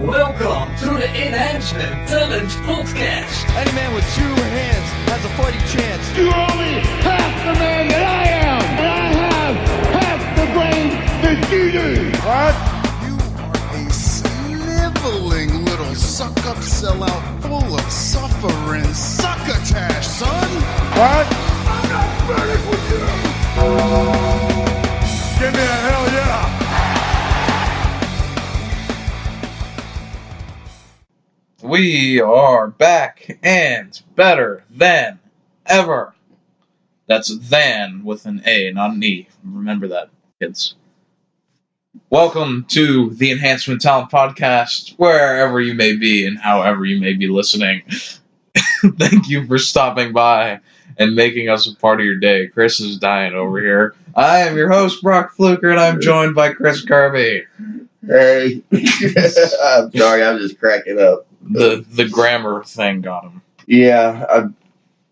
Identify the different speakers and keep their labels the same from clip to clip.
Speaker 1: Welcome to the Enhancement Talent Podcast.
Speaker 2: Any man with 2 hands has a fighting chance.
Speaker 3: You're only half the man that I am, and I have half the brain that you do.
Speaker 4: What? You are a sniveling little suck-up sellout full of suffering succotash, son.
Speaker 3: What? I'm not ready for you. Give me a hell yeah.
Speaker 5: We are back and better than ever. That's than with an A, not an E. Remember that, kids. Welcome to the Enhancement Talent Podcast, wherever you may be and however you may be listening. Thank you for stopping by and making us a part of your day. Chris is dying over here. I am your host, Brock Fluker, and I'm joined by Chris Kirby.
Speaker 6: Hey. I'm sorry, I'm just cracking up.
Speaker 5: The grammar thing got him.
Speaker 6: Yeah,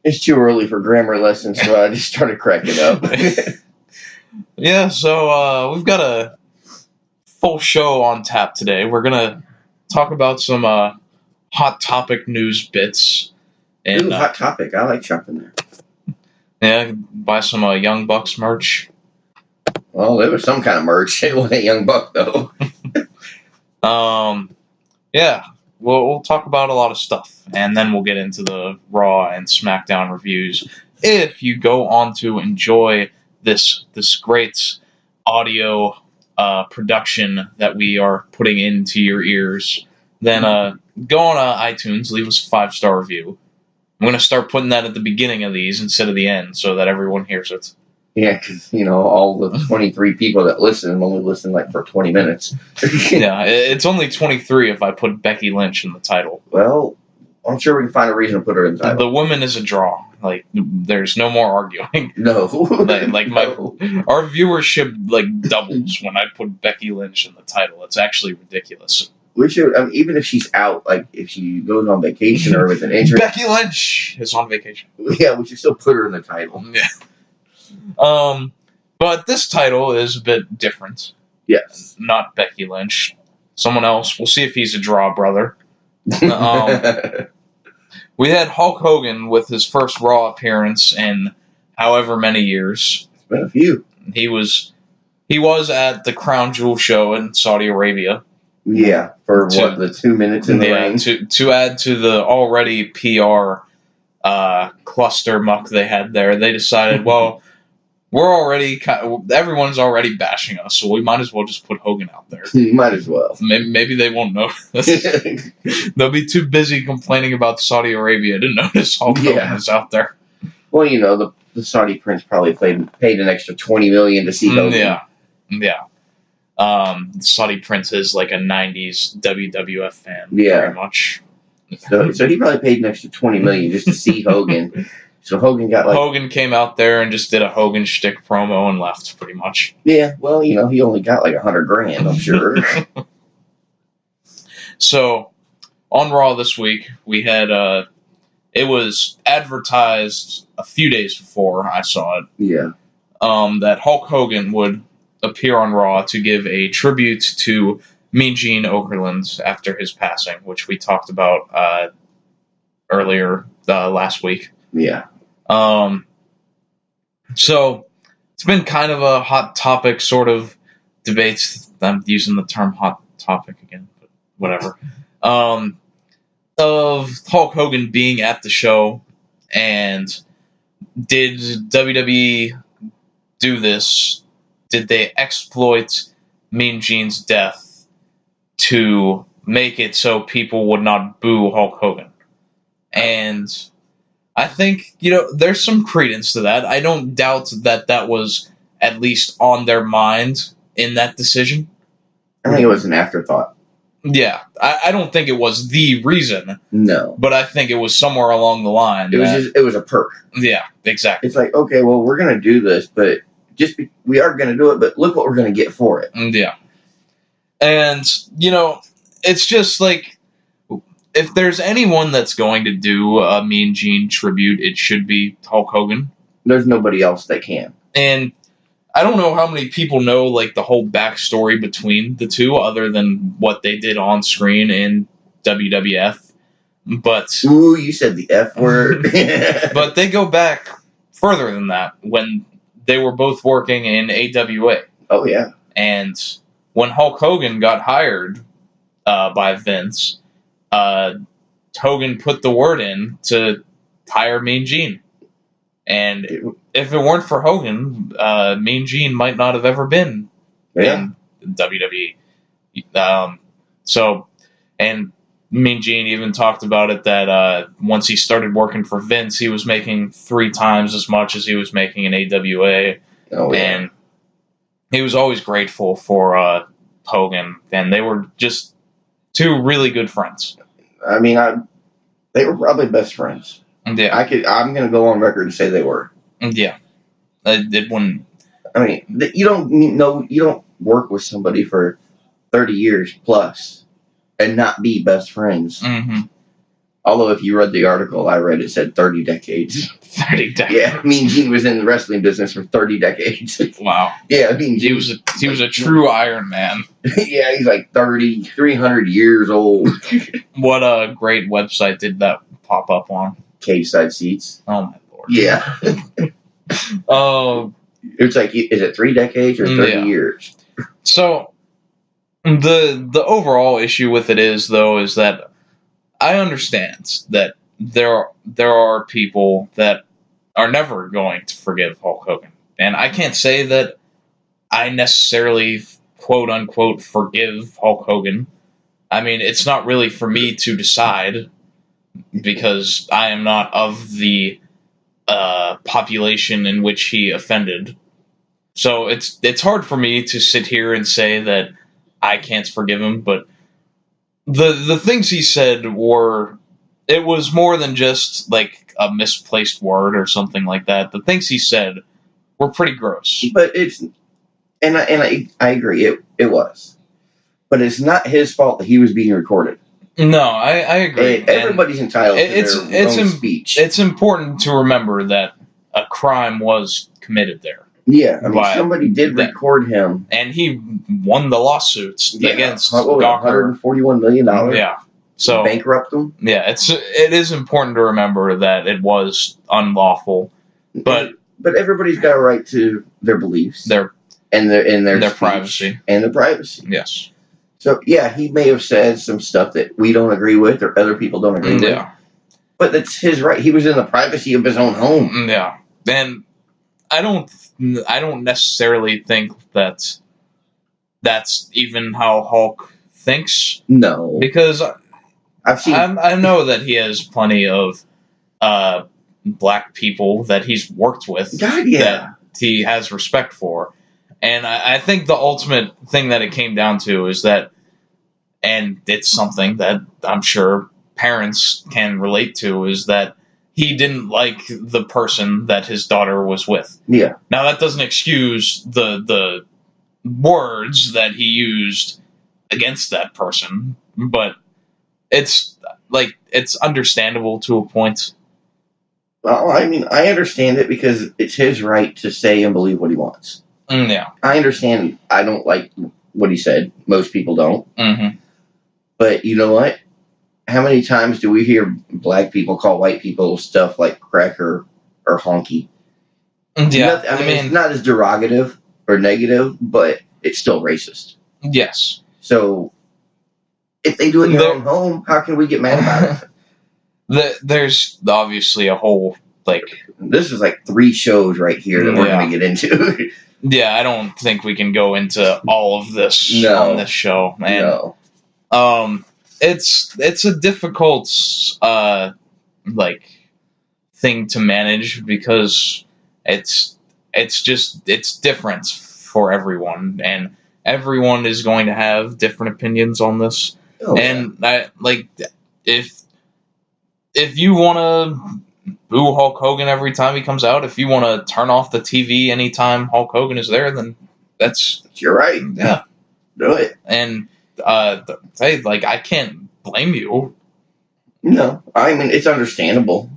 Speaker 6: it's too early for grammar lessons, so I just started cracking up.
Speaker 5: Yeah, so we've got a full show on tap today. We're going to talk about some hot topic news bits. And,
Speaker 6: Ooh, hot topic. I like shopping there.
Speaker 5: Yeah, buy some Young Bucks merch.
Speaker 6: Well, there was some kind of merch. It wasn't Young Buck, though.
Speaker 5: Yeah. We'll talk about a lot of stuff, and then we'll get into the Raw and SmackDown reviews. If you go on to enjoy this great audio production that we are putting into your ears, then go on iTunes, leave us a 5-star review. I'm going to start putting that at the beginning of these instead of the end so that everyone hears it.
Speaker 6: Yeah, because, all the 23 people that listen only listen, for 20 minutes.
Speaker 5: Yeah, it's only 23 if I put Becky Lynch in the title.
Speaker 6: Well, I'm sure we can find a reason to put her in the title.
Speaker 5: The woman is a draw. There's no more arguing.
Speaker 6: No.
Speaker 5: Our viewership, doubles when I put Becky Lynch in the title. It's actually ridiculous.
Speaker 6: We should, if she's out, if she goes on vacation or with an injury.
Speaker 5: Becky Lynch is on vacation.
Speaker 6: Yeah, we should still put her in the title.
Speaker 5: Yeah. But this title is a bit different.
Speaker 6: Yes.
Speaker 5: Not Becky Lynch. Someone else. We'll see if he's a draw brother. We had Hulk Hogan with his first Raw appearance in however many years.
Speaker 6: It's been a few.
Speaker 5: He was at the Crown Jewel show in Saudi Arabia.
Speaker 6: Yeah, for the 2 minutes in the ring?
Speaker 5: To add to the already PR cluster muck they had there, they decided, well, everyone's already bashing us, so we might as well just put Hogan out there.
Speaker 6: Might as well.
Speaker 5: Maybe they won't notice. They'll be too busy complaining about Saudi Arabia to notice Hulk Hogan is out there.
Speaker 6: Well, the Saudi prince probably paid an extra $20 million to see Hogan.
Speaker 5: Yeah. The Saudi prince is like a 90s WWF fan, very much.
Speaker 6: So he probably paid an extra $20 million just to see Hogan. So Hogan got
Speaker 5: Hogan came out there and just did a Hogan shtick promo and left, pretty much.
Speaker 6: Yeah, well, he only got $100,000, I'm sure.
Speaker 5: So, on Raw this week, we had, it was advertised a few days before I saw it.
Speaker 6: Yeah.
Speaker 5: That Hulk Hogan would appear on Raw to give a tribute to Mean Gene Okerlund after his passing, which we talked about earlier last week.
Speaker 6: Yeah.
Speaker 5: So it's been kind of a hot topic sort of debates. I'm using the term hot topic again, but whatever. Of Hulk Hogan being at the show, and did WWE do this? Did they exploit Mean Gene's death to make it so people would not boo Hulk Hogan? And I think, there's some credence to that. I don't doubt that was at least on their mind in that decision.
Speaker 6: I think it was an afterthought.
Speaker 5: Yeah. I don't think it was the reason.
Speaker 6: No.
Speaker 5: But I think it was somewhere along the line.
Speaker 6: It was a perk.
Speaker 5: Yeah, exactly.
Speaker 6: It's okay, well, we're going to do this, but we are going to do it, but look what we're going to get for it.
Speaker 5: Yeah. And, it's just if there's anyone that's going to do a Mean Gene tribute, it should be Hulk Hogan.
Speaker 6: There's nobody else that can.
Speaker 5: And I don't know how many people know like the whole backstory between the two, other than what they did on screen in WWF. But
Speaker 6: ooh, you said the F word.
Speaker 5: but they go back further than that when they were both working in AWA.
Speaker 6: Oh yeah.
Speaker 5: And when Hulk Hogan got hired by Vince, Hogan put the word in to hire Mean Gene. And if it weren't for Hogan, Mean Gene might not have ever been in WWE. And Mean Gene even talked about it that once he started working for Vince, he was making 3 times as much as he was making in AWA.
Speaker 6: Oh, yeah.
Speaker 5: And he was always grateful for Hogan, and they were just 2 really good friends.
Speaker 6: I mean, they were probably best friends.
Speaker 5: Yeah,
Speaker 6: I'm going to go on record and say they were.
Speaker 5: Yeah, it wouldn't.
Speaker 6: I mean, you don't work with somebody for 30 years plus and not be best friends.
Speaker 5: Mm-hmm.
Speaker 6: Although, if you read the article I read, it said 30 decades.
Speaker 5: 30 decades.
Speaker 6: Yeah, I mean, Gene was in the wrestling business for 30 decades.
Speaker 5: Wow.
Speaker 6: Yeah, I mean,
Speaker 5: he was a true Iron Man.
Speaker 6: Yeah, he's like 300 years old.
Speaker 5: What a great website did that pop up on?
Speaker 6: Cage-side seats.
Speaker 5: Oh my lord.
Speaker 6: Yeah. It's like, is it 3 decades or 30 years?
Speaker 5: So the overall issue with it is that I understand that there are people that are never going to forgive Hulk Hogan, and I can't say that I necessarily quote unquote forgive Hulk Hogan. I mean, it's not really for me to decide, because I am not of the population in which he offended. So it's hard for me to sit here and say that I can't forgive him, but the things he said it was more than just like a misplaced word or something like that. The things he said were pretty gross.
Speaker 6: But I agree, it was. But it's not his fault that he was being recorded.
Speaker 5: No, I agree.
Speaker 6: Everybody's entitled to their own speech.
Speaker 5: It's important to remember that a crime was committed there.
Speaker 6: Yeah, I mean, somebody did record him.
Speaker 5: And he won the lawsuits against
Speaker 6: Gawker. $141 million?
Speaker 5: Yeah. So
Speaker 6: bankrupt them?
Speaker 5: Yeah, it is important to remember that it was unlawful. But
Speaker 6: everybody's got a right to their beliefs.
Speaker 5: Their privacy.
Speaker 6: And their privacy.
Speaker 5: Yes.
Speaker 6: So, yeah, he may have said some stuff that we don't agree with or other people don't agree with. But that's his right. He was in the privacy of his own home.
Speaker 5: Yeah. And I don't necessarily think that that's even how Hulk thinks.
Speaker 6: No.
Speaker 5: Because
Speaker 6: I
Speaker 5: know that he has plenty of black people that he's worked with.
Speaker 6: God, yeah.
Speaker 5: That he has respect for. And I think the ultimate thing that it came down to is that, and it's something that I'm sure parents can relate to, is that he didn't like the person that his daughter was with.
Speaker 6: Yeah.
Speaker 5: Now, that doesn't excuse the words that he used against that person, but it's understandable to a point.
Speaker 6: Well, I mean, I understand it because it's his right to say and believe what he wants.
Speaker 5: Yeah.
Speaker 6: I understand. I don't like what he said. Most people don't.
Speaker 5: Mm-hmm.
Speaker 6: But you know what? How many times do we hear black people call white people stuff like cracker or honky?
Speaker 5: Yeah.
Speaker 6: I mean, it's not as derogative or negative, but it's still racist.
Speaker 5: Yes.
Speaker 6: So, if they do it in their own home, how can we get mad about
Speaker 5: it? There's obviously a whole,
Speaker 6: This is 3 shows right here that we're going to get into.
Speaker 5: Yeah, I don't think we can go into all of this on this show, man.
Speaker 6: No.
Speaker 5: It's a difficult thing to manage because it's different for everyone, and everyone is going to have different opinions on this.
Speaker 6: Oh,
Speaker 5: and if you want to boo Hulk Hogan every time he comes out, if you want to turn off the TV anytime Hulk Hogan is there, then that's
Speaker 6: you're right.
Speaker 5: Yeah,
Speaker 6: do it.
Speaker 5: And I can't blame you.
Speaker 6: No, I mean, it's understandable.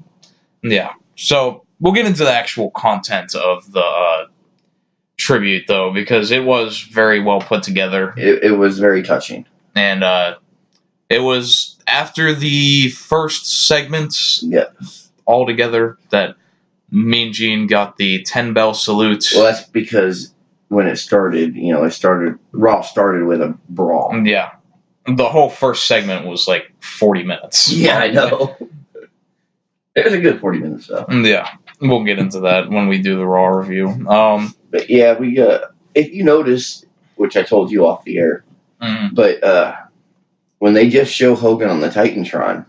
Speaker 5: Yeah. So we'll get into the actual content of the tribute, though, because it was very well put together.
Speaker 6: It was very touching.
Speaker 5: And it was after the first segment altogether that Mean Gene got the 10-bell salute.
Speaker 6: Well, that's because when it started, Raw started with a brawl.
Speaker 5: Yeah. The whole first segment was like 40 minutes.
Speaker 6: Yeah, I know. It was a good 40 minutes, though.
Speaker 5: Yeah. We'll get into that when we do the Raw review.
Speaker 6: But yeah, if you notice, which I told you off the air, but when they just show Hogan on the Titantron,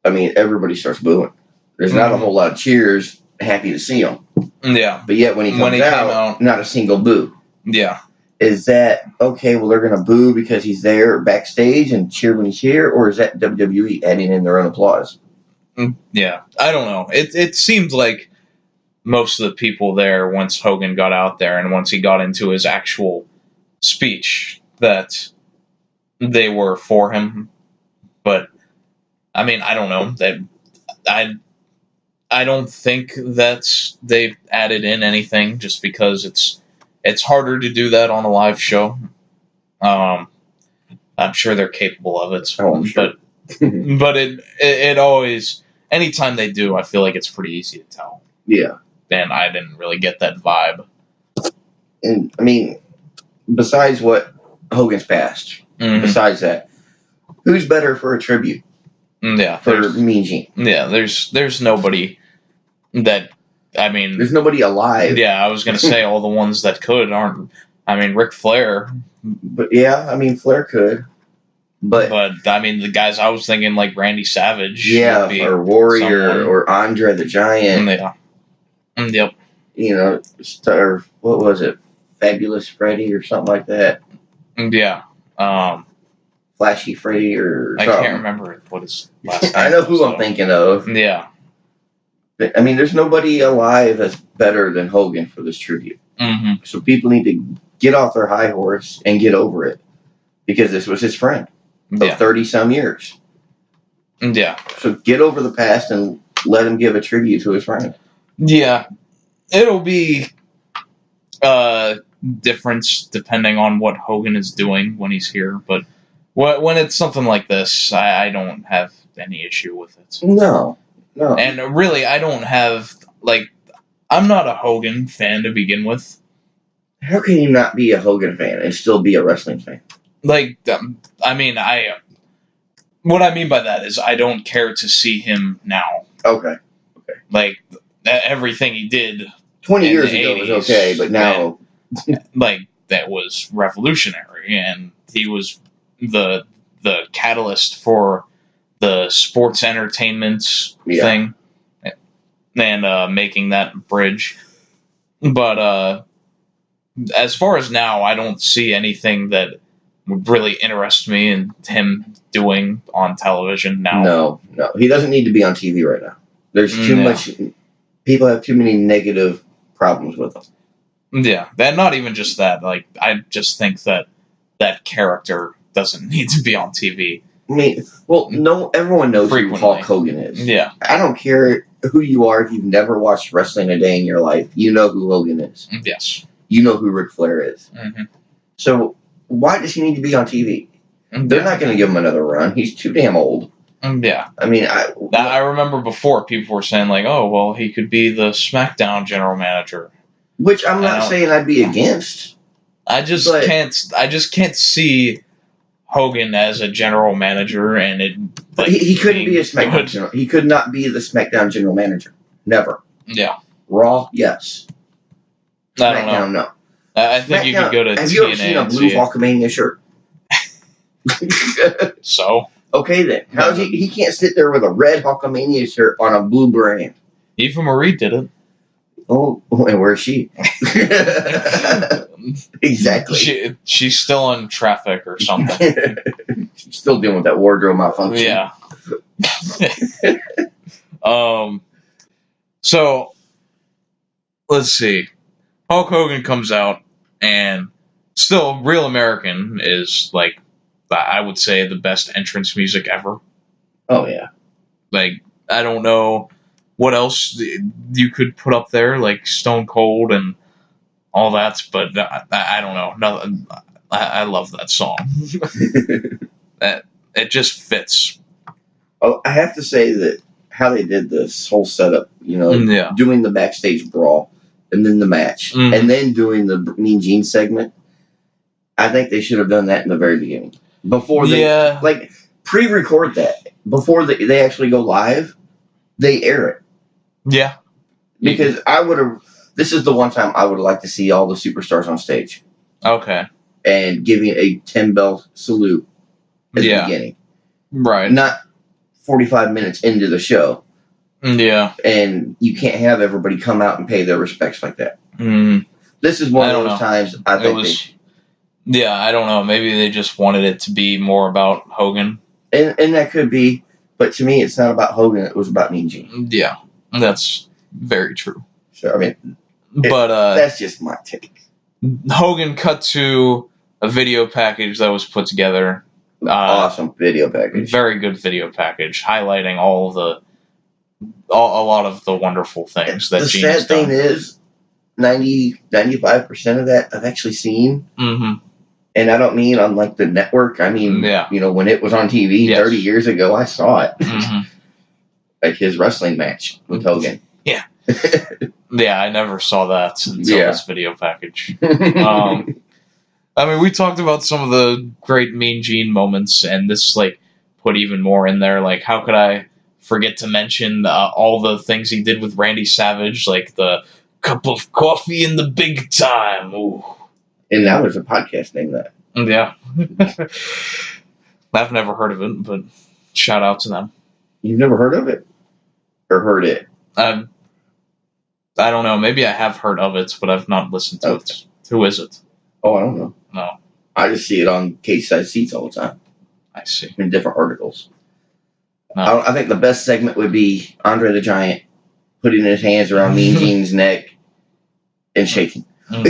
Speaker 6: I mean, everybody starts booing. There's not a whole lot of cheers, happy to see him.
Speaker 5: Yeah.
Speaker 6: But yet when he came out, not a single boo.
Speaker 5: Yeah.
Speaker 6: Is that, okay, well, they're going to boo because he's there backstage and cheer when he's here, or is that WWE adding in their own applause?
Speaker 5: Yeah, I don't know. It seemed like most of the people there, once Hogan got out there and once he got into his actual speech, that they were for him. But, I mean, I don't know. I don't think that they've added in anything just because it's harder to do that on a live show. I'm sure they're capable of it.
Speaker 6: Oh, I'm sure.
Speaker 5: But it always... Anytime they do, I feel like it's pretty easy to tell.
Speaker 6: Yeah.
Speaker 5: And I didn't really get that vibe.
Speaker 6: And, I mean, besides what Hogan's past, besides that, who's better for a tribute?
Speaker 5: Yeah.
Speaker 6: For Mean Gene?
Speaker 5: Yeah, there's nobody that, I mean...
Speaker 6: There's nobody alive.
Speaker 5: Yeah, I was going to say all the ones that could aren't... I mean, Ric Flair.
Speaker 6: But, yeah, I mean, Flair could. But
Speaker 5: I mean, the guys I was thinking, like Randy Savage.
Speaker 6: Yeah, or Warrior,
Speaker 5: someone.
Speaker 6: or Andre the Giant.
Speaker 5: Yeah. Yep.
Speaker 6: Or what was it? Fabulous Freddy or something like that.
Speaker 5: Yeah.
Speaker 6: Flashy Freddy or something.
Speaker 5: I can't remember what his last name
Speaker 6: I know who I'm thinking of.
Speaker 5: Yeah.
Speaker 6: But, I mean, there's nobody alive that's better than Hogan for this tribute.
Speaker 5: Mm-hmm.
Speaker 6: So people need to get off their high horse and get over it. Because this was his friend. Of 30-some years.
Speaker 5: Yeah.
Speaker 6: So get over the past and let him give a tribute to his friend.
Speaker 5: Yeah. It'll be difference depending on what Hogan is doing when he's here. But when it's something like this, I don't have any issue with it.
Speaker 6: No.
Speaker 5: And really, I don't have, I'm not a Hogan fan to begin with.
Speaker 6: How can you not be a Hogan fan and still be a wrestling fan?
Speaker 5: I mean, what I mean by that is I don't care to see him now.
Speaker 6: Okay.
Speaker 5: Everything he did
Speaker 6: 20 years ago was okay, but now...
Speaker 5: that was revolutionary, and he was the catalyst for the sports entertainment thing, and making that bridge. But as far as now, I don't see anything that would really interest me in him doing on television now.
Speaker 6: No. He doesn't need to be on TV right now. There's too much... People have too many negative problems with him.
Speaker 5: Yeah, and not even just that. I just think that character doesn't need to be on TV.
Speaker 6: I mean, everyone knows who Hulk Hogan is.
Speaker 5: Yeah.
Speaker 6: I don't care who you are. If you've never watched wrestling a day in your life, you know who Hogan is.
Speaker 5: Yes.
Speaker 6: You know who Ric Flair is.
Speaker 5: Mm-hmm.
Speaker 6: So... why does he need to be on TV? They're not going to give him another run. He's too damn old.
Speaker 5: Yeah.
Speaker 6: I mean,
Speaker 5: I remember before people were saying, oh, well, he could be the SmackDown general manager.
Speaker 6: Which I'm not saying I'd be against.
Speaker 5: I just can't see Hogan as a general manager, and it...
Speaker 6: he couldn't be a SmackDown general. He could not be the SmackDown general manager. Never.
Speaker 5: Yeah.
Speaker 6: Raw, yes.
Speaker 5: I don't know.
Speaker 6: No.
Speaker 5: I think you could go to TNA.
Speaker 6: Have you ever seen a blue Hulkamania shirt?
Speaker 5: So?
Speaker 6: Okay, then. How he can't sit there with a red Hulkamania shirt on a blue brand.
Speaker 5: Eva Marie did it.
Speaker 6: Oh, and where's she? Exactly.
Speaker 5: She's still in traffic or something.
Speaker 6: She's still dealing with that wardrobe malfunction.
Speaker 5: Yeah. So, let's see. Hulk Hogan comes out, and still, Real American is, I would say, the best entrance music ever.
Speaker 6: Oh, yeah.
Speaker 5: I don't know what else you could put up there, like Stone Cold and all that, but I don't know. No, I love that song. It just fits.
Speaker 6: Oh, I have to say that how they did this whole setup, doing the backstage brawl and then the match and then doing the Mean Gene segment, I think they should have done that in the very beginning. Before they, pre-record that. Before they actually go live, they air it.
Speaker 5: Yeah.
Speaker 6: Because this is the one time I would like to see all the superstars on stage.
Speaker 5: Okay. And
Speaker 6: giving a 10-bell salute at the beginning.
Speaker 5: Right.
Speaker 6: Not 45 minutes into the show.
Speaker 5: Yeah.
Speaker 6: And you can't have everybody come out and pay their respects like that. This is one of those times I think
Speaker 5: I don't know. Maybe they just wanted it to be more about Hogan.
Speaker 6: And that could be, but to me it's not about Hogan, it was about Mean Gene.
Speaker 5: Yeah. That's very true.
Speaker 6: So, I mean, that's just my take.
Speaker 5: Hogan cut to a video package that was put together.
Speaker 6: Awesome video package.
Speaker 5: Very good video package, highlighting a lot of the wonderful things that Gene has done.
Speaker 6: The sad thing is, 95% of that I've actually seen.
Speaker 5: Mm-hmm.
Speaker 6: And I don't mean on like the network. I mean, when it was on TV 30 years ago, I saw it.
Speaker 5: Mm-hmm.
Speaker 6: Like his wrestling match with Hogan.
Speaker 5: Yeah. Yeah, I never saw that until this video package. I mean, we talked about some of the great Mean Gene moments, and this put even more in there. Like, how could I forget to mention all the things he did with Randy Savage, like the cup of coffee in the big time. Ooh.
Speaker 6: And now there's a podcast named that.
Speaker 5: Yeah. I've never heard of it, but shout out to them.
Speaker 6: You've never heard of it? Or heard it?
Speaker 5: I don't know. Maybe I have heard of it, but I've not listened to it. Who is it?
Speaker 6: Oh, I don't know.
Speaker 5: No.
Speaker 6: I just see it on case-size seats all the time.
Speaker 5: I see.
Speaker 6: In different articles.
Speaker 5: No.
Speaker 6: I think the best segment would be Andre the Giant putting his hands around Mean Gene's neck and shaking.
Speaker 5: And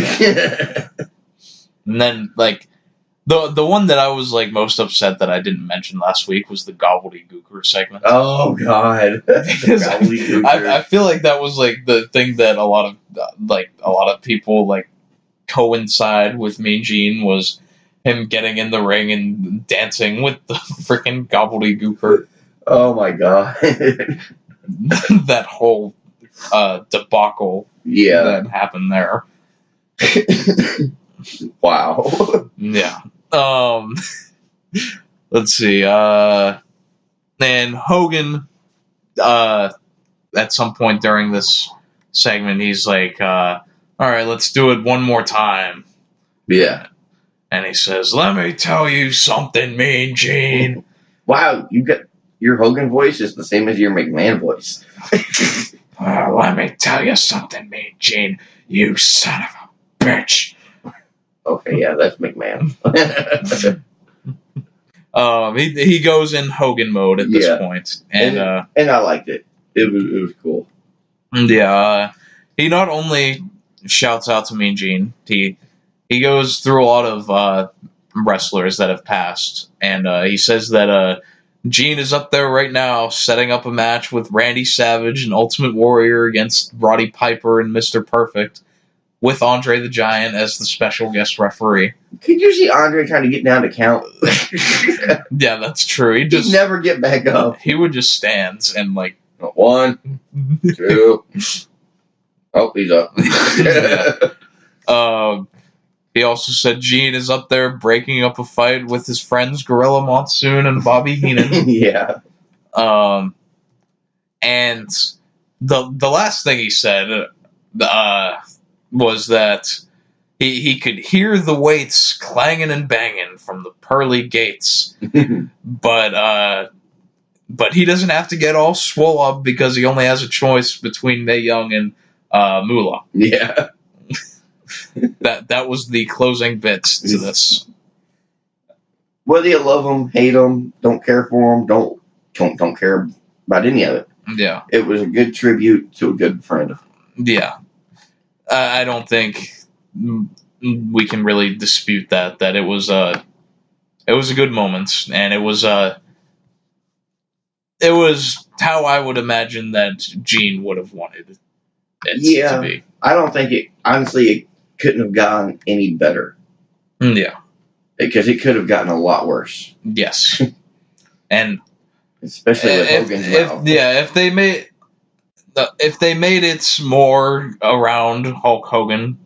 Speaker 5: then, the one that I was most upset that I didn't mention last week was the gobbledygooker segment.
Speaker 6: Oh God!
Speaker 5: Because I feel like that was the thing that a lot of people coincide with Mean Gene was him getting in the ring and dancing with the freaking gobbledygooker.
Speaker 6: Oh my God!
Speaker 5: That whole debacle that happened there.
Speaker 6: Wow.
Speaker 5: Yeah. Let's see. And Hogan, at some point during this segment, he's like, all right, let's do it one more time.
Speaker 6: Yeah.
Speaker 5: And he says, let me tell you something, Mean Gene.
Speaker 6: Wow, you got your Hogan voice is the same as your McMahon voice.
Speaker 5: Let me tell you something, Mean Gene. You son of a bitch.
Speaker 6: Okay, yeah, that's McMahon.
Speaker 5: He goes in Hogan mode at this point, and
Speaker 6: I liked it. It was cool.
Speaker 5: Yeah, he not only shouts out to Mean Gene, he goes through a lot of wrestlers that have passed, and he says that Gene is up there right now, setting up a match with Randy Savage and Ultimate Warrior against Roddy Piper and Mr. Perfect, with Andre the Giant as the special guest referee.
Speaker 6: Could you see Andre trying to get down to count?
Speaker 5: Yeah, that's true. He'd
Speaker 6: never get back up.
Speaker 5: He would just stand and
Speaker 6: 1, 2. Oh, he's up.
Speaker 5: He also said Gene is up there breaking up a fight with his friends Gorilla Monsoon and Bobby Heenan.
Speaker 6: Yeah.
Speaker 5: And the last thing he said was that he could hear the weights clanging and banging from the pearly gates, but he doesn't have to get all swole up because he only has a choice between Mae Young and Moolah.
Speaker 6: Yeah.
Speaker 5: That was the closing bit to this.
Speaker 6: Whether you love him, hate him, don't care for him, don't care about any of it.
Speaker 5: Yeah.
Speaker 6: It was a good tribute to a good friend.
Speaker 5: Yeah. I don't think we can really dispute that it was a good moment, and it was how I would imagine that Gene would have wanted it to be.
Speaker 6: I don't think it, honestly, couldn't have gotten any better.
Speaker 5: Yeah.
Speaker 6: Because it could have gotten a lot worse.
Speaker 5: Yes. And
Speaker 6: especially with Hogan's mouth.
Speaker 5: If they made it more around Hulk Hogan,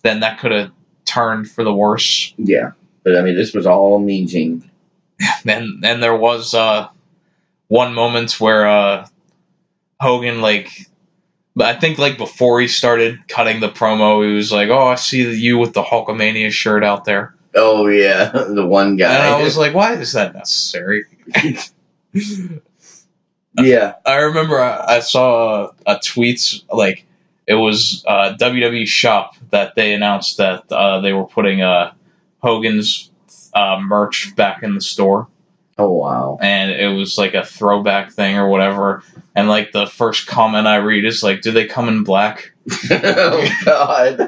Speaker 5: then that could have turned for the worse.
Speaker 6: Yeah. But I mean, this was all Mean Gene.
Speaker 5: And there was one moment where Hogan, like, I think like before he started cutting the promo, he was like, "Oh, I see you with the Hulkamania shirt out there."
Speaker 6: Oh yeah, the one guy.
Speaker 5: And I was like, "Why is that necessary?"
Speaker 6: Yeah,
Speaker 5: I remember I saw a tweet, like, it was WWE Shop that they announced that they were putting Hogan's merch back in the store.
Speaker 6: Oh, wow.
Speaker 5: And it was like a throwback thing or whatever. And like the first comment I read is like, "Do they come in black?"
Speaker 6: Oh, God.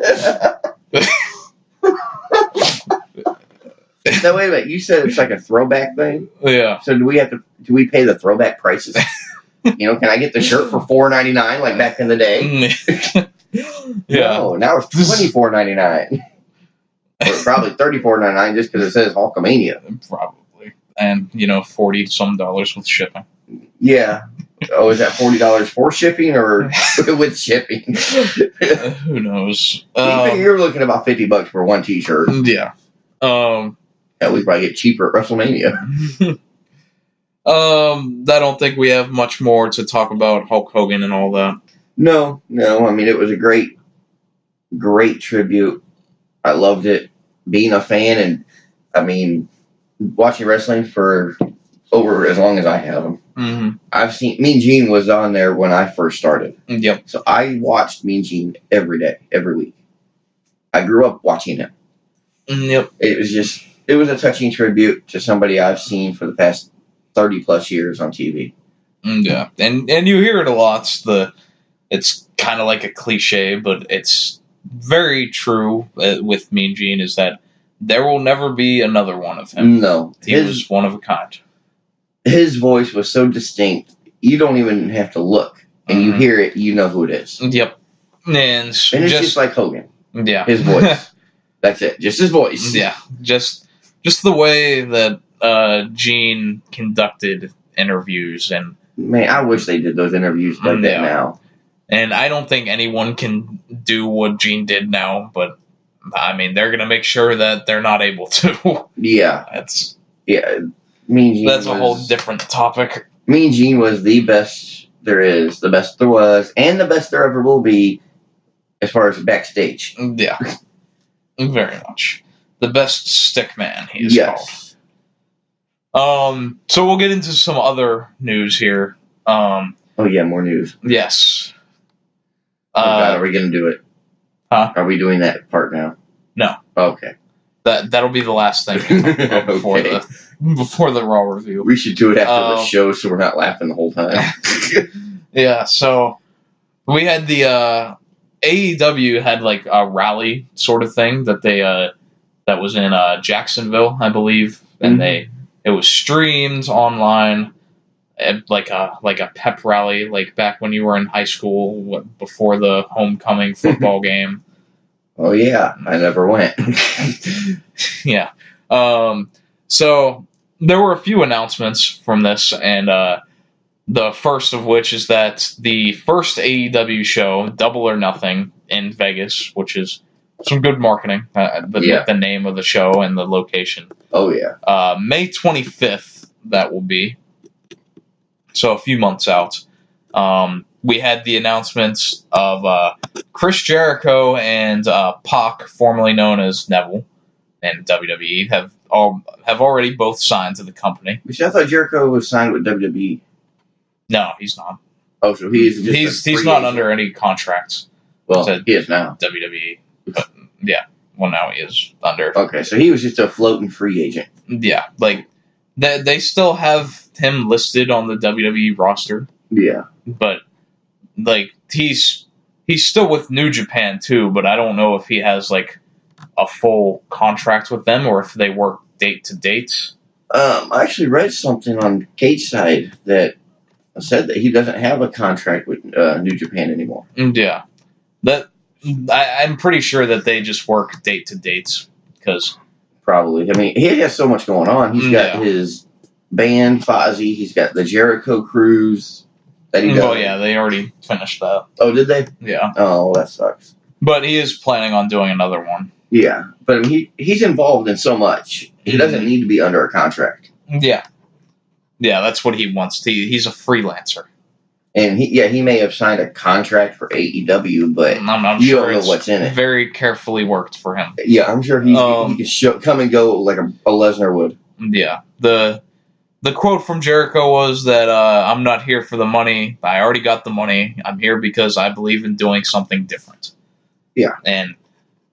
Speaker 6: Now, wait a minute. You said it's like a throwback thing?
Speaker 5: Yeah.
Speaker 6: So do we pay the throwback prices? Can I get the shirt for $4.99 like back in the day?
Speaker 5: Yeah.
Speaker 6: No, now it's $24.99. Or probably $34.99 just because it says Hulkamania.
Speaker 5: Probably. And, $40-some with shipping.
Speaker 6: Yeah. Oh, is that $40 for shipping or with shipping?
Speaker 5: Who knows?
Speaker 6: You're looking about $50 for one T-shirt.
Speaker 5: Yeah.
Speaker 6: Yeah, we probably get cheaper at WrestleMania.
Speaker 5: I don't think we have much more to talk about Hulk Hogan and all that.
Speaker 6: No. I mean, it was a great tribute. I loved it. Being a fan and, I mean, watching wrestling for over as long as I have them.
Speaker 5: Mm-hmm.
Speaker 6: I've seen Mean Gene was on there when I first started.
Speaker 5: Yep.
Speaker 6: So I watched Mean Gene every day, every week. I grew up watching him.
Speaker 5: Yep.
Speaker 6: It was a touching tribute to somebody I've seen for the past 30 plus years on TV.
Speaker 5: Yeah. And you hear it a lot. It's kind of like a cliche, but it's very true with Mean Gene is that there will never be another one of him.
Speaker 6: No.
Speaker 5: He was one of a kind.
Speaker 6: His voice was so distinct, you don't even have to look. And you hear it, you know who it is.
Speaker 5: Yep. And it's
Speaker 6: just like Hogan.
Speaker 5: Yeah.
Speaker 6: His voice. That's it. Just his voice.
Speaker 5: Yeah. Just the way that Gene conducted interviews. And
Speaker 6: man, I wish they did those interviews like that now.
Speaker 5: And I don't think anyone can do what Gene did now, but I mean, they're going to make sure that they're not able to.
Speaker 6: Yeah. Mean Gene
Speaker 5: that's a whole different topic.
Speaker 6: Mean Gene was the best there is, the best there was, and the best there ever will be as far as backstage.
Speaker 5: Yeah. Very much. The best stick man, he is called. So we'll get into some other news here.
Speaker 6: Oh, yeah, more news.
Speaker 5: Yes.
Speaker 6: Oh, God, are we going to do it?
Speaker 5: Huh?
Speaker 6: Are we doing that part now?
Speaker 5: No.
Speaker 6: Okay.
Speaker 5: That'll be the last thing before the Raw review.
Speaker 6: We should do it after the show so we're not laughing the whole time.
Speaker 5: Yeah, so we had the AEW had like a rally sort of thing that they that was in Jacksonville, I believe, and it was streamed online, like a pep rally, like back when you were in high school before the homecoming football game.
Speaker 6: Oh yeah, I never went.
Speaker 5: Yeah. So there were a few announcements from this, and the first of which is that the first AEW show, Double or Nothing, in Vegas, which is some good marketing, the name of the show and the location.
Speaker 6: Oh, yeah.
Speaker 5: May 25th, that will be. So a few months out. We had the announcements of Chris Jericho and Pac, formerly known as Neville, and WWE, have already both signed to the company.
Speaker 6: Which I thought Jericho was signed with WWE.
Speaker 5: No, he's not.
Speaker 6: Oh, so he's
Speaker 5: not under any contracts.
Speaker 6: Well, he is now.
Speaker 5: WWE. But, yeah. Well, now he is under.
Speaker 6: Okay, so he was just a floating free agent.
Speaker 5: Yeah, like they still have him listed on the WWE roster.
Speaker 6: Yeah,
Speaker 5: but like he's still with New Japan too. But I don't know if he has like a full contract with them or if they work date to date.
Speaker 6: I actually read something on Cage Side that said that he doesn't have a contract with New Japan anymore.
Speaker 5: Yeah, that I'm pretty sure that they just work date to dates because
Speaker 6: probably. I mean, he has so much going on. He's got his band Fozzy. He's got the Jericho cruise that he does.
Speaker 5: Oh yeah, they already finished that.
Speaker 6: Oh, did they?
Speaker 5: Yeah.
Speaker 6: Oh, that sucks.
Speaker 5: But he is planning on doing another one.
Speaker 6: Yeah, but I mean, he's involved in so much. He doesn't need to be under a contract.
Speaker 5: Yeah. Yeah, that's what he wants. He's a freelancer. And
Speaker 6: he may have signed a contract for AEW, but
Speaker 5: I'm
Speaker 6: you
Speaker 5: sure
Speaker 6: don't know what's in it.
Speaker 5: Very carefully worked for him.
Speaker 6: Yeah, I'm sure he can come and go like a Lesnar would.
Speaker 5: Yeah. The quote from Jericho was that I'm not here for the money. I already got the money. I'm here because I believe in doing something different.
Speaker 6: Yeah.
Speaker 5: And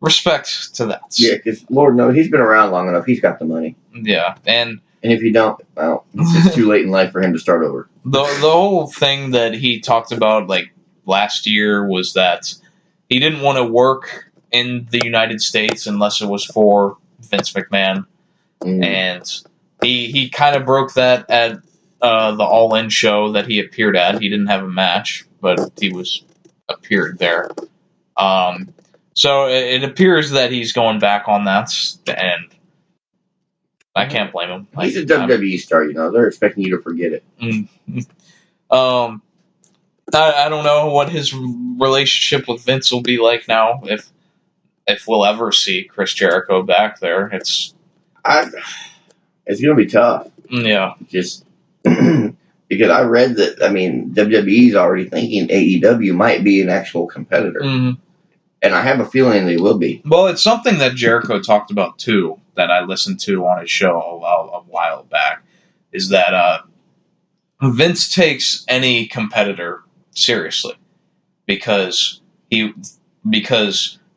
Speaker 5: respect to that.
Speaker 6: Yeah, because Lord knows he's been around long enough. He's got the money.
Speaker 5: Yeah, and
Speaker 6: if you don't, well, it's too late in life for him to start over.
Speaker 5: The whole thing that he talked about like last year was that he didn't want to work in the United States unless it was for Vince McMahon, and he kind of broke that at the All In show that he appeared at. He didn't have a match, but he appeared there. So it appears that he's going back on that, and I can't blame him.
Speaker 6: He's a WWE star, They're expecting you to forget it.
Speaker 5: I don't know what his relationship with Vince will be like now. If we'll ever see Chris Jericho back there, it's
Speaker 6: going to be tough.
Speaker 5: Yeah,
Speaker 6: just because I read that. I mean, WWE's already thinking AEW might be an actual competitor. Mm-hmm. And I have a feeling they will be.
Speaker 5: Well, it's something that Jericho talked about, too, that I listened to on his show a while back, is that Vince takes any competitor seriously because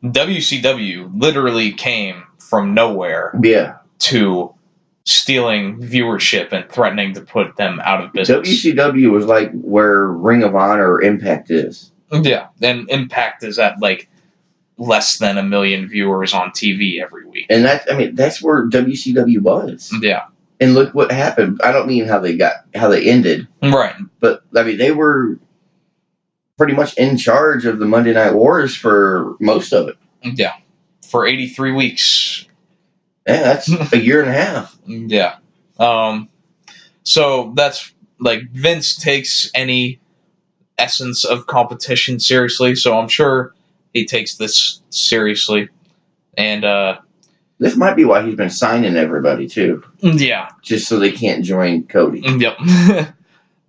Speaker 5: WCW literally came from nowhere to stealing viewership and threatening to put them out of business.
Speaker 6: WCW was like where Ring of Honor or Impact is.
Speaker 5: Yeah, and Impact is at like less than 1 million viewers on TV every week.
Speaker 6: And that's where WCW was.
Speaker 5: Yeah.
Speaker 6: And look what happened. I don't mean how they ended.
Speaker 5: Right.
Speaker 6: But I mean they were pretty much in charge of the Monday Night Wars for most of it.
Speaker 5: Yeah. For 83 weeks.
Speaker 6: Yeah, that's a year and a half.
Speaker 5: Yeah. So that's like Vince takes any essence of competition seriously, so I'm sure he takes this seriously. And
Speaker 6: this might be why he's been signing everybody too.
Speaker 5: Yeah.
Speaker 6: Just so they can't join Cody.
Speaker 5: Yep.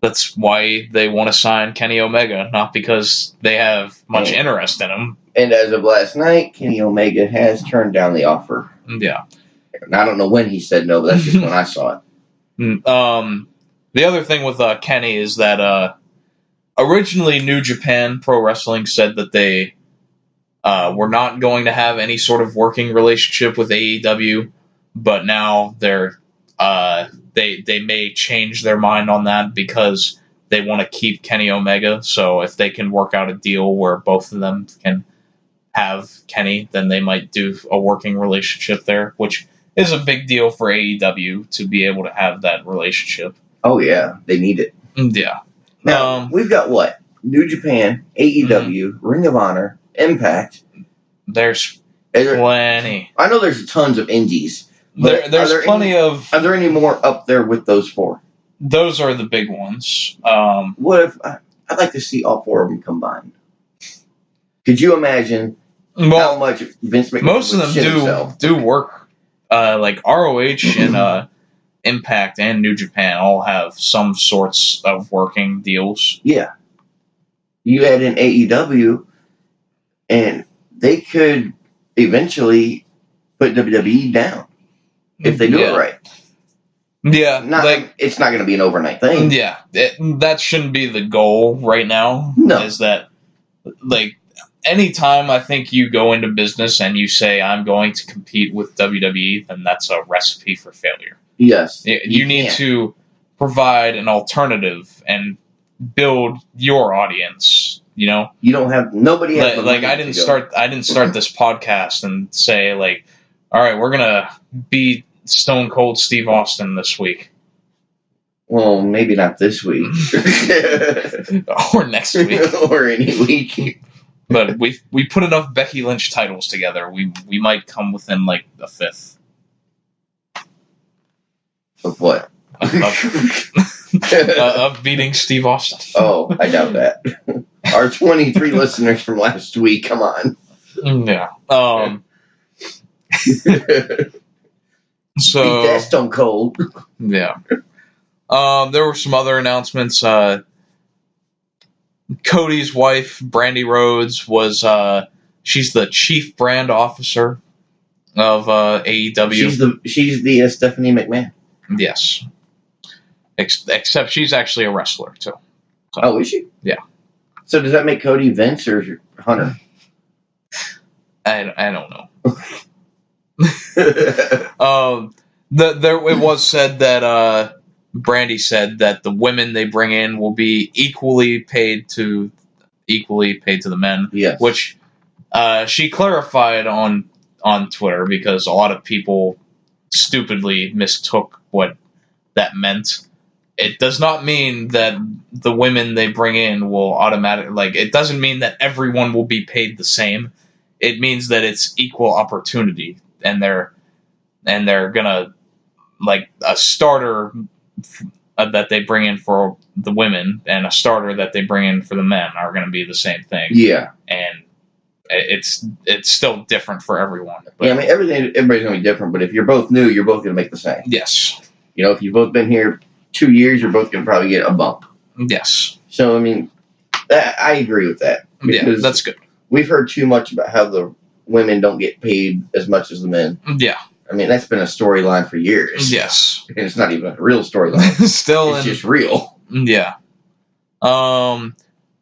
Speaker 5: That's why they want to sign Kenny Omega, not because they have much interest in him.
Speaker 6: And as of last night, Kenny Omega has turned down the offer.
Speaker 5: Yeah.
Speaker 6: And I don't know when he said no, but that's just when I saw it.
Speaker 5: The other thing with Kenny is that originally New Japan Pro Wrestling said that they were not going to have any sort of working relationship with AEW, but now they may change their mind on that because they want to keep Kenny Omega. So if they can work out a deal where both of them can have Kenny, then they might do a working relationship there, which is a big deal for AEW to be able to have that relationship.
Speaker 6: Oh yeah, they need it.
Speaker 5: Yeah.
Speaker 6: Now we've got what? New Japan, AEW, Ring of Honor, Impact.
Speaker 5: There's plenty.
Speaker 6: I know there's tons of indies.
Speaker 5: There's plenty of.
Speaker 6: Are there any more up there with those four?
Speaker 5: Those are the big ones.
Speaker 6: What if I'd like to see all four of them combined? Could you imagine how much Vince McMahon?
Speaker 5: Most of them do work. Like ROH and Impact and New Japan all have some sorts of working deals.
Speaker 6: Yeah. You add in AEW, and they could eventually put WWE down if they do it right.
Speaker 5: Yeah.
Speaker 6: It's not going to be an overnight thing.
Speaker 5: Yeah. That shouldn't be the goal right now.
Speaker 6: No.
Speaker 5: Is that, like, anytime I think you go into business and you say, I'm going to compete with WWE, then that's a recipe for failure.
Speaker 6: Yes.
Speaker 5: You need to provide an alternative and build your audience, You
Speaker 6: don't have nobody has
Speaker 5: I didn't start this podcast and say like, all right, we're gonna beat Stone Cold Steve Austin this week.
Speaker 6: Well, maybe not this week.
Speaker 5: Or next week.
Speaker 6: Or any week.
Speaker 5: But we put enough Becky Lynch titles together. We might come within like a fifth.
Speaker 6: Of what?
Speaker 5: Of beating Steve Austin.
Speaker 6: Oh, I doubt that. Our 23 listeners from last week, come on.
Speaker 5: Yeah. So
Speaker 6: beat that Stone Cold.
Speaker 5: Yeah. There were some other announcements. Cody's wife, Brandy Rhodes, was she's the chief brand officer of AEW.
Speaker 6: She's the Stephanie McMahon.
Speaker 5: Yes. Except she's actually a wrestler too. So,
Speaker 6: oh, is she?
Speaker 5: Yeah.
Speaker 6: So does that make Cody Vince or Hunter?
Speaker 5: I don't know. It was said that Brandy said that the women they bring in will be equally paid to the men.
Speaker 6: Yes.
Speaker 5: Which she clarified on Twitter because a lot of people stupidly mistook what that meant. It does not mean that the women they bring in will automatically, it doesn't mean that everyone will be paid the same. It means that it's equal opportunity, and they're gonna, a starter that they bring in for the women and a starter that they bring in for the men are gonna be the same thing.
Speaker 6: Yeah.
Speaker 5: And it's still different for everyone. But,
Speaker 6: yeah, I mean, everybody's gonna be different, but if you're both new, you're both gonna make the same.
Speaker 5: Yes.
Speaker 6: You know, if you've both been here 2 years, you're both gonna probably get a bump.
Speaker 5: Yes.
Speaker 6: So, I mean, I agree with that.
Speaker 5: Yeah, that's good.
Speaker 6: We've heard too much about how the women don't get paid as much as the men.
Speaker 5: Yeah.
Speaker 6: I mean, that's been a storyline for years.
Speaker 5: Yes.
Speaker 6: And it's not even a real storyline. It's just real.
Speaker 5: Yeah.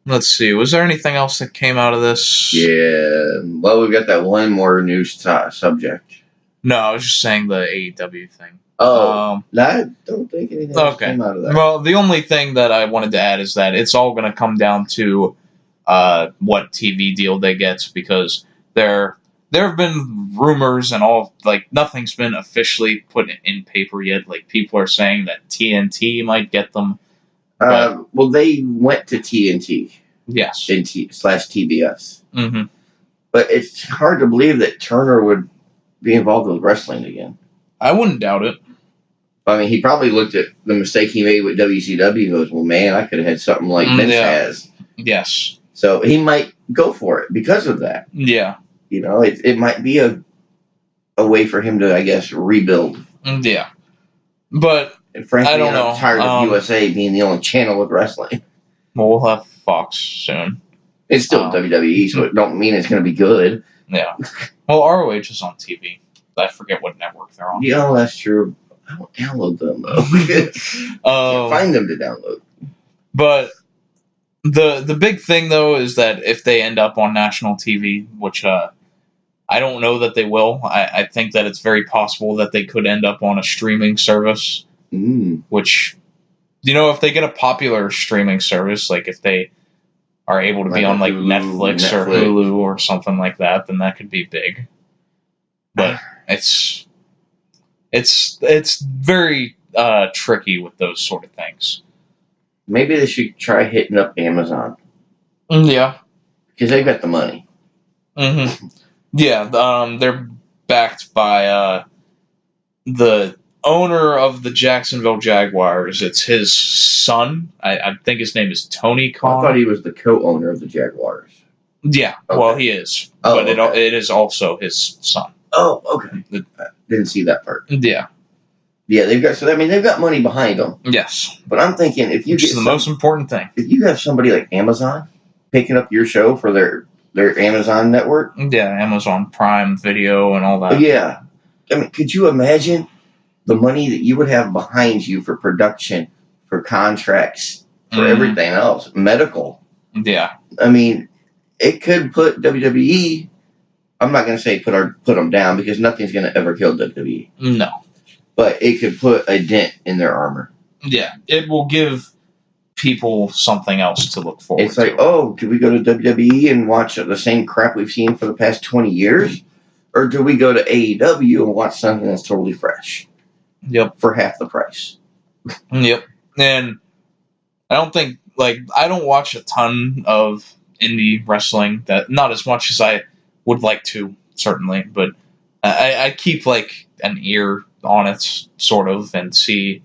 Speaker 5: Let's see. Was there anything else that came out of this?
Speaker 6: Yeah. Well, we've got that one more news subject.
Speaker 5: No, I was just saying the AEW thing.
Speaker 6: Oh. I don't think anything else came out of that.
Speaker 5: Well, the only thing that I wanted to add is that it's all going to come down to what TV deal they get, because there have been rumors and all, nothing's been officially put in paper yet. People are saying that TNT might get them.
Speaker 6: Well, they went to TNT.
Speaker 5: Yes.
Speaker 6: /TBS.
Speaker 5: Mm-hmm.
Speaker 6: But it's hard to believe that Turner would be involved with wrestling again.
Speaker 5: I wouldn't doubt it.
Speaker 6: I mean, he probably looked at the mistake he made with WCW and goes, well, man, I could have had something like Vince has.
Speaker 5: Yes.
Speaker 6: So he might go for it because of that.
Speaker 5: Yeah.
Speaker 6: You know, it might be a way for him to, I guess, rebuild.
Speaker 5: Yeah. But
Speaker 6: and frankly,
Speaker 5: I don't know.
Speaker 6: I'm tired of USA being the only channel with wrestling.
Speaker 5: Well, we'll have Fox soon.
Speaker 6: It's still WWE, so it don't mean it's going to be good.
Speaker 5: Yeah. Well, ROH is on TV. I forget what network they're on.
Speaker 6: Yeah, that's true. I don't download them, though. Can't find them to download.
Speaker 5: But the big thing, though, is that if they end up on national TV, which I don't know that they will, I think that it's very possible that they could end up on a streaming service, which, if they get a popular streaming service, if they are able to be on Hulu, Netflix or Hulu or something like that, then that could be big. But it's very tricky with those sort of things.
Speaker 6: Maybe they should try hitting up Amazon.
Speaker 5: Yeah.
Speaker 6: Because they've got the money.
Speaker 5: Mm-hmm. Yeah, they're backed by the owner of the Jacksonville Jaguars. It's his son. I think his name is Tony Khan.
Speaker 6: I thought he was the co-owner of the Jaguars.
Speaker 5: Yeah,
Speaker 6: okay.
Speaker 5: Well, he is.
Speaker 6: Oh,
Speaker 5: but
Speaker 6: okay.
Speaker 5: it is also his son.
Speaker 6: Oh, okay. Didn't see that part.
Speaker 5: Yeah.
Speaker 6: Yeah, they've got money behind them.
Speaker 5: Yes.
Speaker 6: But I'm thinking, if you
Speaker 5: Which is the most important thing.
Speaker 6: If you have somebody like Amazon picking up your show for their Amazon network.
Speaker 5: Yeah, Amazon Prime Video and all that.
Speaker 6: Yeah. I mean, could you imagine the money that you would have behind you for production, for contracts, for everything else, medical?
Speaker 5: Yeah.
Speaker 6: I mean, it could put WWE. I'm not going to say put them down, because nothing's going to ever kill WWE.
Speaker 5: No.
Speaker 6: But it could put a dent in their armor.
Speaker 5: Yeah, it will give people something else to look forward to.
Speaker 6: It's like, oh, do we go to WWE and watch the same crap we've seen for the past 20 years? Or do we go to AEW and watch something that's totally fresh?
Speaker 5: Yep.
Speaker 6: For half the price.
Speaker 5: Yep. And I don't think, I don't watch a ton of indie wrestling, that not as much as I would like to, certainly, but I keep like an ear on it, sort of, and see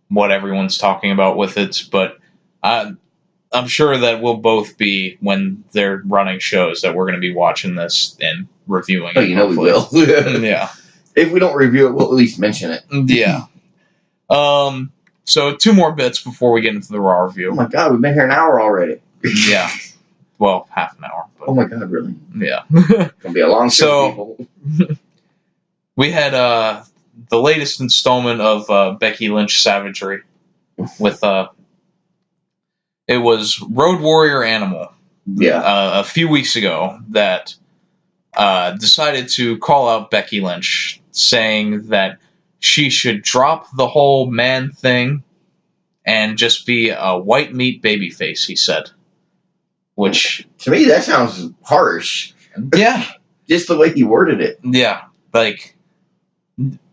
Speaker 5: what everyone's talking about with it. But I'm sure that we'll both be, when they're running shows, that we're going to be watching this and reviewing it.
Speaker 6: Oh, you know we will.
Speaker 5: Yeah.
Speaker 6: If we don't review it, we'll at least mention it.
Speaker 5: Yeah. So 2 more bits before we get into the Raw review.
Speaker 6: Oh my god, we've been here an hour already.
Speaker 5: Yeah. Well, half an hour. But,
Speaker 6: oh my god, really?
Speaker 5: Yeah.
Speaker 6: It's gonna be a long show.
Speaker 5: So, we had the latest installment of Becky Lynch savagery with it was Road Warrior Animal.
Speaker 6: Yeah.
Speaker 5: A few weeks ago that decided to call out Becky Lynch, saying that she should drop the whole man thing and just be a white meat babyface, he said. Which,
Speaker 6: to me, that sounds harsh.
Speaker 5: Yeah.
Speaker 6: Just the way he worded it.
Speaker 5: Yeah. Like,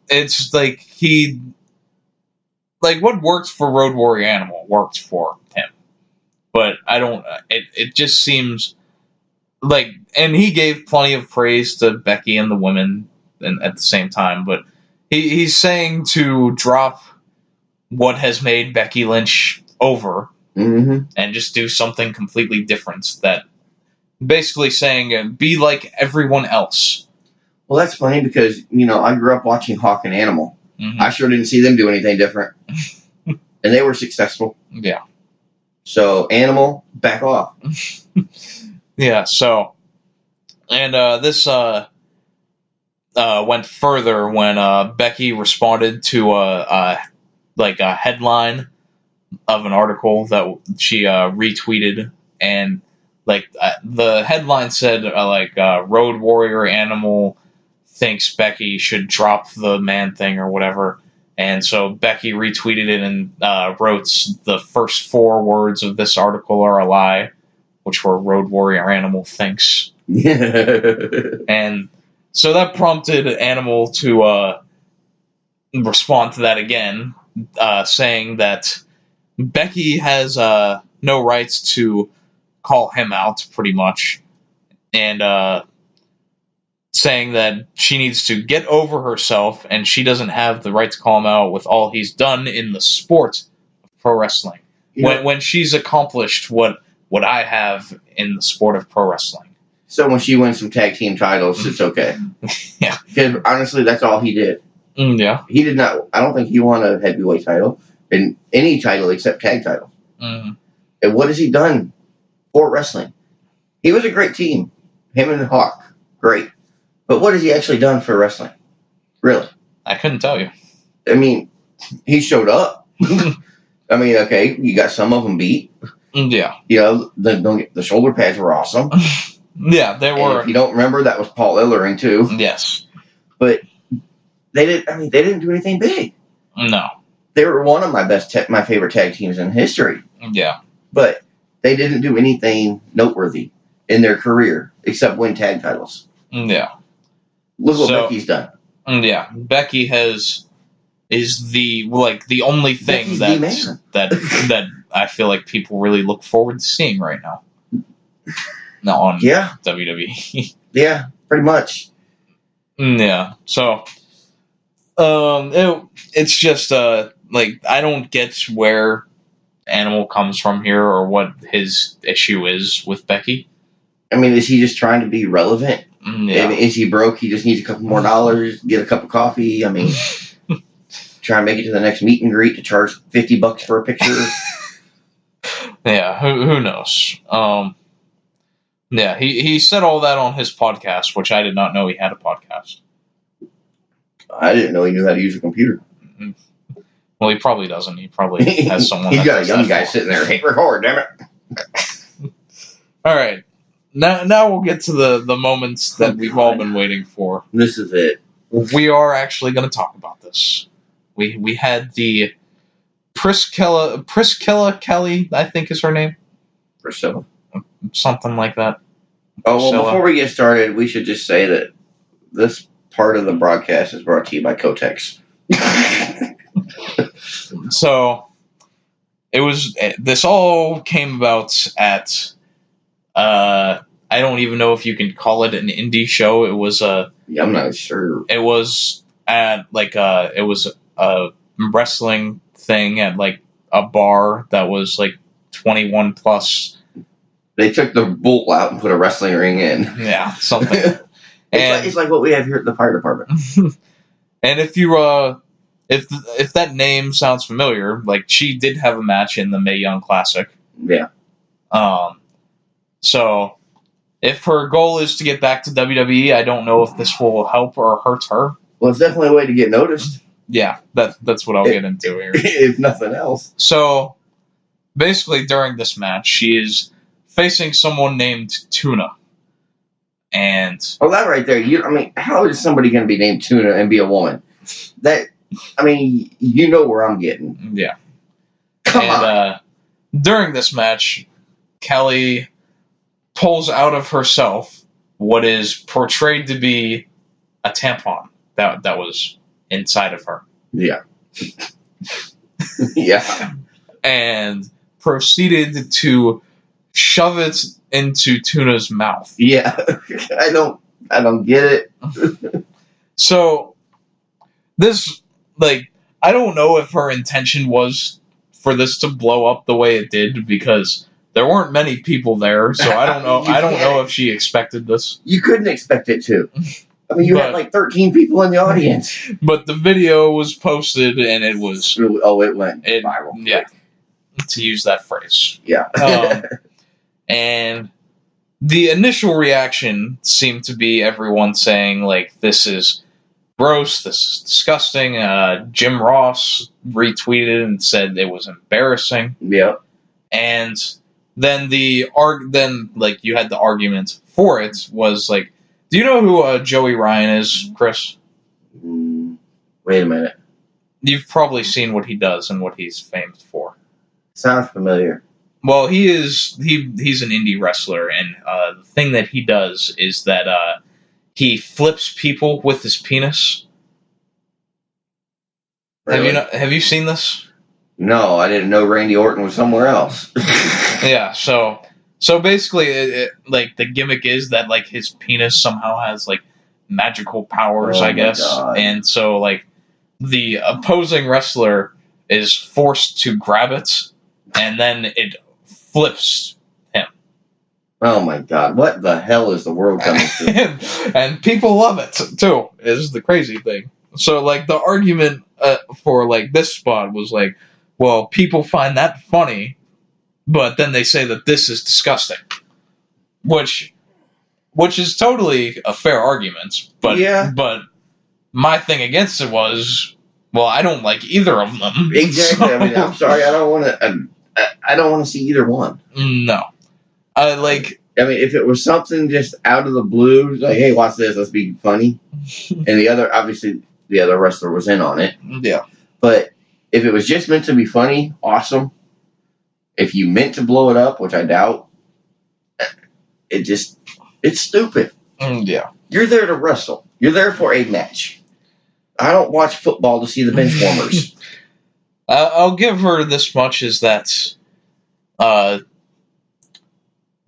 Speaker 5: it's like what works for Road Warrior Animal works for him. But I don't, it just seems like, and he gave plenty of praise to Becky and the women at the same time, but he's saying to drop what has made Becky Lynch over and just do something completely different. That basically saying, be like everyone else.
Speaker 6: Well, that's funny because, I grew up watching Hawk and Animal. I sure didn't see them do anything different. And they were successful.
Speaker 5: Yeah.
Speaker 6: So, Animal, back off.
Speaker 5: Yeah, so, and this went further when Becky responded to a headline of an article that she retweeted, and the headline said Road Warrior Animal thinks Becky should drop the man thing or whatever, and so Becky retweeted it and wrote the first 4 words of this article are a lie, which were Road Warrior Animal thinks. And so that prompted Animal to respond to that again, saying that Becky has no rights to call him out, pretty much, and saying that she needs to get over herself and she doesn't have the right to call him out with all he's done in the sport of pro wrestling. When she's accomplished what I have in the sport of pro wrestling.
Speaker 6: So when she wins some tag team titles, it's okay.
Speaker 5: Yeah.
Speaker 6: Because honestly, that's all he did.
Speaker 5: Yeah.
Speaker 6: He did not, I don't think he won a heavyweight title, in any title except tag title. And what has he done for wrestling? He was a great team. Him and Hawk, great. But what has he actually done for wrestling? Really?
Speaker 5: I couldn't tell you.
Speaker 6: I mean, he showed up. I mean, okay, you got some of them beat.
Speaker 5: Yeah.
Speaker 6: The shoulder pads were awesome.
Speaker 5: Yeah, they were.
Speaker 6: And if you don't remember, that was Paul Ellering too.
Speaker 5: Yes.
Speaker 6: But they didn't do anything big.
Speaker 5: No.
Speaker 6: They were one of my favorite tag teams in history.
Speaker 5: Yeah.
Speaker 6: But they didn't do anything noteworthy in their career except win tag titles.
Speaker 5: Yeah.
Speaker 6: Look what Becky's done.
Speaker 5: Yeah, Becky is the only thing that I feel like people really look forward to seeing right now. On WWE.
Speaker 6: Yeah, pretty much.
Speaker 5: Yeah. So it's just I don't get where Animal comes from here or what his issue is with Becky.
Speaker 6: I mean, is he just trying to be relevant?
Speaker 5: Yeah.
Speaker 6: Is he broke? He just needs a couple more dollars, get a cup of coffee. I mean, try and make it to the next meet and greet to charge $50 for a picture.
Speaker 5: Yeah, who knows? Yeah, he said all that on his podcast, which I did not know he had a podcast.
Speaker 6: I didn't know he knew how to use a computer.
Speaker 5: Well, he probably doesn't. He probably has someone.
Speaker 6: He's got a young guy sitting there. Hit record, damn it.
Speaker 5: All right. Now we'll get to the moments that we've all been waiting for.
Speaker 6: This is it.
Speaker 5: We are actually going to talk about this. We had the Priscilla Kelly, I think is her name.
Speaker 6: Priscilla.
Speaker 5: Something like that.
Speaker 6: Oh, well, before we get started, we should just say that this part of the broadcast is brought to you by Kotex.
Speaker 5: So, this all came about at I don't even know if you can call it an indie show. It was
Speaker 6: Yeah, I'm not sure.
Speaker 5: It was at it was a wrestling thing at like a bar that was like 21 plus.
Speaker 6: They took the bull out and put a wrestling ring in.
Speaker 5: Yeah, something.
Speaker 6: It's like what we have here at the fire department.
Speaker 5: And if you if that name sounds familiar, like she did have a match in the Mae Young Classic.
Speaker 6: Yeah.
Speaker 5: So if her goal is to get back to WWE, I don't know if this will help or hurt her.
Speaker 6: Well, it's definitely a way to get noticed.
Speaker 5: Yeah, that's what I'll get into here.
Speaker 6: If nothing else.
Speaker 5: So basically, during this match, she is facing someone named Tuna. And
Speaker 6: that right there, how is somebody going to be named Tuna and be a woman? You know where I'm getting.
Speaker 5: Yeah.
Speaker 6: Come on.
Speaker 5: During this match, Kelly pulls out of herself what is portrayed to be a tampon that was inside of her.
Speaker 6: Yeah. Yeah.
Speaker 5: And proceeded to shove it into Tuna's mouth.
Speaker 6: Yeah. I don't get it.
Speaker 5: So this, I don't know if her intention was for this to blow up the way it did, because there weren't many people there, so I don't know. I don't know if she expected this.
Speaker 6: You couldn't expect it to. You had like 13 people in the audience.
Speaker 5: But the video was posted, and it was...
Speaker 6: it went viral.
Speaker 5: Yeah, to use that phrase.
Speaker 6: Yeah.
Speaker 5: And the initial reaction seemed to be everyone saying, this is gross, this is disgusting. Jim Ross retweeted and said it was embarrassing.
Speaker 6: Yeah.
Speaker 5: And then you had the argument for it was do you know who Joey Ryan is, Chris?
Speaker 6: Wait a minute.
Speaker 5: You've probably seen what he does and what he's famous for.
Speaker 6: Sounds familiar.
Speaker 5: Well, he's an indie wrestler, and the thing that he does is that he flips people with his penis.
Speaker 6: Really?
Speaker 5: Have you seen this?
Speaker 6: No, I didn't know Randy Orton was somewhere else.
Speaker 5: Yeah, so basically, the gimmick is that his penis somehow has magical powers, I guess,
Speaker 6: God.
Speaker 5: And so the opposing wrestler is forced to grab it, and then it flips him.
Speaker 6: Oh my God! What the hell is the world coming to?
Speaker 5: And people love it too. Is the crazy thing. So the argument for this spot was well, people find that funny, but then they say that this is disgusting, which is totally a fair argument. But
Speaker 6: yeah.
Speaker 5: But my thing against it was, well, I don't like either of them.
Speaker 6: Exactly.
Speaker 5: So,
Speaker 6: I'm sorry. I don't want to see either one.
Speaker 5: No.
Speaker 6: If it was something just out of the blue, hey, watch this, let's be funny. And the other wrestler was in on it.
Speaker 5: Yeah.
Speaker 6: But if it was just meant to be funny, awesome. If you meant to blow it up, which I doubt, it's stupid.
Speaker 5: Yeah.
Speaker 6: You're there to wrestle. You're there for a match. I don't watch football to see the bench warmers.
Speaker 5: I'll give her this much, is that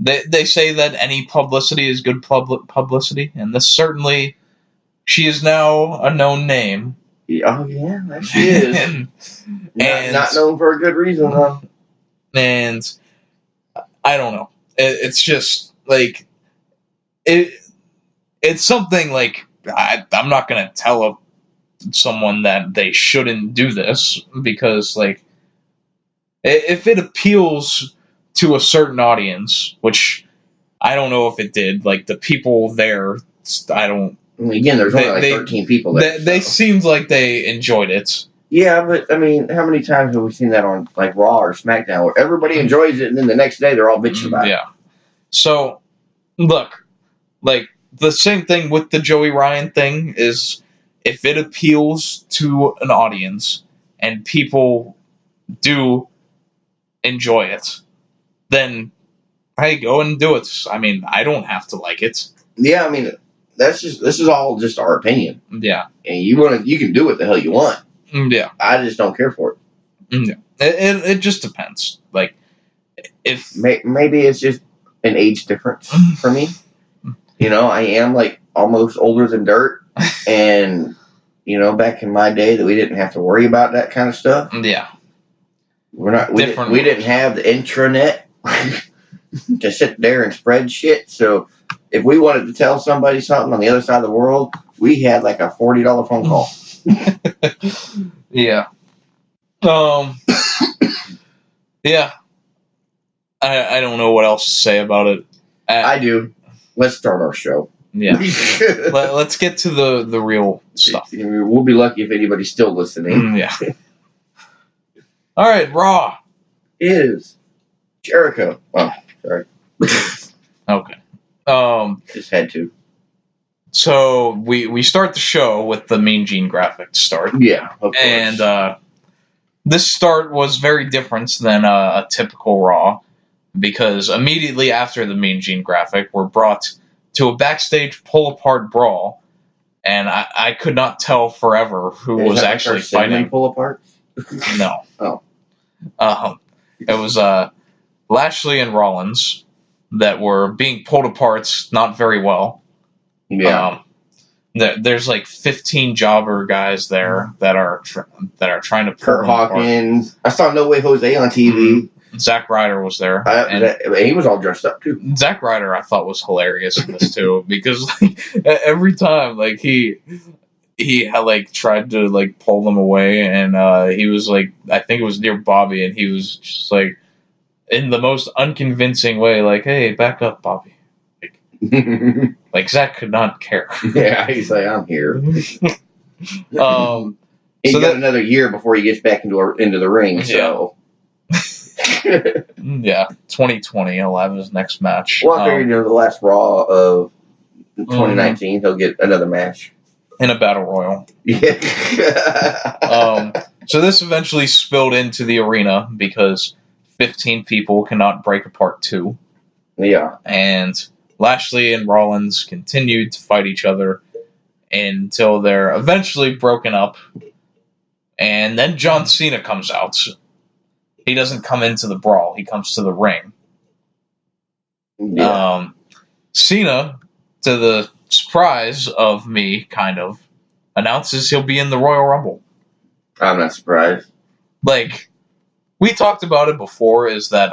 Speaker 5: they say that any publicity is good publicity, and this certainly, she is now a known name.
Speaker 6: Oh, yeah, that she is. and not known for a good reason, though.
Speaker 5: And I don't know. It's just, it's something, I'm not going to tell someone that they shouldn't do this, because, if it appeals to a certain audience, which I don't know if it did, the people there, I don't...
Speaker 6: Again, there's only 13 people there.
Speaker 5: They seemed like they enjoyed it.
Speaker 6: Yeah, but, how many times have we seen that on, Raw or SmackDown, where everybody enjoys it, and then the next day they're all bitching about it?
Speaker 5: Yeah. So, look, the same thing with the Joey Ryan thing is, if it appeals to an audience, and people do enjoy it, then, hey, go and do it. I don't have to like it.
Speaker 6: Yeah, this is all just our opinion.
Speaker 5: Yeah.
Speaker 6: And you can do what the hell you want.
Speaker 5: Yeah.
Speaker 6: I just don't care for it.
Speaker 5: Yeah. It just depends. If
Speaker 6: maybe it's just an age difference for me. You know, I am like almost older than dirt, and you know, back in my day, that we didn't have to worry about that kind of stuff.
Speaker 5: Yeah,
Speaker 6: we didn't have the intranet to sit there and spread shit. So if we wanted to tell somebody something on the other side of the world, we had like a $40 phone call.
Speaker 5: Yeah. Yeah. I don't know what else to say about it.
Speaker 6: I do. Let's start our show.
Speaker 5: Yeah. Let's get to the real stuff.
Speaker 6: We'll be lucky if anybody's still listening.
Speaker 5: Yeah. All right, Raw
Speaker 6: is Jericho. Oh, sorry.
Speaker 5: Okay.
Speaker 6: Just had to.
Speaker 5: So we start the show with the Mean Gene graphic to start.
Speaker 6: Yeah, of course.
Speaker 5: And this start was very different than a typical Raw, because immediately after the Mean Gene graphic, we're brought to a backstage pull-apart brawl, and I could not tell forever who was actually fighting.
Speaker 6: Pull-apart?
Speaker 5: No.
Speaker 6: Oh.
Speaker 5: It was Lashley and Rollins that were being pulled apart not very well.
Speaker 6: Yeah.
Speaker 5: There's like 15 jobber guys there that are trying to pull
Speaker 6: Kurt Hawkins. I saw No Way Jose on TV.
Speaker 5: Zack Ryder was there.
Speaker 6: He was all dressed up too.
Speaker 5: Zack Ryder, I thought, was hilarious in this too, because like, every time like he had like tried to like pull them away, and he was like, I think it was near Bobby, and he was just like, in the most unconvincing way, like, "Hey, back up, Bobby." Like Zack could not care.
Speaker 6: Yeah, he's like, "I'm here." He's
Speaker 5: so
Speaker 6: got another year before he gets back into the ring. So.
Speaker 5: Yeah, 2020 he'll have his next match.
Speaker 6: Well, I figured, the last Raw of 2019, he'll get another match
Speaker 5: in a battle royal.
Speaker 6: Yeah.
Speaker 5: So this eventually spilled into the arena because 15 people cannot break apart two.
Speaker 6: Yeah,
Speaker 5: and Lashley and Rollins continued to fight each other until they're eventually broken up, and then John Cena comes out. He doesn't come into the brawl. He comes to the ring.
Speaker 6: Yeah.
Speaker 5: Cena, to the surprise of me, kind of, announces he'll be in the Royal Rumble.
Speaker 6: I'm not surprised.
Speaker 5: Like, we talked about it before, is that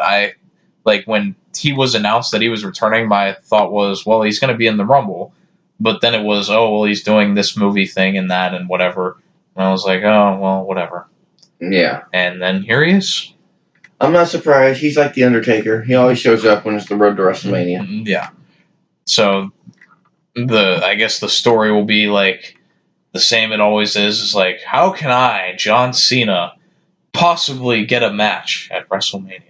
Speaker 5: when he was announced that he was returning, my thought was, well, he's going to be in the Rumble. But then it was, oh, well, he's doing this movie thing and that and whatever. And I was like, oh, well, whatever.
Speaker 6: Yeah.
Speaker 5: And then here he is.
Speaker 6: I'm not surprised. He's like the Undertaker. He always shows up when it's the road to WrestleMania.
Speaker 5: Yeah. So I guess the story will be like the same it always is. It's like, how can I, John Cena, possibly get a match at WrestleMania?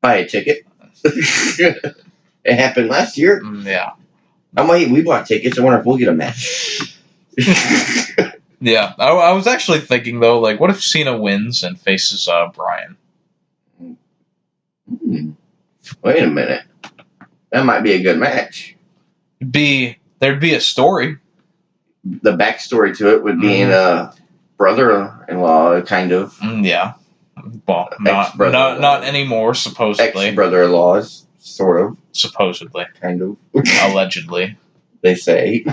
Speaker 6: Buy a ticket. It happened last year.
Speaker 5: Yeah.
Speaker 6: We bought tickets. I wonder if we'll get a match.
Speaker 5: Yeah. I was actually thinking, though, like, what if Cena wins and faces Bryan?
Speaker 6: Wait a minute. That might be a good match.
Speaker 5: There'd be a story.
Speaker 6: The backstory to it would be in a brother-in-law, kind of.
Speaker 5: Yeah. Well, not anymore, supposedly.
Speaker 6: Ex-brother-in-laws, sort of.
Speaker 5: Supposedly.
Speaker 6: Kind of.
Speaker 5: Allegedly.
Speaker 6: They say.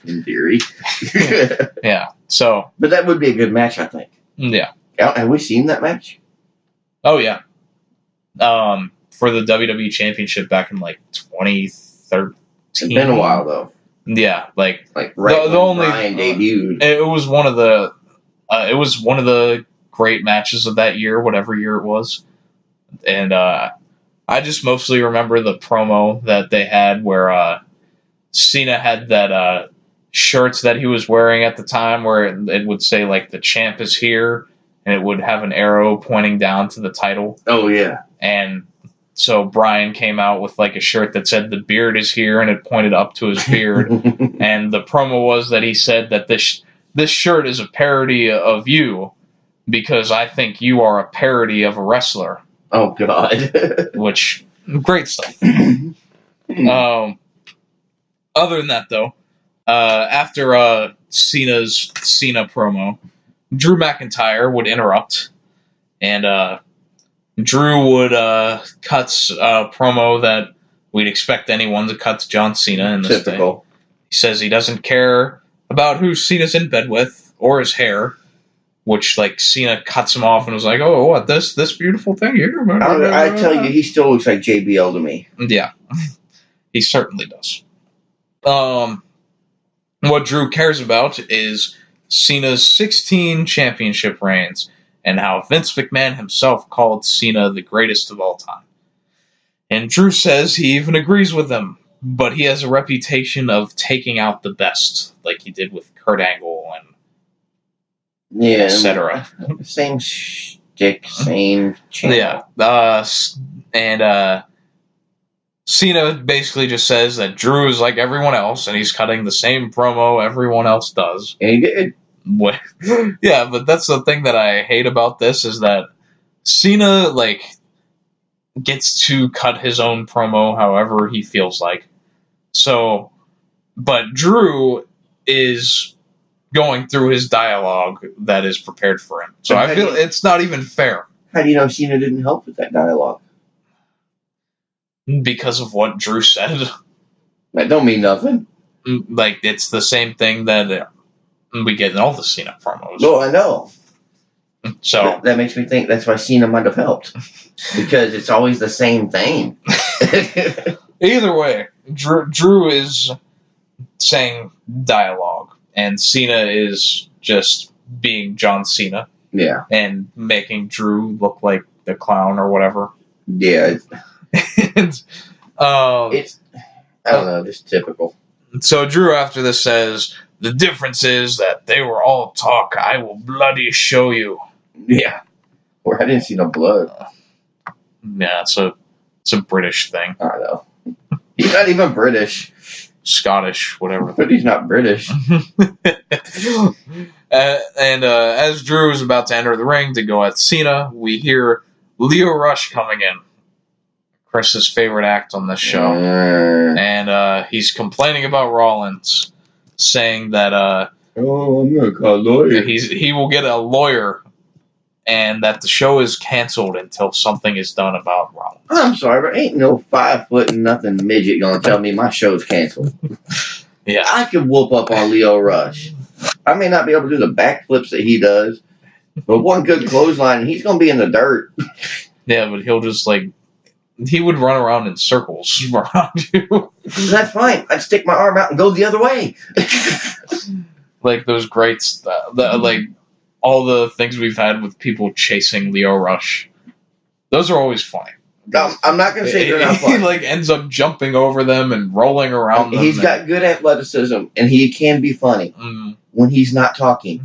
Speaker 6: In theory.
Speaker 5: Yeah. So.
Speaker 6: But that would be a good match, I think.
Speaker 5: Yeah.
Speaker 6: Have we seen that match?
Speaker 5: Oh, yeah. For the WWE Championship back in, like, 2013.
Speaker 6: It's been a while, though.
Speaker 5: Yeah, like
Speaker 6: right when Bryan debuted.
Speaker 5: It was one of the great matches of that year, whatever year it was. And I just mostly remember the promo that they had where Cena had that shirt that he was wearing at the time where it would say, like, the champ is here, and it would have an arrow pointing down to the title.
Speaker 6: Oh, yeah.
Speaker 5: And so Bryan came out with, like, a shirt that said the beard is here, and it pointed up to his beard. And the promo was that he said that this shirt is a parody of you because I think you are a parody of a wrestler.
Speaker 6: Oh, God.
Speaker 5: Which, great stuff. Other than that, though, after Cena's Cena promo, Drew McIntyre would interrupt, and Drew would cut a promo that we'd expect anyone to cut to John Cena in this
Speaker 6: Typical.
Speaker 5: day. He says he doesn't care about who Cena's in bed with or his hair, which like Cena cuts him off and was like, "Oh, what this beautiful thing here?"
Speaker 6: I tell you, he still looks like JBL to me.
Speaker 5: Yeah, he certainly does. What Drew cares about is Cena's 16 championship reigns and how Vince McMahon himself called Cena the greatest of all time. And Drew says he even agrees with him, but he has a reputation of taking out the best, like he did with Kurt Angle and etc.
Speaker 6: Same shtick, same channel.
Speaker 5: Yeah. And Cena basically just says that Drew is like everyone else, and he's cutting the same promo everyone else does.
Speaker 6: And he did.
Speaker 5: Yeah, but that's the thing that I hate about this is that Cena, like, gets to cut his own promo however he feels like. So, but Drew is going through his dialogue that is prepared for him. So I feel it's not even fair.
Speaker 6: How do you know Cena didn't help with that dialogue?
Speaker 5: Because of what Drew said.
Speaker 6: That don't mean nothing.
Speaker 5: Like, it's the same thing that we get in all the Cena promos.
Speaker 6: No, I know.
Speaker 5: So
Speaker 6: that makes me think that's why Cena might have helped. Because it's always the same thing.
Speaker 5: Either way, Drew is saying dialogue, and Cena is just being John Cena.
Speaker 6: Yeah.
Speaker 5: And making Drew look like the clown or whatever.
Speaker 6: Yeah.
Speaker 5: It's
Speaker 6: I don't know, just typical.
Speaker 5: So Drew after this says, the difference is that they were all talk. I will bloody show you.
Speaker 6: Yeah. Or I didn't see no blood.
Speaker 5: Yeah, it's a British thing.
Speaker 6: I know. He's not even British.
Speaker 5: Scottish, whatever.
Speaker 6: But he's not British.
Speaker 5: And as Drew is about to enter the ring to go at Cena, we hear Lio Rush coming in. Chris's favorite act on this show. And he's complaining about Rollins, saying that
Speaker 6: I'm gonna call a lawyer.
Speaker 5: He will get a lawyer, and that the show is canceled until something is done about Rollins.
Speaker 6: I'm sorry, but ain't no 5 foot and nothing midget gonna tell me my show's canceled.
Speaker 5: Yeah,
Speaker 6: I could whoop up on Lio Rush. I may not be able to do the backflips that he does, but one good clothesline, and he's gonna be in the dirt.
Speaker 5: Yeah, but he'll just he would run around in circles around you.
Speaker 6: That's fine. I'd stick my arm out and go the other way.
Speaker 5: Like those great like all the things we've had with people chasing Lio Rush. Those are always funny.
Speaker 6: I'm not going to say they're not funny.
Speaker 5: He ends up jumping over them and rolling around them.
Speaker 6: He's got good athleticism, and he can be funny when he's not talking.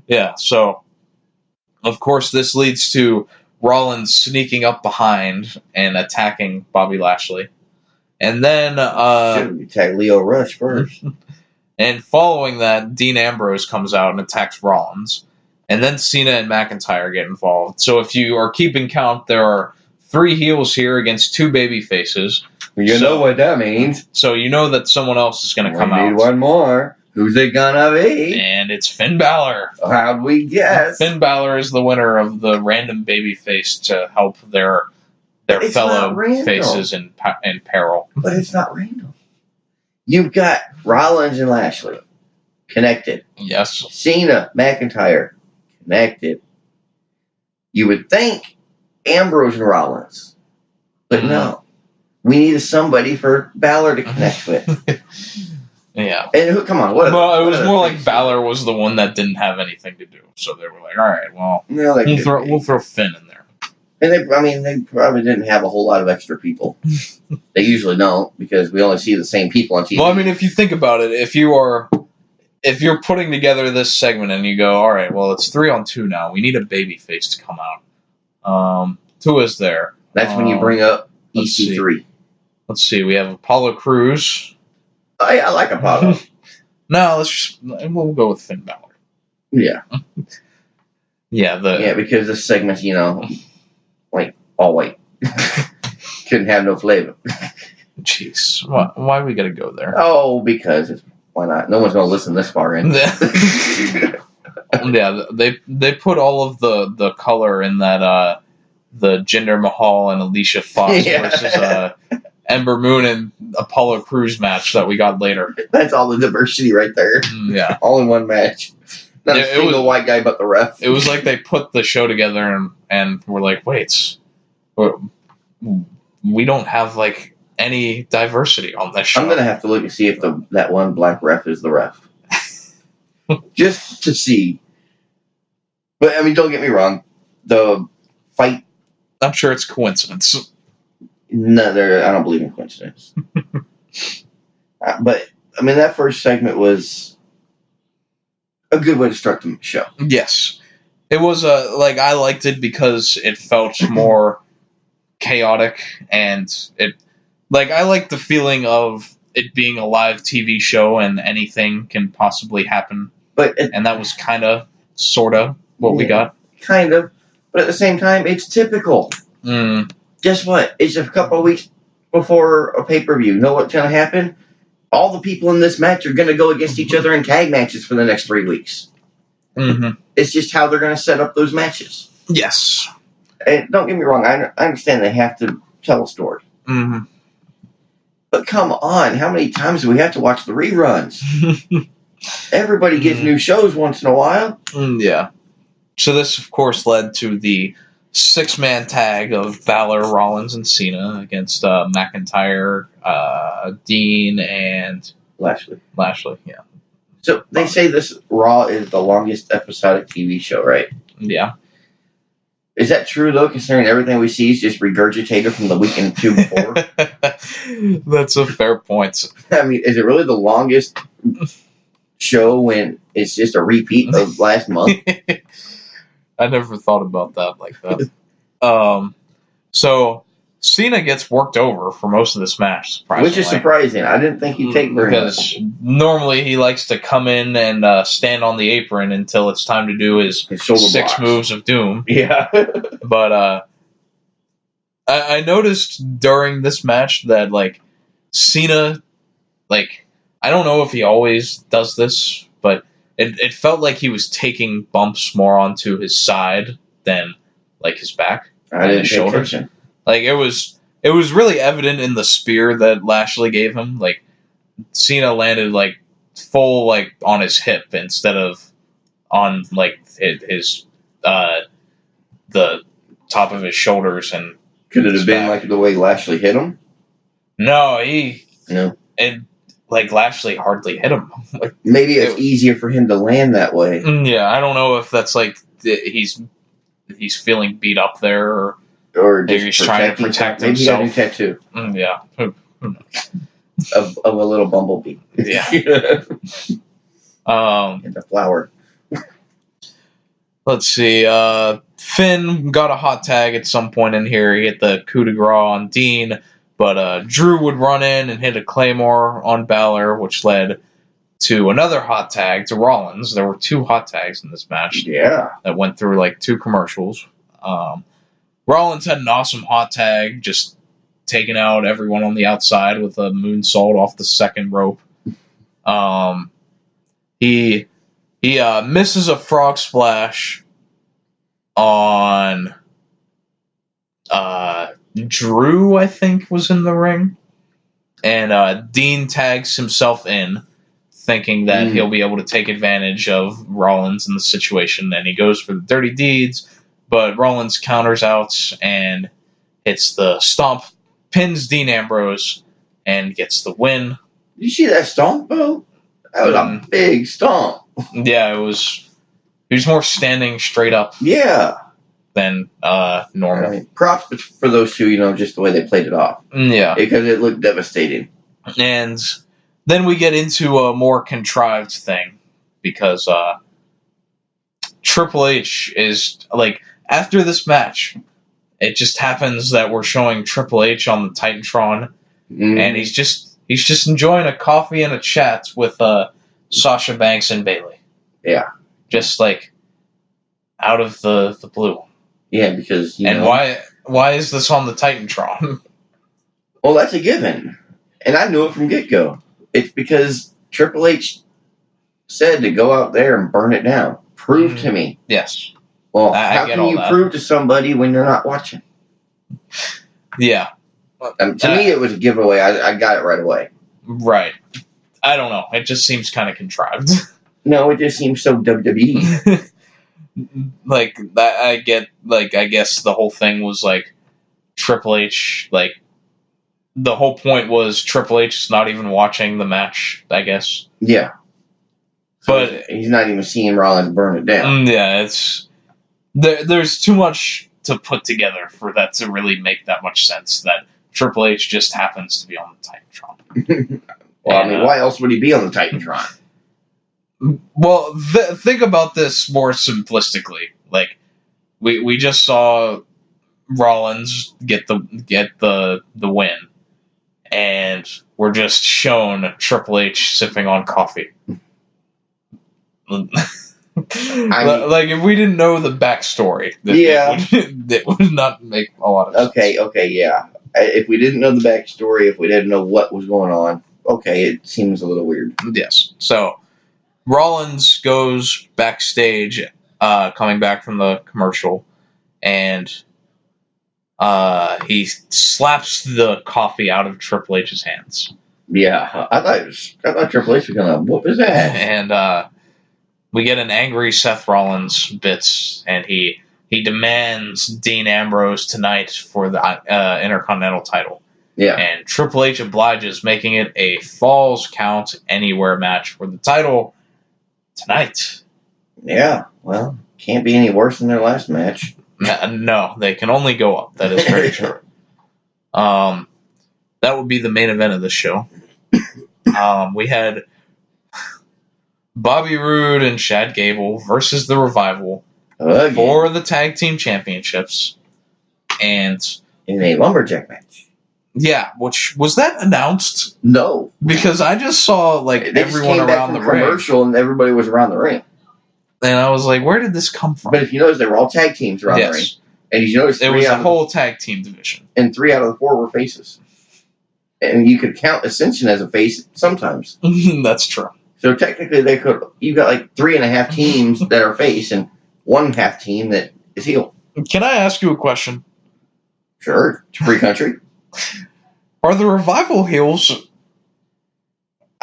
Speaker 5: Yeah, so of course this leads to Rollins sneaking up behind and attacking Bobby Lashley. And then
Speaker 6: should have attacked Lio Rush first.
Speaker 5: And following that, Dean Ambrose comes out and attacks Rollins. And then Cena and McIntyre get involved. So if you are keeping count, there are 3 heels here against 2 baby faces.
Speaker 6: You know what that means.
Speaker 5: So you know that someone else is going to come out.
Speaker 6: We need one more. Who's it gonna be?
Speaker 5: And it's Finn Balor.
Speaker 6: How'd we guess?
Speaker 5: Finn Balor is the winner of the random baby face to help their fellow faces in peril.
Speaker 6: But it's not random. You've got Rollins and Lashley connected.
Speaker 5: Yes.
Speaker 6: Cena, McIntyre connected. You would think Ambrose and Rollins. But no. We needed somebody for Balor to connect with.
Speaker 5: Yeah.
Speaker 6: And come on.
Speaker 5: Well, it was more like Balor was the one that didn't have anything to do. So they were like, all right, well, we'll throw Finn in there.
Speaker 6: And they probably didn't have a whole lot of extra people. They usually don't, because we only see the same people on TV.
Speaker 5: Well, I mean, if you think about it, if you're putting together this segment and you go, all right, well, it's 3-on-2 now. We need a baby face to come out. Who is there?
Speaker 6: That's when you bring up EC3.
Speaker 5: Let's see. We have Apollo Crews.
Speaker 6: I like Apollo.
Speaker 5: No, we'll go with Finn Balor.
Speaker 6: Yeah.
Speaker 5: Yeah,
Speaker 6: because this segment's, like all white. Couldn't have no flavor.
Speaker 5: Jeez. Why we gotta go there?
Speaker 6: Oh, because why not? No one's gonna listen this far in.
Speaker 5: Yeah, they put all of the color in that the Jinder Mahal and Alicia Fox versus Ember Moon and Apollo Crews match that we got later.
Speaker 6: That's all the diversity right there.
Speaker 5: Yeah.
Speaker 6: All in one match. Not a single white guy but the ref.
Speaker 5: It was like they put the show together and were like, wait, we don't have like any diversity on this show.
Speaker 6: I'm going to have to look and see if that one black ref is the ref. Just to see. But, I mean, don't get me wrong. The fight...
Speaker 5: I'm sure it's coincidence.
Speaker 6: No, I don't believe in coincidence. But, I mean, that first segment was a good way to start the show.
Speaker 5: Yes. It was, I liked it because it felt more chaotic, and I liked the feeling of it being a live TV show and anything can possibly happen. And that was kind of, sort of, what we got.
Speaker 6: Kind of. But at the same time, it's typical. Guess what? It's a couple of weeks before a pay-per-view. Know what's going to happen? All the people in this match are going to go against each other in tag matches for the next 3 weeks. Mm-hmm. It's just how they're going to set up those matches.
Speaker 5: Yes.
Speaker 6: And don't get me wrong. I understand they have to tell a story. Mm-hmm. But come on. How many times do we have to watch the reruns? Everybody gets new shows once in a while. Yeah. So this, of course, led to the 6-man tag of Balor, Rollins, and Cena against McIntyre, Dean, and Lashley, yeah. So they say this Raw is the longest episodic TV show, right? Yeah. Is that true, though, considering everything we see is just regurgitated from the weekend 2 before?
Speaker 5: That's a fair point.
Speaker 6: I mean, is it really the longest show when it's just a repeat of last month?
Speaker 5: I never thought about that like that. So Cena gets worked over for most of this match, surprisingly.
Speaker 6: Which is surprising. I didn't think he'd take very much.
Speaker 5: Because normally he likes to come in and stand on the apron until it's time to do his 6 moves of doom.
Speaker 6: Yeah.
Speaker 5: But I noticed during this match that, Cena, I don't know if he always does this, but it felt like he was taking bumps more onto his side than, his back and his shoulders. It was really evident in the spear that Lashley gave him. Cena landed, full, on his hip instead of on, his the top of his shoulders. And
Speaker 6: could it have been, the way Lashley hit him?
Speaker 5: No,
Speaker 6: No.
Speaker 5: Lashley hardly hit him.
Speaker 6: Maybe it's easier for him to land that way.
Speaker 5: Yeah, I don't know if that's he's feeling beat up there, or maybe he's trying to protect himself.
Speaker 6: Maybe he got a tattoo.
Speaker 5: Yeah. Who knows?
Speaker 6: Of a little bumblebee.
Speaker 5: Yeah.
Speaker 6: And a flower.
Speaker 5: Let's see. Finn got a hot tag at some point in here. He hit the coup de grace on Dean. But Drew would run in and hit a Claymore on Balor, which led to another hot tag to Rollins. There were 2 hot tags in this match.
Speaker 6: Yeah.
Speaker 5: That went through 2 commercials. Rollins had an awesome hot tag, just taking out everyone on the outside with a moonsault off the second rope. He misses a frog splash on Drew, I think, was in the ring. And Dean tags himself in, thinking that he'll be able to take advantage of Rollins in the situation. And he goes for the dirty deeds, but Rollins counters out and hits the stomp, pins Dean Ambrose, and gets the win.
Speaker 6: Did you see that stomp, Bo? That was a big stomp.
Speaker 5: Yeah, it was. He was more standing straight up.
Speaker 6: Yeah.
Speaker 5: Than normal.
Speaker 6: I mean, props for those 2, just the way they played it off.
Speaker 5: Yeah.
Speaker 6: Because it looked devastating.
Speaker 5: And then we get into a more contrived thing. Because Triple H is, after this match, it just happens that we're showing Triple H on the Titantron. And he's just enjoying a coffee and a chat with Sasha Banks and Bayley.
Speaker 6: Yeah.
Speaker 5: Just, out of the blue.
Speaker 6: Yeah, because
Speaker 5: why is this on the Titantron?
Speaker 6: Well, that's a given, and I knew it from get-go. It's because Triple H said to go out there and burn it down. Prove to me.
Speaker 5: Yes.
Speaker 6: Well, how can you prove to somebody when they're not watching?
Speaker 5: Yeah.
Speaker 6: To me, it was a giveaway. I got it right away.
Speaker 5: Right. I don't know. It just seems kind of contrived.
Speaker 6: No, it just seems so WWE.
Speaker 5: Like, I guess the whole thing was, like, Triple H, like, the whole point was Triple H is not even watching the match, I guess.
Speaker 6: Yeah.
Speaker 5: But
Speaker 6: he's not even seeing Rollins burn it down.
Speaker 5: Yeah, it's... There's too much to put together for that to really make that much sense, that Triple H just happens to be on the Titantron.
Speaker 6: Well, I mean, why else would he be on the Titantron?
Speaker 5: Well, think about this more simplistically. Like, we just saw Rollins get the win, and we're just shown Triple H sipping on coffee. Like, if we didn't know the backstory, it would not make a lot of sense.
Speaker 6: Okay, yeah. If we didn't know the backstory, if we didn't know what was going on, okay, it seems a little weird.
Speaker 5: Yes. So, Rollins goes backstage, coming back from the commercial, and he slaps the coffee out of Triple H's hands.
Speaker 6: Yeah, I thought Triple H was gonna whoop his ass.
Speaker 5: And we get an angry Seth Rollins bit, and he demands Dean Ambrose tonight for the Intercontinental title.
Speaker 6: Yeah.
Speaker 5: And Triple H obliges, making it a Falls Count Anywhere match for the title tonight.
Speaker 6: Yeah, well, can't be any worse than their last match.
Speaker 5: No, they can only go up. That is very true. That would be the main event of the show. We had Bobby Roode and Chad Gable versus the Revival for the tag team championships, and
Speaker 6: in a lumberjack match.
Speaker 5: Yeah, which was that announced?
Speaker 6: No,
Speaker 5: because I just saw everyone around the ring.
Speaker 6: Commercial, and everybody was around the ring.
Speaker 5: And I was like, where did this come from?
Speaker 6: But if you notice, they were all tag teams around the ring. And you notice
Speaker 5: it was a whole tag team division.
Speaker 6: And 3 out of the 4 were faces. And you could count Ascension as a face sometimes.
Speaker 5: That's true.
Speaker 6: So technically, you've got 3.5 teams that are face and 1.5 team that is heel.
Speaker 5: Can I ask you a question?
Speaker 6: Sure. It's a free country.
Speaker 5: Are the Revival heels?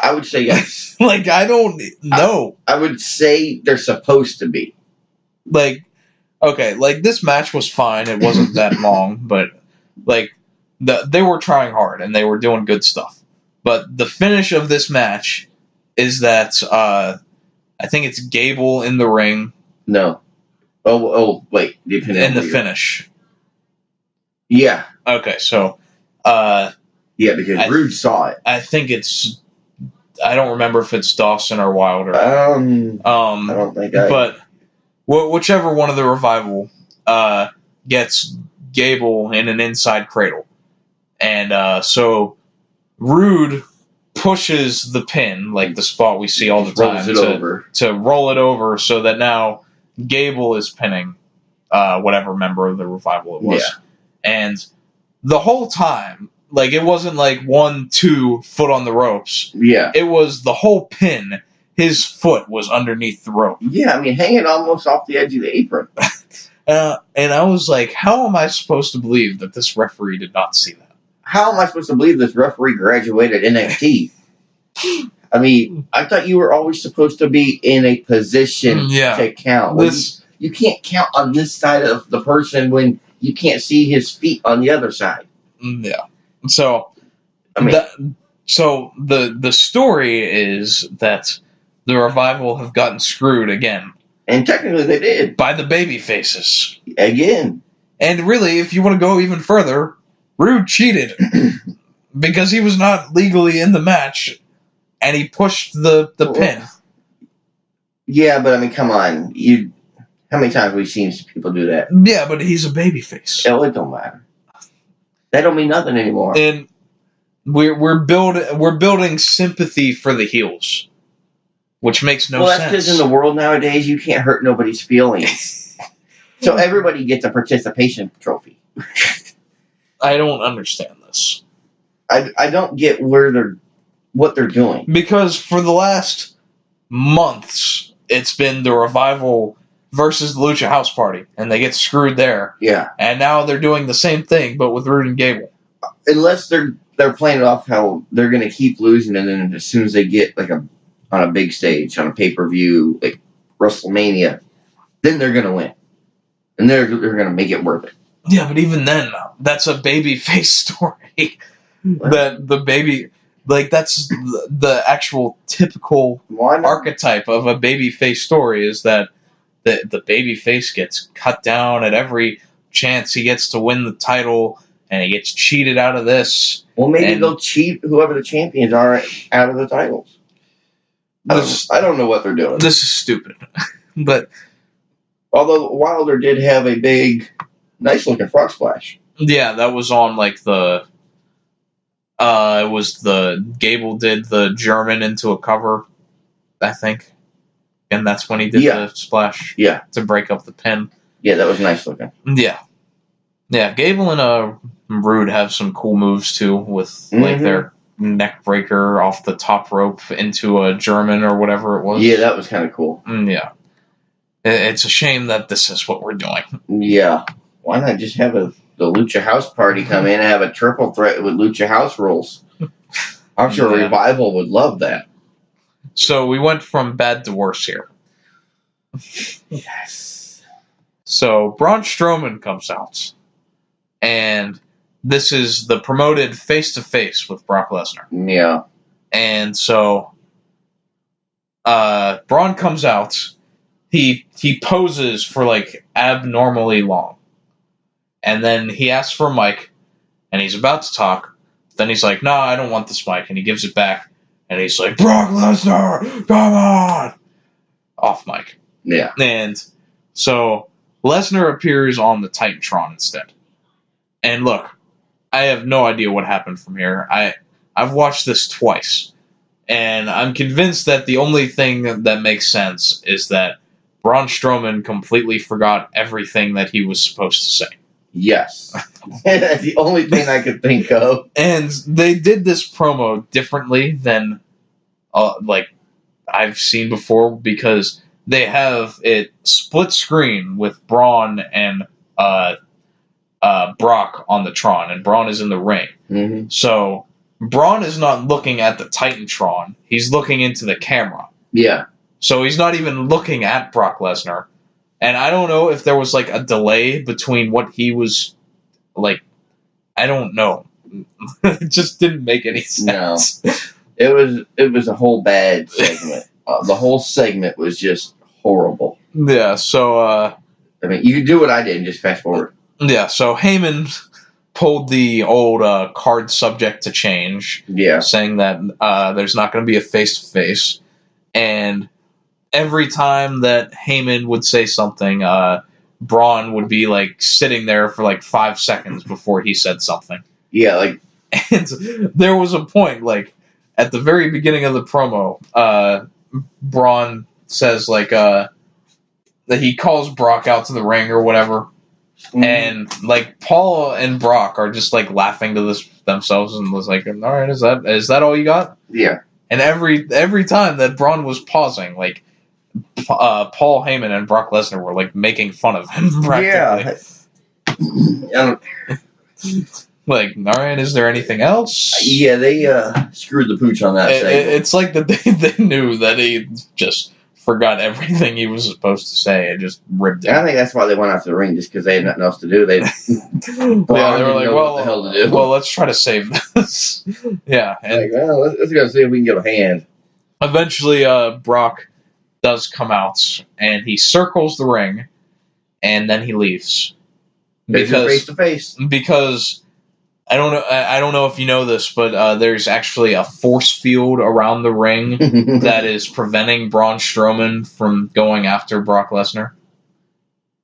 Speaker 6: I would say yes.
Speaker 5: I don't know.
Speaker 6: I would say they're supposed to be.
Speaker 5: This match was fine. It wasn't that long, but they were trying hard and they were doing good stuff. But the finish of this match is that I think it's Gable in the ring.
Speaker 6: No. Oh, wait.
Speaker 5: In the finish.
Speaker 6: Yeah.
Speaker 5: Okay, so
Speaker 6: yeah, because Rude saw it.
Speaker 5: I think it's. I don't remember if it's Dawson or Wilder.
Speaker 6: I don't think.
Speaker 5: But whichever one of the Revival gets Gable in an inside cradle, and so Rude pushes the pin, like the spot we see all the time, to roll it over, so that now Gable is pinning whatever member of the Revival it was, and the whole time. It wasn't 1-2 foot on the ropes.
Speaker 6: Yeah.
Speaker 5: It was the whole pin. His foot was underneath the rope.
Speaker 6: Yeah, I mean, hanging almost off the edge of the apron.
Speaker 5: And I was like, how am I supposed to believe that this referee did not see that?
Speaker 6: How am I supposed to believe this referee graduated NXT? I mean, I thought you were always supposed to be in a position to count. You can't count on this side of the person when you can't see his feet on the other side.
Speaker 5: Yeah. So, the story is that the Revival have gotten screwed again.
Speaker 6: And technically they did.
Speaker 5: By the baby faces.
Speaker 6: Again.
Speaker 5: And really, if you want to go even further, Rude cheated. Because he was not legally in the match, and he pushed the pin.
Speaker 6: Yeah, but I mean, come on. How many times have we seen people do that?
Speaker 5: Yeah, but he's a babyface.
Speaker 6: Oh, it don't matter. That don't mean nothing anymore.
Speaker 5: And we're building sympathy for the heels, which makes no sense. Well,
Speaker 6: that's because in the world nowadays, you can't hurt nobody's feelings. So everybody gets a participation trophy.
Speaker 5: I don't understand this.
Speaker 6: I don't get what they're doing.
Speaker 5: Because for the last months, it's been the Revival versus the Lucha House Party, and they get screwed there.
Speaker 6: Yeah.
Speaker 5: And now they're doing the same thing, but with Rude and Gable.
Speaker 6: Unless they're playing it off how they're going to keep losing, and then as soon as they get like on a big stage, on a pay-per-view, like WrestleMania, then they're going to win. And they're going to make it worth it.
Speaker 5: Yeah, but even then, that's a baby face story. That the baby, like, that's the actual typical archetype of a baby face story, is that the baby face gets cut down at every chance he gets to win the title, and he gets cheated out of this.
Speaker 6: Well, maybe they'll cheat whoever the champions are out of the titles. I don't know what they're doing.
Speaker 5: This is stupid. But
Speaker 6: although Wilder did have a big, nice-looking frog splash.
Speaker 5: Yeah, that was on, like, it was Gable did the German into a cover, I think. And that's when he did the splash.
Speaker 6: Yeah.
Speaker 5: To break up the pin.
Speaker 6: Yeah, that was nice looking.
Speaker 5: Yeah. Yeah, Gable and Rude have some cool moves, too, with, like, their neck breaker off the top rope into a German or whatever it was.
Speaker 6: Yeah, that was kind of cool.
Speaker 5: Yeah. It's a shame that this is what we're doing.
Speaker 6: Yeah. Why not just have the Lucha House Party come in and have a triple threat with Lucha House rules? I'm sure Revival would love that.
Speaker 5: So we went from bad to worse here.
Speaker 6: Yes.
Speaker 5: So Braun Strowman comes out. And this is the promoted face-to-face with Brock Lesnar.
Speaker 6: Yeah.
Speaker 5: And so Braun comes out. He poses for, like, abnormally long. And then he asks for a mic, and he's about to talk. Then he's like, "No, I don't want this mic," and he gives it back. And he's like, "Brock Lesnar, come on!" Off mic.
Speaker 6: Yeah.
Speaker 5: And so Lesnar appears on the Titantron instead. And look, I have no idea what happened from here. I've watched this twice. And I'm convinced that the only thing that makes sense is that Braun Strowman completely forgot everything that he was supposed to say.
Speaker 6: Yes. That's the only thing I could think of.
Speaker 5: And they did this promo differently than, like, I've seen before, because they have it split screen with Braun and Brock on the Tron, and Braun is in the ring.
Speaker 6: Mm-hmm.
Speaker 5: So Braun is not looking at the Titantron. He's looking into the camera.
Speaker 6: Yeah.
Speaker 5: So he's not even looking at Brock Lesnar. And I don't know if there was, like, a delay between what he was, like, I don't know. It just didn't make any sense.
Speaker 6: No. It was a whole bad segment. The whole segment was just horrible.
Speaker 5: Yeah, so,
Speaker 6: I mean, you could do what I did and just fast forward.
Speaker 5: Yeah, so Heyman pulled the old card subject to change.
Speaker 6: Yeah.
Speaker 5: Saying that there's not going to be a face-to-face. And every time that Heyman would say something, Braun would be, like, sitting there for, like, 5 seconds before he said something.
Speaker 6: Yeah, like...
Speaker 5: And there was a point, like, at the very beginning of the promo, Braun says, like, that he calls Brock out to the ring or whatever. Mm-hmm. And, like, Paul and Brock are just, like, laughing to themselves and was like, all right, is that all you got?
Speaker 6: Yeah.
Speaker 5: And every time that Braun was pausing, like, Paul Heyman and Brock Lesnar were, like, making fun of him practically.
Speaker 6: Yeah.
Speaker 5: Like, all right, is there anything else?
Speaker 6: Yeah, they screwed the pooch on that segment.
Speaker 5: It's like that they knew that he just forgot everything he was supposed to say and just ripped it.
Speaker 6: I think that's why they went out to the ring, just because they had nothing else to do. They were like,
Speaker 5: well,
Speaker 6: what the hell to do.
Speaker 5: Well, let's try to save this. Yeah. And
Speaker 6: like, well, let's go see if we can get a hand.
Speaker 5: Eventually, Brock does come out, and he circles the ring, and then he leaves.
Speaker 6: Face to face.
Speaker 5: Because I don't know if you know this, but there's actually a force field around the ring that is preventing Braun Strowman from going after Brock Lesnar.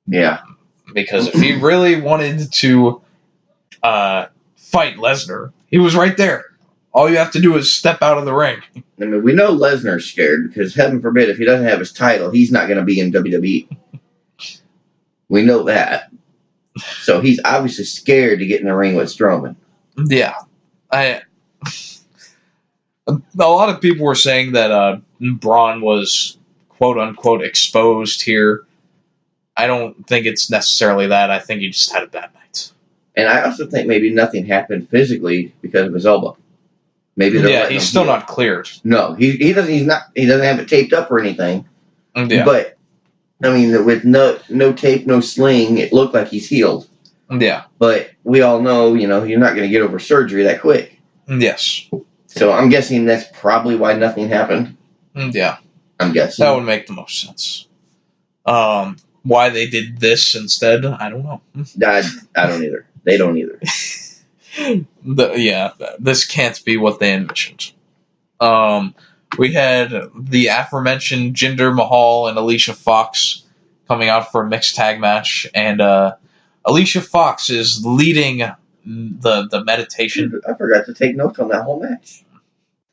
Speaker 6: Yeah.
Speaker 5: Because if he really wanted to fight Lesnar, he was right there. All you have to do is step out of the ring.
Speaker 6: I mean, we know Lesnar's scared, because heaven forbid, if he doesn't have his title, he's not going to be in WWE. We know that. So he's obviously scared to get in the ring with Strowman.
Speaker 5: Yeah. A lot of people were saying that Braun was quote-unquote exposed here. I don't think it's necessarily that. I think he just had a bad night.
Speaker 6: And I also think maybe nothing happened physically because of his elbow. Maybe
Speaker 5: he's still not cleared.
Speaker 6: No, he doesn't. He doesn't have it taped up or anything.
Speaker 5: Yeah.
Speaker 6: But I mean, with no tape, no sling, it looked like he's healed.
Speaker 5: Yeah.
Speaker 6: But we all know, you're not going to get over surgery that quick.
Speaker 5: Yes.
Speaker 6: So I'm guessing that's probably why nothing happened.
Speaker 5: Yeah.
Speaker 6: I'm guessing
Speaker 5: that would make the most sense. Why they did this instead, I don't know.
Speaker 6: I don't either. They don't either.
Speaker 5: This can't be what they envisioned. We had the aforementioned Jinder Mahal and Alicia Fox coming out for a mixed tag match, and Alicia Fox is leading the meditation.
Speaker 6: I forgot to take notes on that whole match.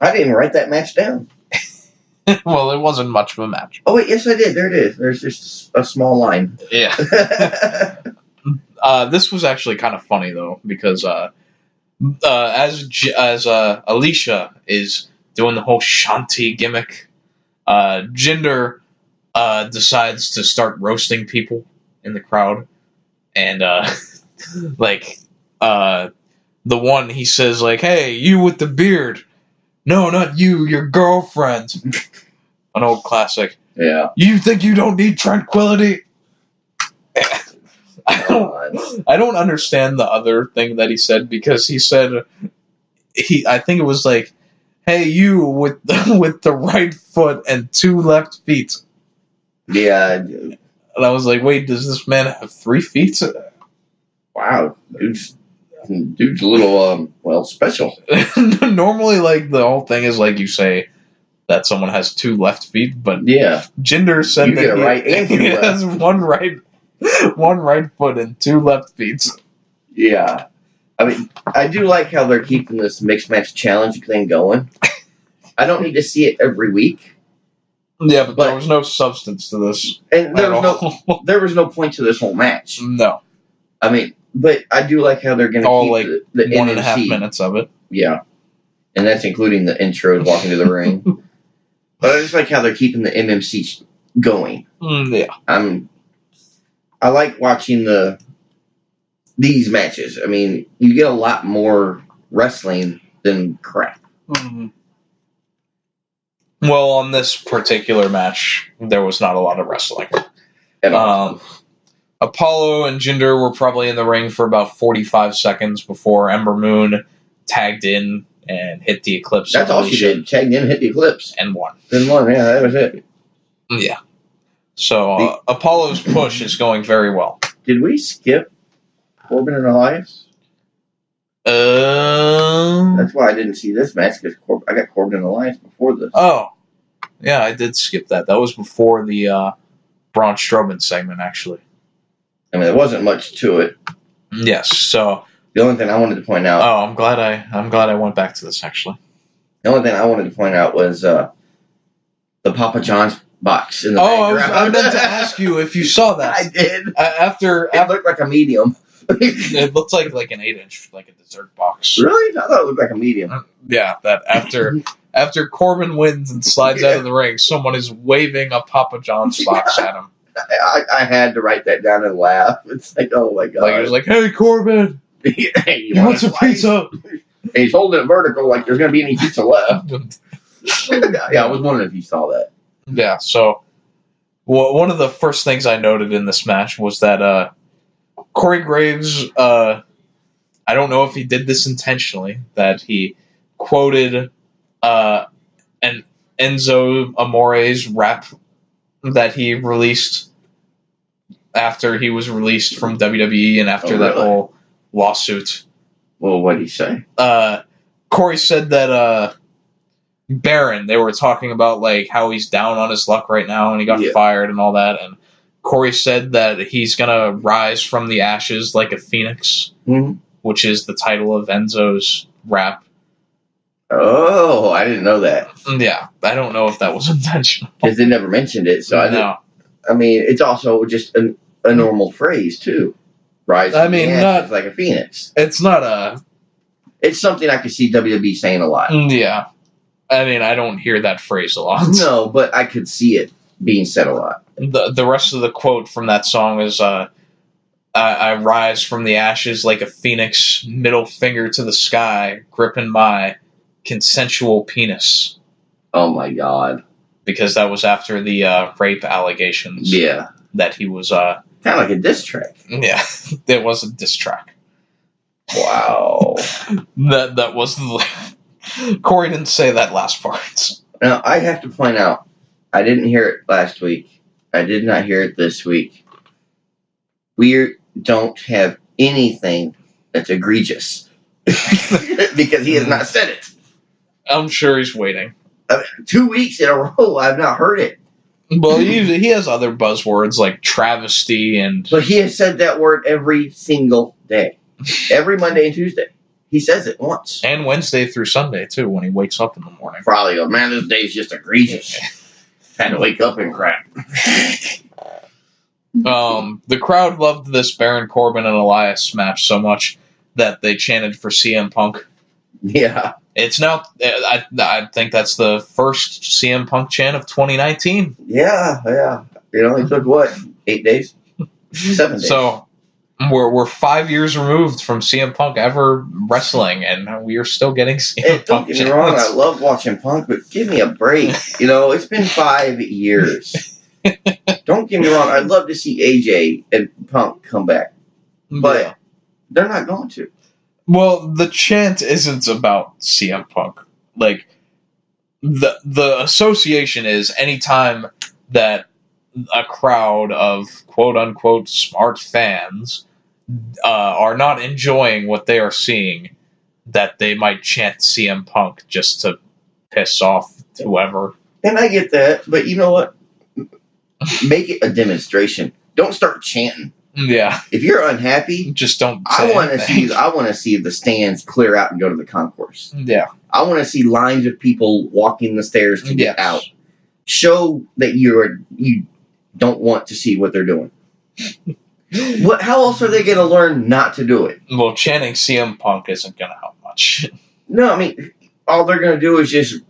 Speaker 6: I didn't even write that match down.
Speaker 5: Well, it wasn't much of a match.
Speaker 6: Oh, wait, yes, I did. There it is. There's just a small line.
Speaker 5: Yeah. This was actually kind of funny, though, because as Alicia is doing the whole Shanti gimmick, Jinder decides to start roasting people in the crowd. And, the one, he says, hey, you with the beard. No, not you, your girlfriend. An old classic.
Speaker 6: Yeah.
Speaker 5: You think you don't need tranquility? I don't understand the other thing that he said, because he said, I think it was hey, you with the right foot and 2 left feet.
Speaker 6: Yeah.
Speaker 5: And I was like, wait, does this man have 3 feet?
Speaker 6: Wow. Dude's a little, special.
Speaker 5: Normally, the whole thing is you say that someone has 2 left feet, but
Speaker 6: yeah,
Speaker 5: Jinder said
Speaker 6: you
Speaker 5: that
Speaker 6: right and
Speaker 5: he has one right foot and 2 left feet.
Speaker 6: Yeah. I mean, I do like how they're keeping this mixed match challenge thing going. I don't need to see it every week.
Speaker 5: Yeah, but there was no substance to this.
Speaker 6: And there was no point to this whole match.
Speaker 5: No.
Speaker 6: I mean, but I do like how they're going to keep the
Speaker 5: 1.5 minutes of it.
Speaker 6: Yeah. And that's including the intros walking to the ring. But I just like how they're keeping the MMC going.
Speaker 5: Yeah.
Speaker 6: I like watching these matches. I mean, you get a lot more wrestling than crap.
Speaker 5: Mm-hmm. Well, on this particular match, there was not a lot of wrestling. Apollo and Jinder were probably in the ring for about 45 seconds before Ember Moon tagged in and hit the Eclipse.
Speaker 6: That's all she did. Tagged in, hit the Eclipse.
Speaker 5: And won.
Speaker 6: Yeah, that was it.
Speaker 5: Yeah. So, Apollo's push is going very well.
Speaker 6: Did we skip Corbin and Elias? That's why I didn't see this match, because I got Corbin and Elias before this.
Speaker 5: Oh. Yeah, I did skip that. That was before the Braun Strowman segment, actually.
Speaker 6: I mean, there wasn't much to it.
Speaker 5: Yes, so...
Speaker 6: The only thing I wanted to point out...
Speaker 5: Oh, I'm glad I went back to this, actually.
Speaker 6: The only thing I wanted to point out was the Papa John's box in the background.
Speaker 5: I meant to ask you if you saw that.
Speaker 6: I did.
Speaker 5: It
Speaker 6: looked like a medium.
Speaker 5: It looked like an 8-inch, like a dessert box.
Speaker 6: Really? I thought it looked like a medium.
Speaker 5: Yeah, that after Corbin wins and slides out of the ring, someone is waving a Papa John's box at him.
Speaker 6: I had to write that down and laugh. It's like, oh my god.
Speaker 5: He was like, hey, Corbin!
Speaker 6: Hey,
Speaker 5: you want some pizza?
Speaker 6: And he's holding it vertical like there's going to be any pizza left. Yeah, I was wondering if you saw that.
Speaker 5: Yeah, so one of the first things I noted in this match was that Corey Graves, I don't know if he did this intentionally, that he quoted an Enzo Amore's rap that he released after he was released from WWE and after that whole lawsuit.
Speaker 6: Well, what did he say?
Speaker 5: Corey said that Baron, they were talking about how he's down on his luck right now and he got fired and all that, and Corey said that he's gonna rise from the ashes like a phoenix, which is the title of Enzo's rap.
Speaker 6: Oh, I didn't know that.
Speaker 5: Yeah, I don't know if that was intentional.
Speaker 6: Because they never mentioned it, so I didn't. I mean, it's also just a normal phrase, too. Rise from the ashes like a phoenix.
Speaker 5: It's not
Speaker 6: It's something I could see WWE saying a lot.
Speaker 5: Yeah. I mean, I don't hear that phrase a lot.
Speaker 6: No, but I could see it being said a lot.
Speaker 5: The rest of the quote from that song is, I rise from the ashes like a phoenix, middle finger to the sky, gripping my consensual penis.
Speaker 6: Oh my God.
Speaker 5: Because that was after the rape allegations.
Speaker 6: Yeah.
Speaker 5: That he was...
Speaker 6: kind of like a diss track.
Speaker 5: Yeah, it was a diss track.
Speaker 6: Wow.
Speaker 5: that was... Corey didn't say that last part.
Speaker 6: Now, I have to point out, I didn't hear it last week. I did not hear it this week. We don't have anything that's egregious. Because he has not said it.
Speaker 5: I'm sure he's waiting.
Speaker 6: 2 weeks in a row, I've not heard it.
Speaker 5: Well, he has other buzzwords like travesty and...
Speaker 6: But he has said that word every single day. Every Monday and Tuesday. He says it once.
Speaker 5: And Wednesday through Sunday, too, when he wakes up in the morning.
Speaker 6: Probably go, man, this day's just egregious. Had to wake up and crap.
Speaker 5: The crowd loved this Baron Corbin and Elias match so much that they chanted for CM Punk.
Speaker 6: Yeah.
Speaker 5: It's now, I think that's the first CM Punk chant of 2019.
Speaker 6: Yeah. It only took, 8 days? 7 days.
Speaker 5: So, we're 5 years removed from CM Punk ever wrestling, and we are still getting CM Punk.
Speaker 6: Don't get me wrong, I love watching Punk, but give me a break. It's been 5 years. Don't get me wrong, I'd love to see AJ and Punk come back. But they're not going to.
Speaker 5: Well, the chant isn't about CM Punk. Like, the association is anytime that a crowd of quote-unquote smart fans are not enjoying what they are seeing, that they might chant CM Punk just to piss off whoever.
Speaker 6: And I get that, but you know what? Make it a demonstration. Don't start chanting.
Speaker 5: Yeah.
Speaker 6: If you're unhappy,
Speaker 5: just don't.
Speaker 6: I want to see the stands clear out and go to the concourse.
Speaker 5: Yeah. I
Speaker 6: want to see lines of people walking the stairs to get out. Show that you don't want to see what they're doing. How else are they going to learn not to do it?
Speaker 5: Well, chanting CM Punk isn't going to help much.
Speaker 6: No, I mean, all they're going to do is just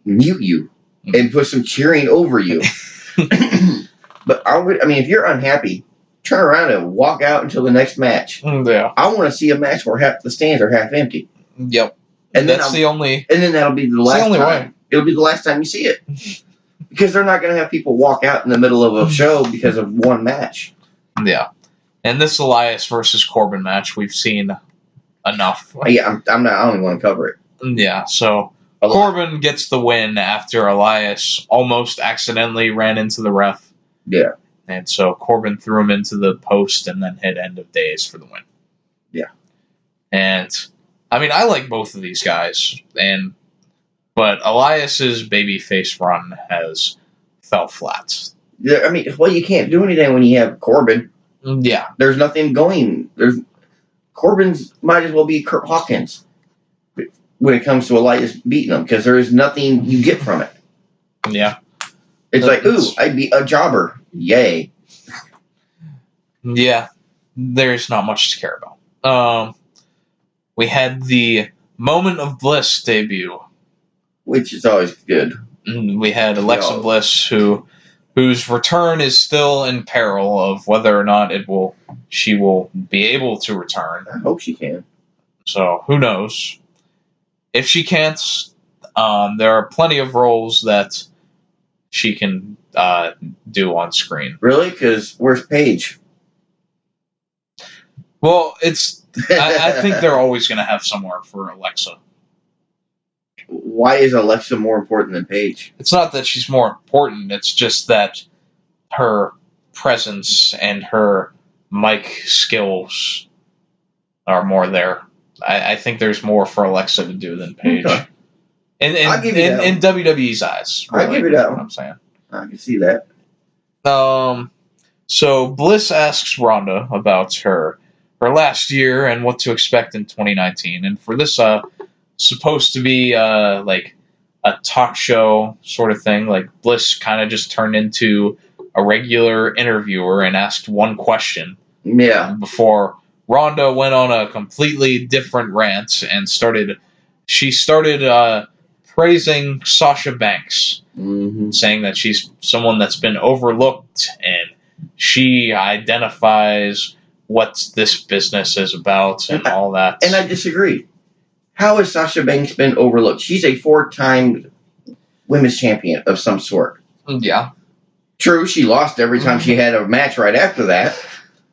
Speaker 6: mute you and put some cheering over you. But if you're unhappy, turn around and walk out until the next match.
Speaker 5: Yeah.
Speaker 6: I want to see a match where half the stands are half empty.
Speaker 5: Yep.
Speaker 6: And
Speaker 5: that's the only.
Speaker 6: And then that'll be the last time.
Speaker 5: Way.
Speaker 6: It'll be the last time you see it. Because they're not going to have people walk out in the middle of a show because of one match.
Speaker 5: Yeah. And this Elias versus Corbin match, we've seen enough.
Speaker 6: Yeah, I don't even want to cover it.
Speaker 5: Yeah, so Corbin gets the win after Elias almost accidentally ran into the ref.
Speaker 6: Yeah.
Speaker 5: And so Corbin threw him into the post and then hit End of Days for the win.
Speaker 6: Yeah.
Speaker 5: And, I like both of these guys. But Elias's babyface run has fell flat.
Speaker 6: Yeah, you can't do anything when you have Corbin.
Speaker 5: Yeah.
Speaker 6: There's nothing going. Corbin's might as well be Kurt Hawkins when it comes to Elias beating him, because there is nothing you get from it.
Speaker 5: Yeah.
Speaker 6: It's like, ooh, I beat a jobber. Yay.
Speaker 5: Yeah. There's not much to care about. We had the Moment of Bliss debut.
Speaker 6: Which is always good.
Speaker 5: We had Alexa Bliss, whose return is still in peril of whether or not she will be able to return.
Speaker 6: I hope she can.
Speaker 5: So, who knows? If she can't, there are plenty of roles that she can do on screen.
Speaker 6: Really? Because where's Paige?
Speaker 5: Well, I think they're always going to have somewhere for Alexa.
Speaker 6: Why is Alexa more important than Paige?
Speaker 5: It's not that she's more important. It's just that her presence and her mic skills are more there. I think there's more for Alexa to do than Paige.
Speaker 6: Okay.
Speaker 5: In WWE's eyes.
Speaker 6: Really, I'll give you that one.
Speaker 5: I'm saying.
Speaker 6: I can see that.
Speaker 5: So Bliss asks Ronda about her last year and what to expect in 2019. And for this supposed to be like a talk show sort of thing, like Bliss kind of just turned into a regular interviewer and asked one question.
Speaker 6: Yeah.
Speaker 5: Before Ronda went on a completely different rant and started praising Sasha Banks saying that she's someone that's been overlooked and she identifies what this business is about and all that.
Speaker 6: And I disagree. How has Sasha Banks been overlooked? She's a 4-time women's champion of some sort.
Speaker 5: Yeah.
Speaker 6: True, she lost every time she had a match right after that,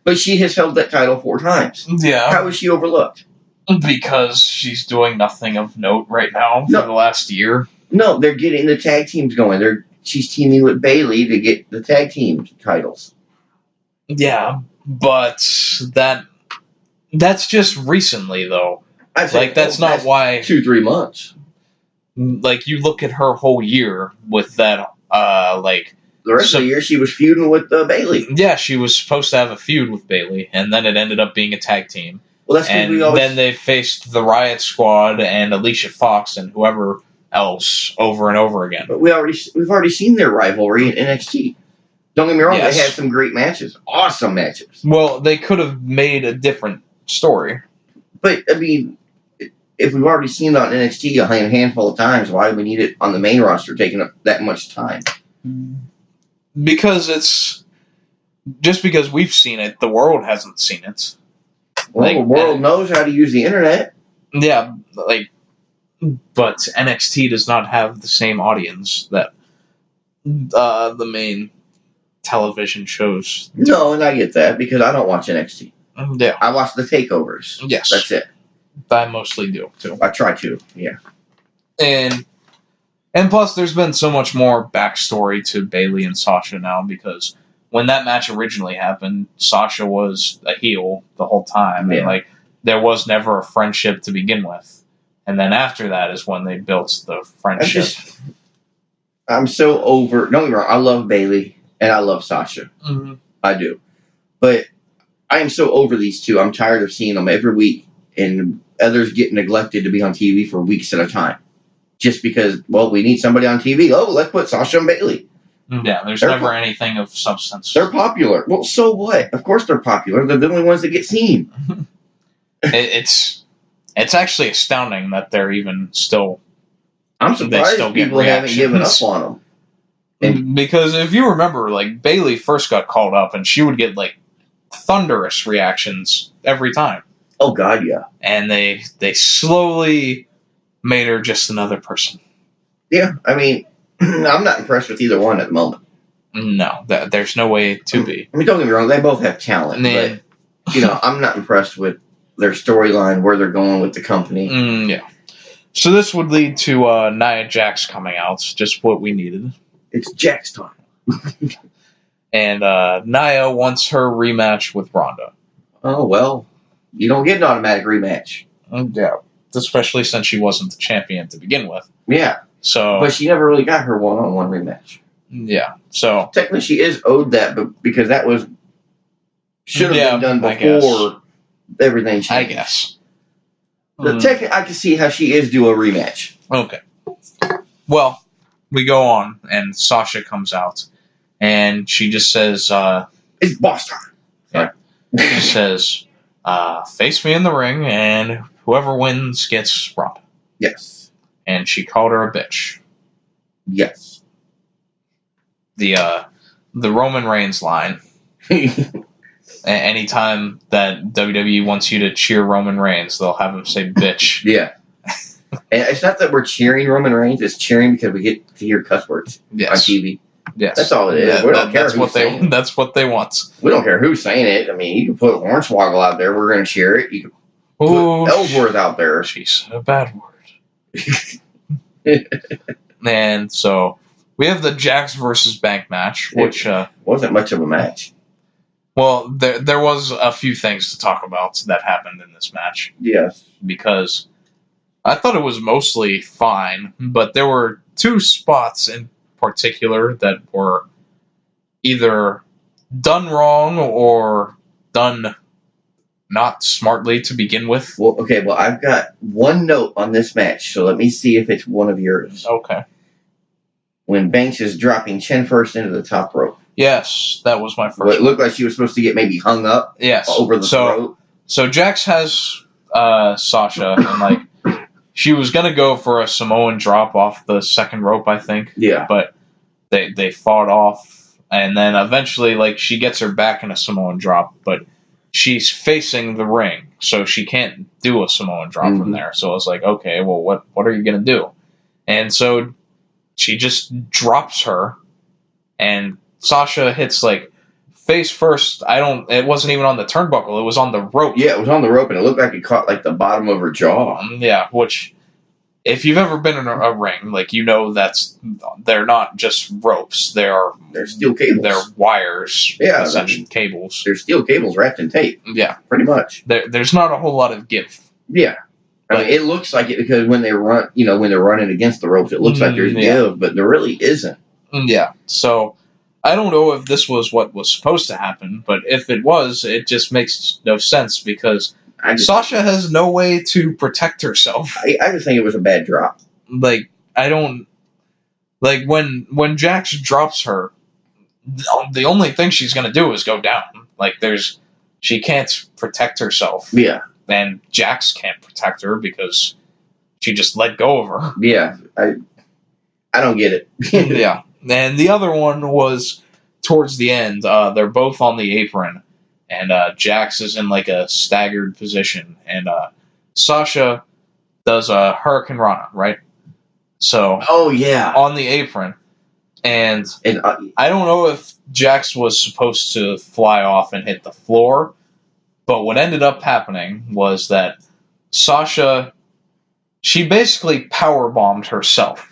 Speaker 6: but she has held that title 4 times.
Speaker 5: Yeah.
Speaker 6: How is she overlooked?
Speaker 5: Because she's doing nothing of note right now for the last year.
Speaker 6: No, they're getting the tag teams going. She's teaming with Bayley to get the tag team titles.
Speaker 5: Yeah, but that's just recently, though. That's not why
Speaker 6: 2-3 months.
Speaker 5: Like, you look at her whole year with that, the
Speaker 6: rest of the year she was feuding with Bayley.
Speaker 5: Yeah, she was supposed to have a feud with Bayley, and then it ended up being a tag team.
Speaker 6: Well, that's
Speaker 5: and then they faced the Riot Squad and Alicia Fox and whoever else over and over again.
Speaker 6: But we've already seen their rivalry in NXT. Don't get me wrong,
Speaker 5: yes.
Speaker 6: They had some great matches. Awesome matches.
Speaker 5: Well, they could have made a different story.
Speaker 6: But, I mean, if we've already seen it on NXT a handful of times, why do we need it on the main roster taking up that much time?
Speaker 5: Because because we've seen it, the world hasn't seen it.
Speaker 6: Well, the world knows how to use the internet.
Speaker 5: Yeah, but NXT does not have the same audience that the main television shows.
Speaker 6: No, and I get that because I don't watch NXT.
Speaker 5: Yeah.
Speaker 6: I watch the takeovers.
Speaker 5: Yes.
Speaker 6: That's it.
Speaker 5: I mostly do, too.
Speaker 6: I try to, yeah.
Speaker 5: And plus, there's been so much more backstory to Bayley and Sasha now because when that match originally happened, Sasha was a heel the whole time.
Speaker 6: Yeah.
Speaker 5: And, there was never a friendship to begin with. And then after that is when they built the friendship.
Speaker 6: I'm so over... Don't get me wrong, I love Bayley and I love Sasha.
Speaker 5: Mm-hmm.
Speaker 6: I do. But I am so over these two. I'm tired of seeing them every week and others get neglected to be on TV for weeks at a time. Just because, well, we need somebody on TV. Oh, let's put Sasha and Bayley.
Speaker 5: Yeah, there's never anything of substance.
Speaker 6: They're popular. Well, so what? Of course they're popular. They're the only ones that get seen.
Speaker 5: It's actually astounding that they're even still...
Speaker 6: I'm surprised people haven't given up on them.
Speaker 5: And because if you remember, Bayley first got called up and she would get, thunderous reactions every time.
Speaker 6: Oh, God, yeah.
Speaker 5: And they slowly made her just another person.
Speaker 6: Yeah, I mean, I'm not impressed with either one at the moment.
Speaker 5: No, there's no way to be.
Speaker 6: I mean, don't get me wrong, they both have talent, but, I'm not impressed with their storyline, where they're going with the company.
Speaker 5: Yeah. So this would lead to Nia Jax coming out, just what we needed.
Speaker 6: It's Jax time.
Speaker 5: And Nia wants her rematch with Ronda.
Speaker 6: Oh, well, you don't get an automatic rematch.
Speaker 5: Yeah, especially since she wasn't the champion to begin with.
Speaker 6: Yeah.
Speaker 5: So,
Speaker 6: but she never really got her one-on-one rematch.
Speaker 5: Yeah, so...
Speaker 6: Technically, she is owed that, but because that should have been done before everything changed.
Speaker 5: I guess.
Speaker 6: Technically, I can see how she is due a rematch.
Speaker 5: Okay. Well, we go on, and Sasha comes out, and she just says...
Speaker 6: it's boss time.
Speaker 5: Yeah. She says, face me in the ring, and whoever wins gets Ronda.
Speaker 6: Yes.
Speaker 5: And she called her a bitch.
Speaker 6: Yes.
Speaker 5: The Roman Reigns line. Anytime that WWE wants you to cheer Roman Reigns, they'll have him say bitch.
Speaker 6: Yeah. And it's not that we're cheering Roman Reigns, it's cheering because we get to hear cuss words on TV.
Speaker 5: Yes.
Speaker 6: That's all it is. We don't care who's saying it.
Speaker 5: That's what they want.
Speaker 6: We don't care who's saying it. I mean, you can put Hornswoggle out there, we're going to cheer it. You can put Ellsworth out there.
Speaker 5: She's a bad word. And so we have the Jax versus Bank match, which
Speaker 6: wasn't much of a match.
Speaker 5: Well, there was a few things to talk about that happened in this match.
Speaker 6: Yes.
Speaker 5: Because I thought it was mostly fine, but there were two spots in particular that were either done wrong or done not smartly to begin with.
Speaker 6: Well, okay, I've got one note on this match, so let me see if it's one of yours.
Speaker 5: Okay.
Speaker 6: When Banks is dropping chin first into the top rope.
Speaker 5: Yes, that was my first.
Speaker 6: Well, it looked like she was supposed to get maybe hung up.
Speaker 5: Yes.
Speaker 6: Over the throat.
Speaker 5: So Jax has Sasha, and she was going to go for a Samoan drop off the second rope, I think.
Speaker 6: Yeah.
Speaker 5: But they fought off, and then eventually, like, she gets her back in a Samoan drop, but she's facing the ring, so she can't do a Samoan drop from there. So I was like, okay, well, what are you going to do? And so she just drops her, and Sasha hits, like, face first. It wasn't even on the turnbuckle, it was on the rope.
Speaker 6: Yeah, it was on the rope, and it looked like it caught, like, the bottom of her jaw.
Speaker 5: Yeah, which, if you've ever been in a ring, like, you know they're not just ropes. They're
Speaker 6: steel cables.
Speaker 5: They're wires.
Speaker 6: Yeah.
Speaker 5: Essentially, cables.
Speaker 6: They're steel cables wrapped in tape.
Speaker 5: Yeah.
Speaker 6: Pretty much.
Speaker 5: There's not a whole lot of give.
Speaker 6: Yeah. I mean, it looks like it because when they run, when they're running against the ropes, it looks like there's give, but there really isn't.
Speaker 5: Yeah. So, I don't know if this was what was supposed to happen, but if it was, it just makes no sense because Sasha has no way to protect herself.
Speaker 6: I just think it was a bad drop.
Speaker 5: Like, I don't... Like, when Jax drops her, the only thing she's going to do is go down. Like, she can't protect herself.
Speaker 6: Yeah.
Speaker 5: And Jax can't protect her because she just let go of her.
Speaker 6: Yeah. I don't get it.
Speaker 5: Yeah. And the other one was towards the end. They're both on the apron, and Jax is in like a staggered position, and Sasha does a Hurricane Rana, right? So,
Speaker 6: oh yeah,
Speaker 5: on the apron, and I don't know if Jax was supposed to fly off and hit the floor, but what ended up happening was that Sasha, she basically powerbombed herself.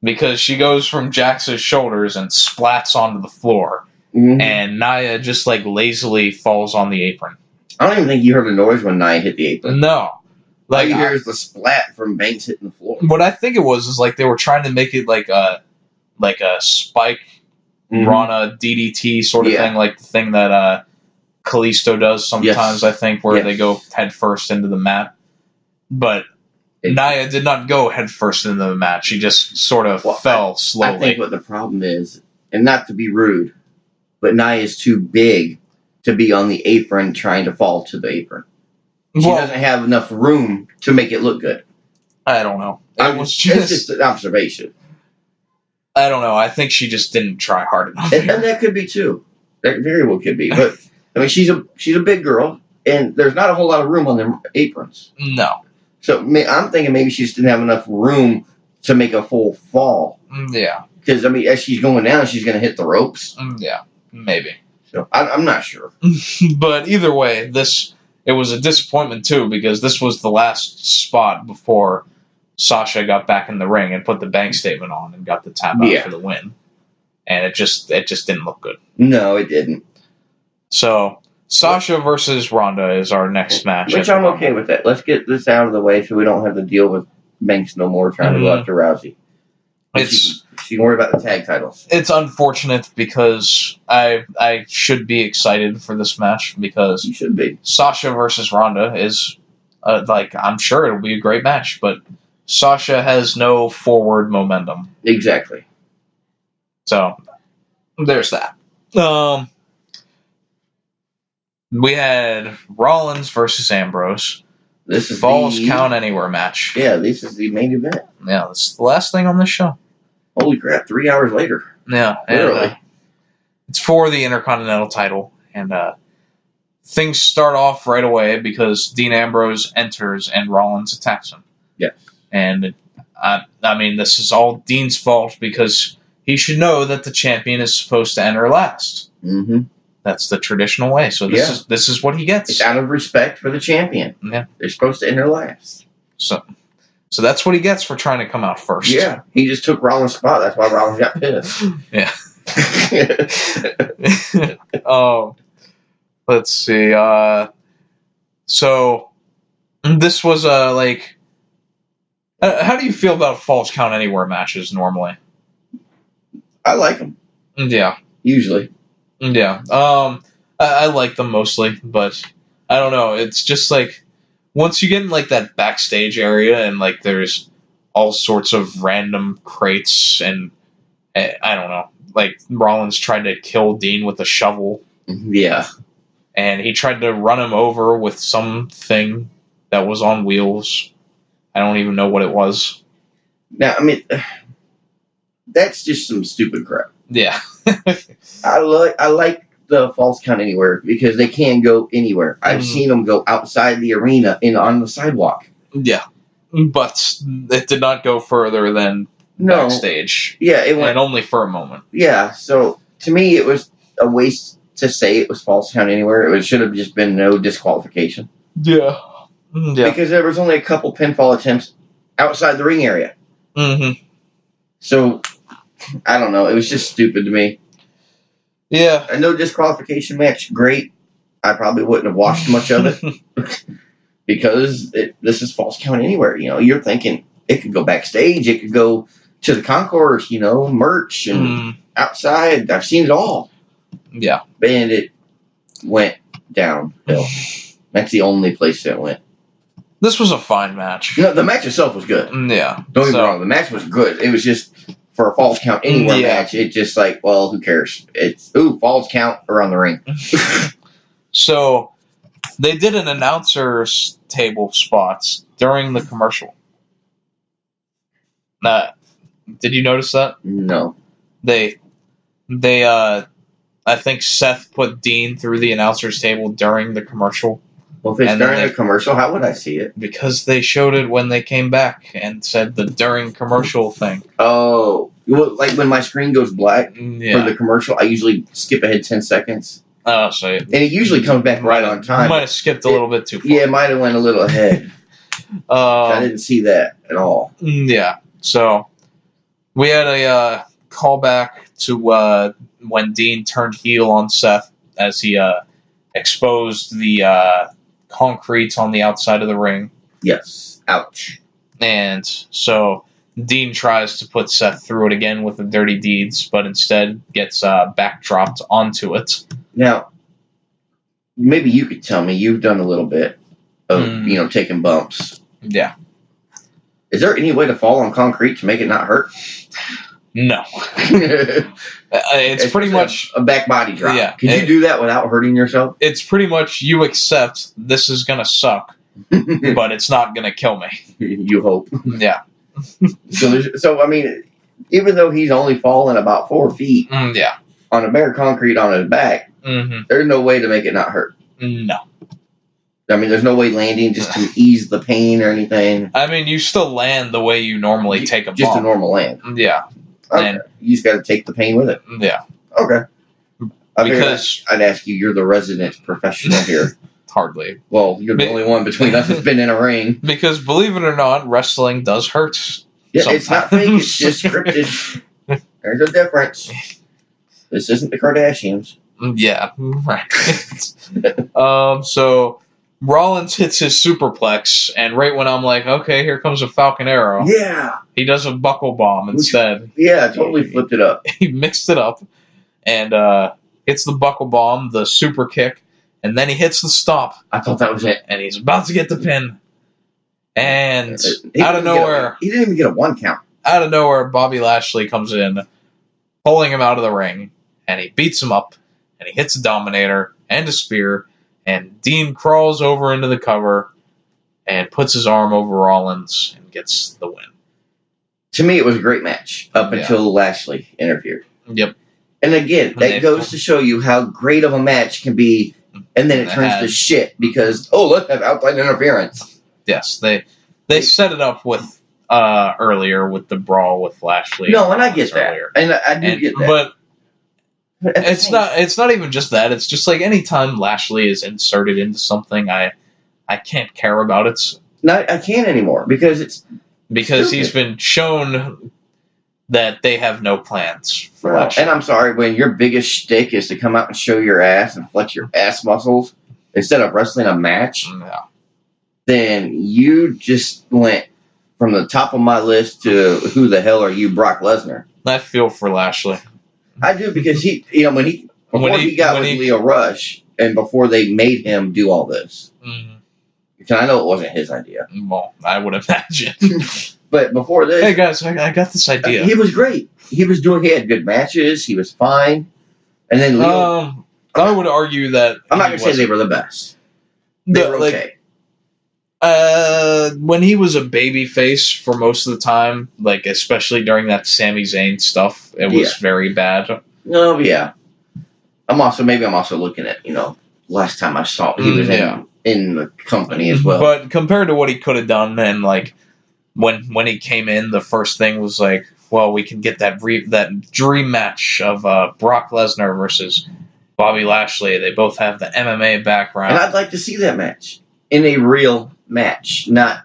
Speaker 5: Because she goes from Jax's shoulders and splats onto the floor. Mm-hmm. And Nia just, like, lazily falls on the apron.
Speaker 6: I don't even think you heard a noise when Nia hit the apron.
Speaker 5: No.
Speaker 6: Like, all you hear is the splat from Banks hitting the floor.
Speaker 5: What I think it was is, like, they were trying to make it like a spike Rana DDT sort of thing. Like the thing that Kalisto does sometimes, I think, where they go head first into the mat. But... Nia did not go headfirst into the match. She just sort of fell slowly.
Speaker 6: I think what the problem is, and not to be rude, but Nia is too big to be on the apron trying to fall to the apron. She doesn't have enough room to make it look good.
Speaker 5: I don't know.
Speaker 6: It's just an observation.
Speaker 5: I don't know. I think she just didn't try hard enough.
Speaker 6: And that could be too. That very well could be. But I mean, she's a big girl, and there's not a whole lot of room on their aprons.
Speaker 5: No.
Speaker 6: So I'm thinking maybe she just didn't have enough room to make a full fall.
Speaker 5: Yeah.
Speaker 6: Because, I mean, as she's going down, she's going to hit the ropes.
Speaker 5: Yeah, maybe.
Speaker 6: So I'm not sure.
Speaker 5: But either way, it was a disappointment, too, because this was the last spot before Sasha got back in the ring and put the bank statement on and got the tap out for the win. And it just didn't look good.
Speaker 6: No, it didn't.
Speaker 5: So... Sasha versus Ronda is our next match.
Speaker 6: Which I'm okay with that. Let's get this out of the way so we don't have to deal with Banks no more trying to go after Rousey. She can worry about the tag titles.
Speaker 5: It's unfortunate because I should be excited for this match because
Speaker 6: you should be.
Speaker 5: Sasha versus Ronda is I'm sure it'll be a great match, but Sasha has no forward momentum.
Speaker 6: Exactly.
Speaker 5: So there's that. We had Rollins versus Ambrose.
Speaker 6: This is
Speaker 5: Falls Count Anywhere match.
Speaker 6: Yeah, this is the main event.
Speaker 5: Yeah, this is the last thing on this show.
Speaker 6: Holy crap, 3 hours later.
Speaker 5: Yeah.
Speaker 6: Literally.
Speaker 5: It's for the Intercontinental title. And things start off right away because Dean Ambrose enters and Rollins attacks him.
Speaker 6: Yes.
Speaker 5: And, I mean, this is all Dean's fault because he should know that the champion is supposed to enter last.
Speaker 6: Mm-hmm.
Speaker 5: That's the traditional way. So this is what he gets.
Speaker 6: It's out of respect for the champion.
Speaker 5: Yeah. They're
Speaker 6: supposed to enter last.
Speaker 5: So that's what he gets for trying to come out first.
Speaker 6: Yeah. He just took Rollins' spot. That's why Rollins got pissed.
Speaker 5: Yeah. Let's see. So this was how do you feel about Falls Count Anywhere matches normally?
Speaker 6: I like them.
Speaker 5: Yeah.
Speaker 6: Usually.
Speaker 5: Yeah, I like them mostly, but I don't know. It's just like once you get in like that backstage area and like there's all sorts of random crates and I don't know. Like Rollins tried to kill Dean with a shovel.
Speaker 6: Yeah,
Speaker 5: and he tried to run him over with something that was on wheels. I don't even know what it was.
Speaker 6: Now, I mean, that's just some stupid crap.
Speaker 5: Yeah.
Speaker 6: I like the Falls Count Anywhere because they can go anywhere. I've seen them go outside the arena on the sidewalk.
Speaker 5: Yeah. But it did not go further than backstage.
Speaker 6: Yeah, it went.
Speaker 5: And only for a moment.
Speaker 6: Yeah, so to me, it was a waste to say it was Falls Count Anywhere. It should have just been no disqualification.
Speaker 5: Yeah. Yeah.
Speaker 6: Because there was only a couple pinfall attempts outside the ring area.
Speaker 5: Mm-hmm.
Speaker 6: So, I don't know. It was just stupid to me.
Speaker 5: Yeah.
Speaker 6: A no disqualification match, great. I probably wouldn't have watched much of it. Because this is Falls Count Anywhere. You know, you're thinking it could go backstage. It could go to the concourse, you know, merch and outside. I've seen it all.
Speaker 5: Yeah.
Speaker 6: And it went downhill. That's the only place it went.
Speaker 5: This was a fine match.
Speaker 6: No, the match itself was good.
Speaker 5: Yeah.
Speaker 6: Don't get me wrong. The match was good. It was just, for a Falls Count Anywhere match, it just like, well, who cares? It's, Falls Count around the ring.
Speaker 5: So, they did an announcer's table spots during the commercial. Did you notice that?
Speaker 6: No.
Speaker 5: They I think Seth put Dean through the announcer's table during the commercial.
Speaker 6: Well, if it's during the commercial, how would I see it?
Speaker 5: Because they showed it when they came back and said the during commercial thing.
Speaker 6: Oh. Well, like when my screen goes black for the commercial, I usually skip ahead 10 seconds.
Speaker 5: Oh, so
Speaker 6: and it usually comes back right on time.
Speaker 5: You might have skipped a little bit too far.
Speaker 6: Yeah, it might have went a little ahead. I didn't see that at all.
Speaker 5: Yeah. So, we had a callback to when Dean turned heel on Seth as he exposed the concrete on the outside of the ring.
Speaker 6: Yes. Ouch.
Speaker 5: And so Dean tries to put Seth through it again with the dirty deeds, but instead gets backdropped onto it.
Speaker 6: Now, maybe you could tell me. You've done a little bit of, taking bumps.
Speaker 5: Yeah.
Speaker 6: Is there any way to fall on concrete to make it not hurt?
Speaker 5: No. It's pretty much
Speaker 6: a back body drop.
Speaker 5: Yeah.
Speaker 6: Can you do that without hurting yourself?
Speaker 5: It's pretty much you accept this is going to suck, but it's not going to kill me.
Speaker 6: You hope.
Speaker 5: Yeah.
Speaker 6: So, I mean, even though he's only fallen about 4 feet on a bare concrete on his back, there's no way to make it not hurt.
Speaker 5: No.
Speaker 6: I mean, there's no way landing just to ease the pain or anything.
Speaker 5: I mean, you still land the way you normally take a bump.
Speaker 6: Just a normal land.
Speaker 5: Yeah.
Speaker 6: Okay.
Speaker 5: And
Speaker 6: you just got to take the pain with it.
Speaker 5: Yeah.
Speaker 6: Okay.
Speaker 5: Because
Speaker 6: I'd ask you, you're the resident professional here.
Speaker 5: Hardly.
Speaker 6: Well, you're the only one between us that's been in a ring.
Speaker 5: Because believe it or not, wrestling does hurt.
Speaker 6: Yeah, it's not fake, it's just scripted. There's a difference. This isn't the Kardashians.
Speaker 5: Yeah, right. So Rollins hits his superplex, and right when I'm like, okay, here comes a Falcon Arrow.
Speaker 6: Yeah.
Speaker 5: He does a buckle bomb instead.
Speaker 6: Yeah, totally flipped it up.
Speaker 5: He mixed it up and hits the buckle bomb, the super kick, and then he hits the stop.
Speaker 6: I thought that was it.
Speaker 5: And he's about to get the pin. And out of nowhere...
Speaker 6: He didn't even get a 1 count.
Speaker 5: Out of nowhere, Bobby Lashley comes in, pulling him out of the ring, and he beats him up, and he hits a Dominator and a spear, and Dean crawls over into the cover and puts his arm over Rollins and gets the win.
Speaker 6: To me, it was a great match up until Lashley interfered.
Speaker 5: Yep.
Speaker 6: And again, that goes to show you how great of a match can be, and then it turns to shit because, let's have outside interference.
Speaker 5: Yes, they set it up with earlier with the brawl with Lashley.
Speaker 6: No, and I get that. And I do get that.
Speaker 5: But it's not even just that. It's just like anytime Lashley is inserted into something, I can't care about it.
Speaker 6: I can't anymore because
Speaker 5: he's been shown that they have no plans for Lashley.
Speaker 6: And I'm sorry, when your biggest shtick is to come out and show your ass and flex your ass muscles instead of wrestling a match, then you just went from the top of my list to who the hell are you, Brock Lesnar?
Speaker 5: I feel for Lashley.
Speaker 6: I do because he got with Leo Rush and before they made him do all this. Mm-hmm. Because I know it wasn't his idea.
Speaker 5: Well, I would imagine.
Speaker 6: But before this...
Speaker 5: Hey, guys, I got this idea.
Speaker 6: He was great. He had good matches. He was fine. And then Leo...
Speaker 5: I would argue that...
Speaker 6: I'm not going to say they were the best. They were okay.
Speaker 5: when he was a baby face for most of the time, like especially during that Sami Zayn stuff, it was very bad.
Speaker 6: Oh yeah. I'm also looking at, last time I saw he was in the company as well.
Speaker 5: But compared to what he could have done, and like when he came in, the first thing was like, well, we can get that dream match of Brock Lesnar versus Bobby Lashley. They both have the MMA background.
Speaker 6: And I'd like to see that match in a real match. Not,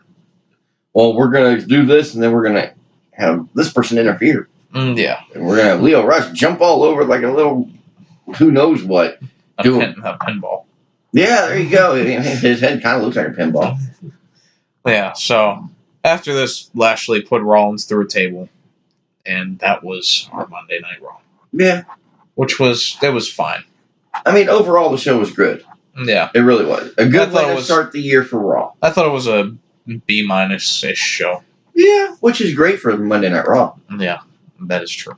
Speaker 6: well, we're going to do this and then we're going to have this person interfere.
Speaker 5: Yeah.
Speaker 6: And we're going to have Leo Rush jump all over like a little who knows what.
Speaker 5: A pinball.
Speaker 6: Yeah, there you go. His head kind of looks like a pinball.
Speaker 5: Yeah, so after this, Lashley put Rollins through a table. And that was our Monday Night Raw.
Speaker 6: Yeah.
Speaker 5: It was fine.
Speaker 6: I mean, overall, the show was good.
Speaker 5: Yeah.
Speaker 6: It really was. A good way to start the year for Raw.
Speaker 5: I thought it was a B-ish show.
Speaker 6: Yeah, which is great for Monday Night Raw.
Speaker 5: Yeah, that is true.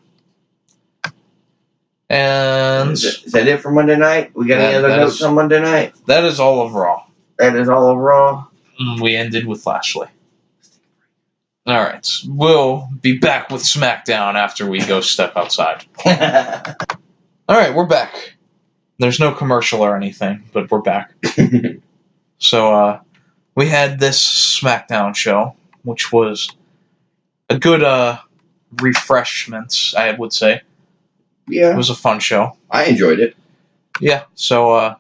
Speaker 5: And
Speaker 6: is that it for Monday night? We got any other notes on Monday night?
Speaker 5: That is all of Raw.
Speaker 6: That is all of Raw?
Speaker 5: We ended with Lashley. All right. We'll be back with SmackDown after we go step outside. All right, we're back. There's no commercial or anything, but we're back. So we had this SmackDown show, which was a good refreshment, I would say.
Speaker 6: Yeah.
Speaker 5: It was a fun show.
Speaker 6: I enjoyed it.
Speaker 5: Yeah, so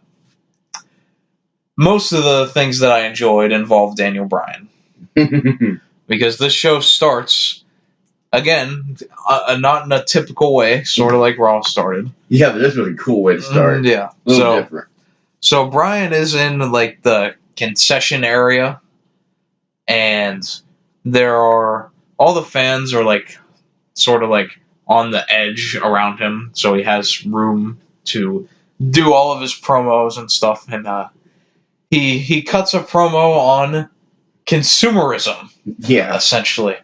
Speaker 5: most of the things that I enjoyed involved Daniel Bryan. Because this show starts, again, not in a typical way, sort of like Raw started.
Speaker 6: Yeah, but this was a cool way to start.
Speaker 5: Yeah.
Speaker 6: A little different.
Speaker 5: So Bryan is in, like, the concession area, and there are, all the fans are, like, sort of, like, on the edge around him, so he has room to do all of his promos and stuff, and he cuts a promo on consumerism, essentially,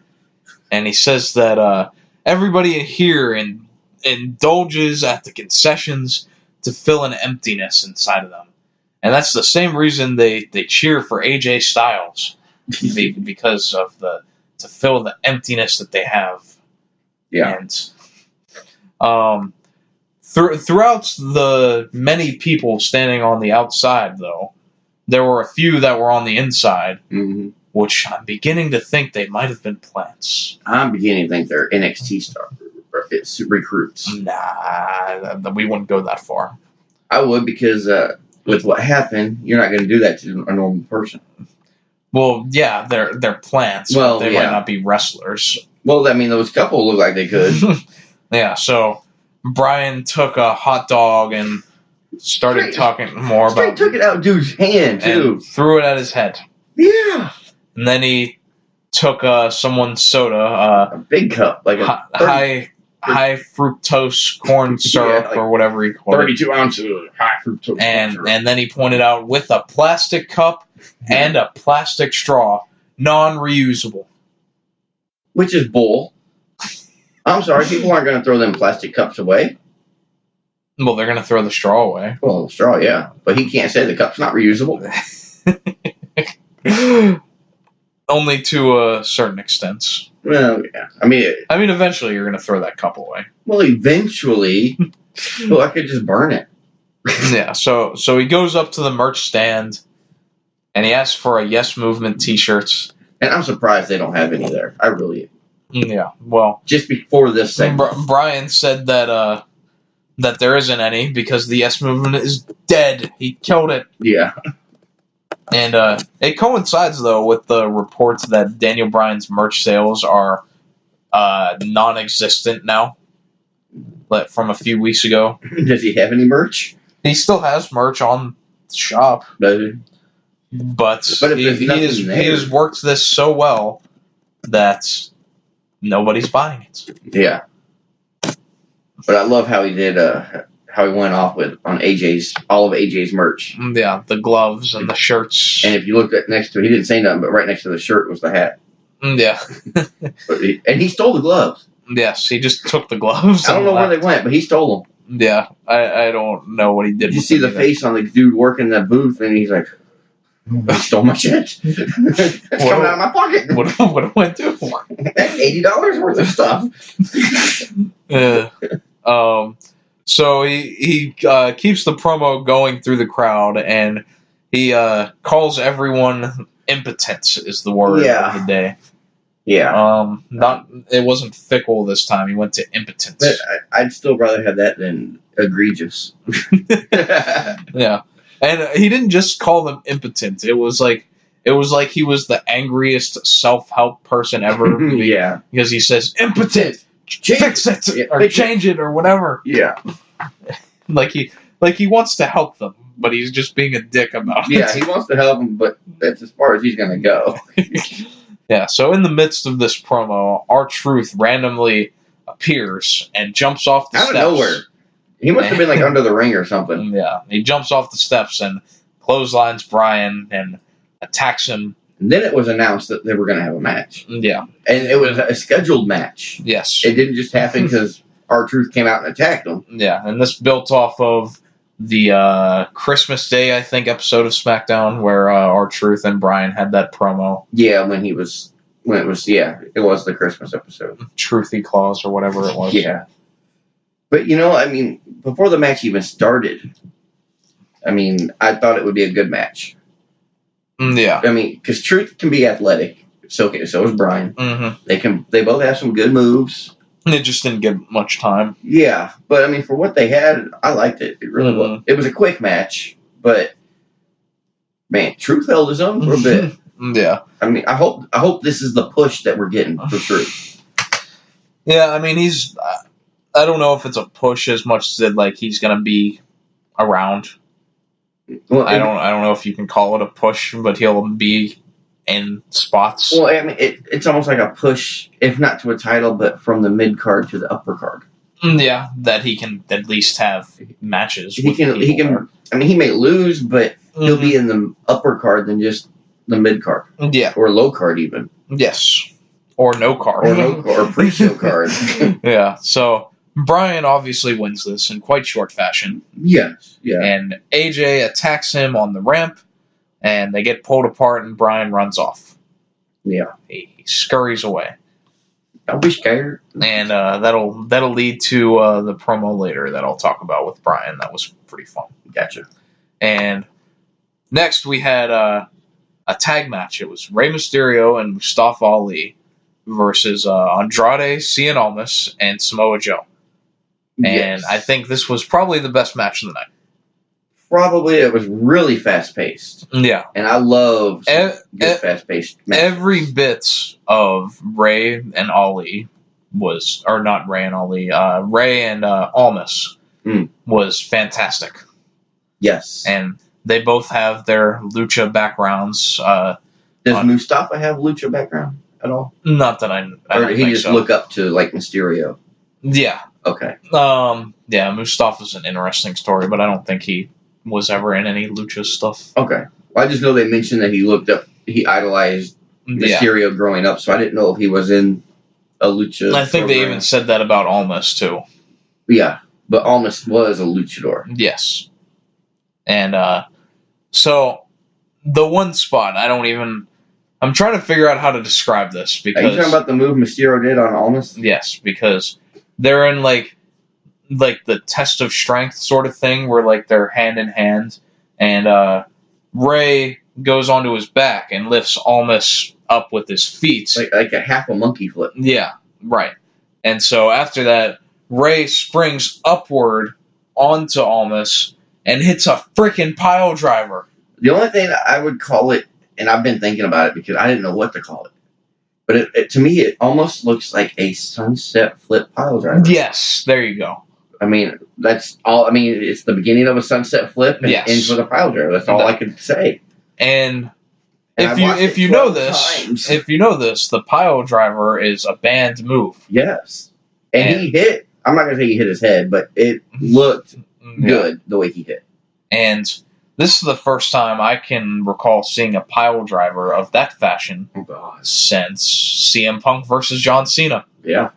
Speaker 5: and he says that everybody here indulges at the concessions to fill an emptiness inside of them, and that's the same reason they cheer for AJ Styles, because of to fill the emptiness that they have.
Speaker 6: Yeah.
Speaker 5: And throughout the many people standing on the outside, though, there were a few that were on the inside, which I'm beginning to think they might have been plants.
Speaker 6: I'm beginning to think they're NXT recruits.
Speaker 5: Nah, we wouldn't go that far.
Speaker 6: I would, because with what happened, you're not going to do that to a normal person.
Speaker 5: Well, yeah, they're plants.
Speaker 6: Well,
Speaker 5: but they might not be wrestlers.
Speaker 6: Well, I mean, those couple look like they could.
Speaker 5: Yeah, so Bryan took a hot dog and started talking more about...
Speaker 6: took it out of dude's hand, too.
Speaker 5: And threw it at his head.
Speaker 6: Yeah.
Speaker 5: And then he took someone's soda.
Speaker 6: A big cup. Like a
Speaker 5: high fructose corn syrup or whatever he called
Speaker 6: 32 ounces of high fructose
Speaker 5: and
Speaker 6: syrup.
Speaker 5: And then he pointed out with a plastic cup and a plastic straw, non-reusable.
Speaker 6: Which is bull. I'm sorry, people aren't going to throw them plastic cups away.
Speaker 5: Well, they're going to throw the straw away.
Speaker 6: Well, the straw, yeah. But he can't say the cup's not reusable.
Speaker 5: Only to a certain extent.
Speaker 6: Well, yeah. I mean,
Speaker 5: eventually you're going to throw that cup away.
Speaker 6: Well, eventually. Well, I could just burn it.
Speaker 5: Yeah, so he goes up to the merch stand, and he asks for a Yes Movement t-shirt.
Speaker 6: And I'm surprised they don't have any there. I really...
Speaker 5: Yeah, well...
Speaker 6: Just before this segment.
Speaker 5: Bryan said that there isn't any because the Yes Movement is dead. He killed it.
Speaker 6: Yeah.
Speaker 5: And it coincides, though, with the reports that Daniel Bryan's merch sales are non-existent now. From a few weeks ago.
Speaker 6: Does he have any merch?
Speaker 5: He still has merch on the shop.
Speaker 6: Does he?
Speaker 5: But
Speaker 6: he
Speaker 5: has worked this so well that nobody's buying it.
Speaker 6: Yeah. But I love how he did, how he went off on all of AJ's merch.
Speaker 5: Yeah, the gloves and the shirts.
Speaker 6: And if you looked at next to it, he didn't say nothing, but right next to the shirt was the hat.
Speaker 5: Yeah.
Speaker 6: And he stole the gloves.
Speaker 5: Yes, he just took the gloves.
Speaker 6: I don't know where they went, but he stole them.
Speaker 5: Yeah, I don't know what he did.
Speaker 6: Did you see the face on the dude working that booth, and he's like... They stole my shit. It's coming out of my pocket.
Speaker 5: What it went to?
Speaker 6: That's $80 worth of stuff.
Speaker 5: So he keeps the promo going through the crowd, and he calls everyone impotent is the word of the day.
Speaker 6: Yeah.
Speaker 5: It wasn't fickle this time. He went to impotent.
Speaker 6: But I'd still rather have that than egregious.
Speaker 5: Yeah. And he didn't just call them impotent. It was like he was the angriest self-help person ever.
Speaker 6: Yeah.
Speaker 5: Because he says, impotent! Fix it! Or change it, or whatever.
Speaker 6: Yeah.
Speaker 5: Like he wants to help them, but he's just being a dick about it.
Speaker 6: Yeah, he wants to help them, but that's as far as he's going to go.
Speaker 5: Yeah, so in the midst of this promo, R-Truth randomly appears and jumps off the steps.
Speaker 6: Out of nowhere. He must have been like under the ring or something.
Speaker 5: Yeah, he jumps off the steps and clotheslines Bryan and attacks him.
Speaker 6: And then it was announced that they were going to have a match.
Speaker 5: Yeah.
Speaker 6: And it was a scheduled match.
Speaker 5: Yes.
Speaker 6: It didn't just happen because R-Truth came out and attacked him.
Speaker 5: Yeah, and this built off of the Christmas Day, I think, episode of SmackDown where R-Truth and Bryan had that promo.
Speaker 6: Yeah, it was the Christmas episode.
Speaker 5: Truthy Claus or whatever it was.
Speaker 6: Yeah. But, before the match even started, I thought it would be a good match.
Speaker 5: Yeah.
Speaker 6: Because Truth can be athletic. So is Bryan.
Speaker 5: Mm-hmm.
Speaker 6: They both have some good moves.
Speaker 5: It just didn't get much time.
Speaker 6: Yeah, but for what they had, I liked it. It really was. It was a quick match, but man, Truth held his own for a bit.
Speaker 5: Yeah.
Speaker 6: I hope this is the push that we're getting for Truth.
Speaker 5: Yeah, he's. I don't know if it's a push as much as that he's gonna be around. Well, I don't know if you can call it a push, but he'll be in spots.
Speaker 6: Well, it's almost like a push, if not to a title, but from the mid card to the upper card.
Speaker 5: Yeah, that he can at least have matches.
Speaker 6: He can. He may lose, but he'll be in the upper card than just the mid card.
Speaker 5: Yeah,
Speaker 6: or low card even.
Speaker 5: Yes, or no card,
Speaker 6: or pre-show card.
Speaker 5: Yeah. So Bryan obviously wins this in quite short fashion.
Speaker 6: Yes. Yeah.
Speaker 5: And AJ attacks him on the ramp. And they get pulled apart, and Bryan runs off.
Speaker 6: Yeah,
Speaker 5: he scurries away.
Speaker 6: Don't be scared.
Speaker 5: And that'll lead to the promo later that I'll talk about with Bryan. That was pretty fun.
Speaker 6: Gotcha.
Speaker 5: And next we had a tag match. It was Rey Mysterio and Mustafa Ali versus Andrade, Cien Almas, and Samoa Joe. And I think this was probably the best match of the night.
Speaker 6: Probably it was really fast paced.
Speaker 5: Yeah.
Speaker 6: And I love good fast paced matches.
Speaker 5: Every bit of Ray and Ali was, or not Ray and Ali, Ray and Almas was fantastic.
Speaker 6: Yes.
Speaker 5: And they both have their lucha backgrounds.
Speaker 6: Does Mustafa have lucha background at all?
Speaker 5: Not that I don't
Speaker 6: or did he
Speaker 5: think
Speaker 6: just
Speaker 5: so.
Speaker 6: Look up to Mysterio?
Speaker 5: Yeah.
Speaker 6: Okay.
Speaker 5: Yeah, Mustafa's an interesting story, but I don't think he was ever in any lucha stuff.
Speaker 6: Okay. Well, I just know they mentioned that he idolized Mysterio growing up, so I didn't know if he was in a lucha.
Speaker 5: I think they even said that about Almas, too.
Speaker 6: Yeah, but Almas was a luchador.
Speaker 5: Yes. And, so, the one spot, I'm trying to figure out how to describe this, because...
Speaker 6: Are you talking about the move Mysterio did on Almas?
Speaker 5: Yes, because they're in, like the test of strength sort of thing where they're hand in hand, and Ray goes onto his back and lifts Almas up with his feet.
Speaker 6: Like a half a monkey flip.
Speaker 5: Yeah, right. And so after that, Ray springs upward onto Almas and hits a freaking pile driver.
Speaker 6: The only thing that I would call it, and I've been thinking about it because I didn't know what to call it, but to me it almost looks like a sunset flip pile driver.
Speaker 5: Yes, there you go.
Speaker 6: That's all. It's the beginning of a sunset flip and
Speaker 5: yes.
Speaker 6: ends with a pile driver. That's all I could say.
Speaker 5: And if you know this, the pile driver is a banned move.
Speaker 6: Yes, and he hit. I'm not gonna say he hit his head, but it looked good the way he hit.
Speaker 5: And this is the first time I can recall seeing a pile driver of that fashion since CM Punk versus John Cena.
Speaker 6: Yeah.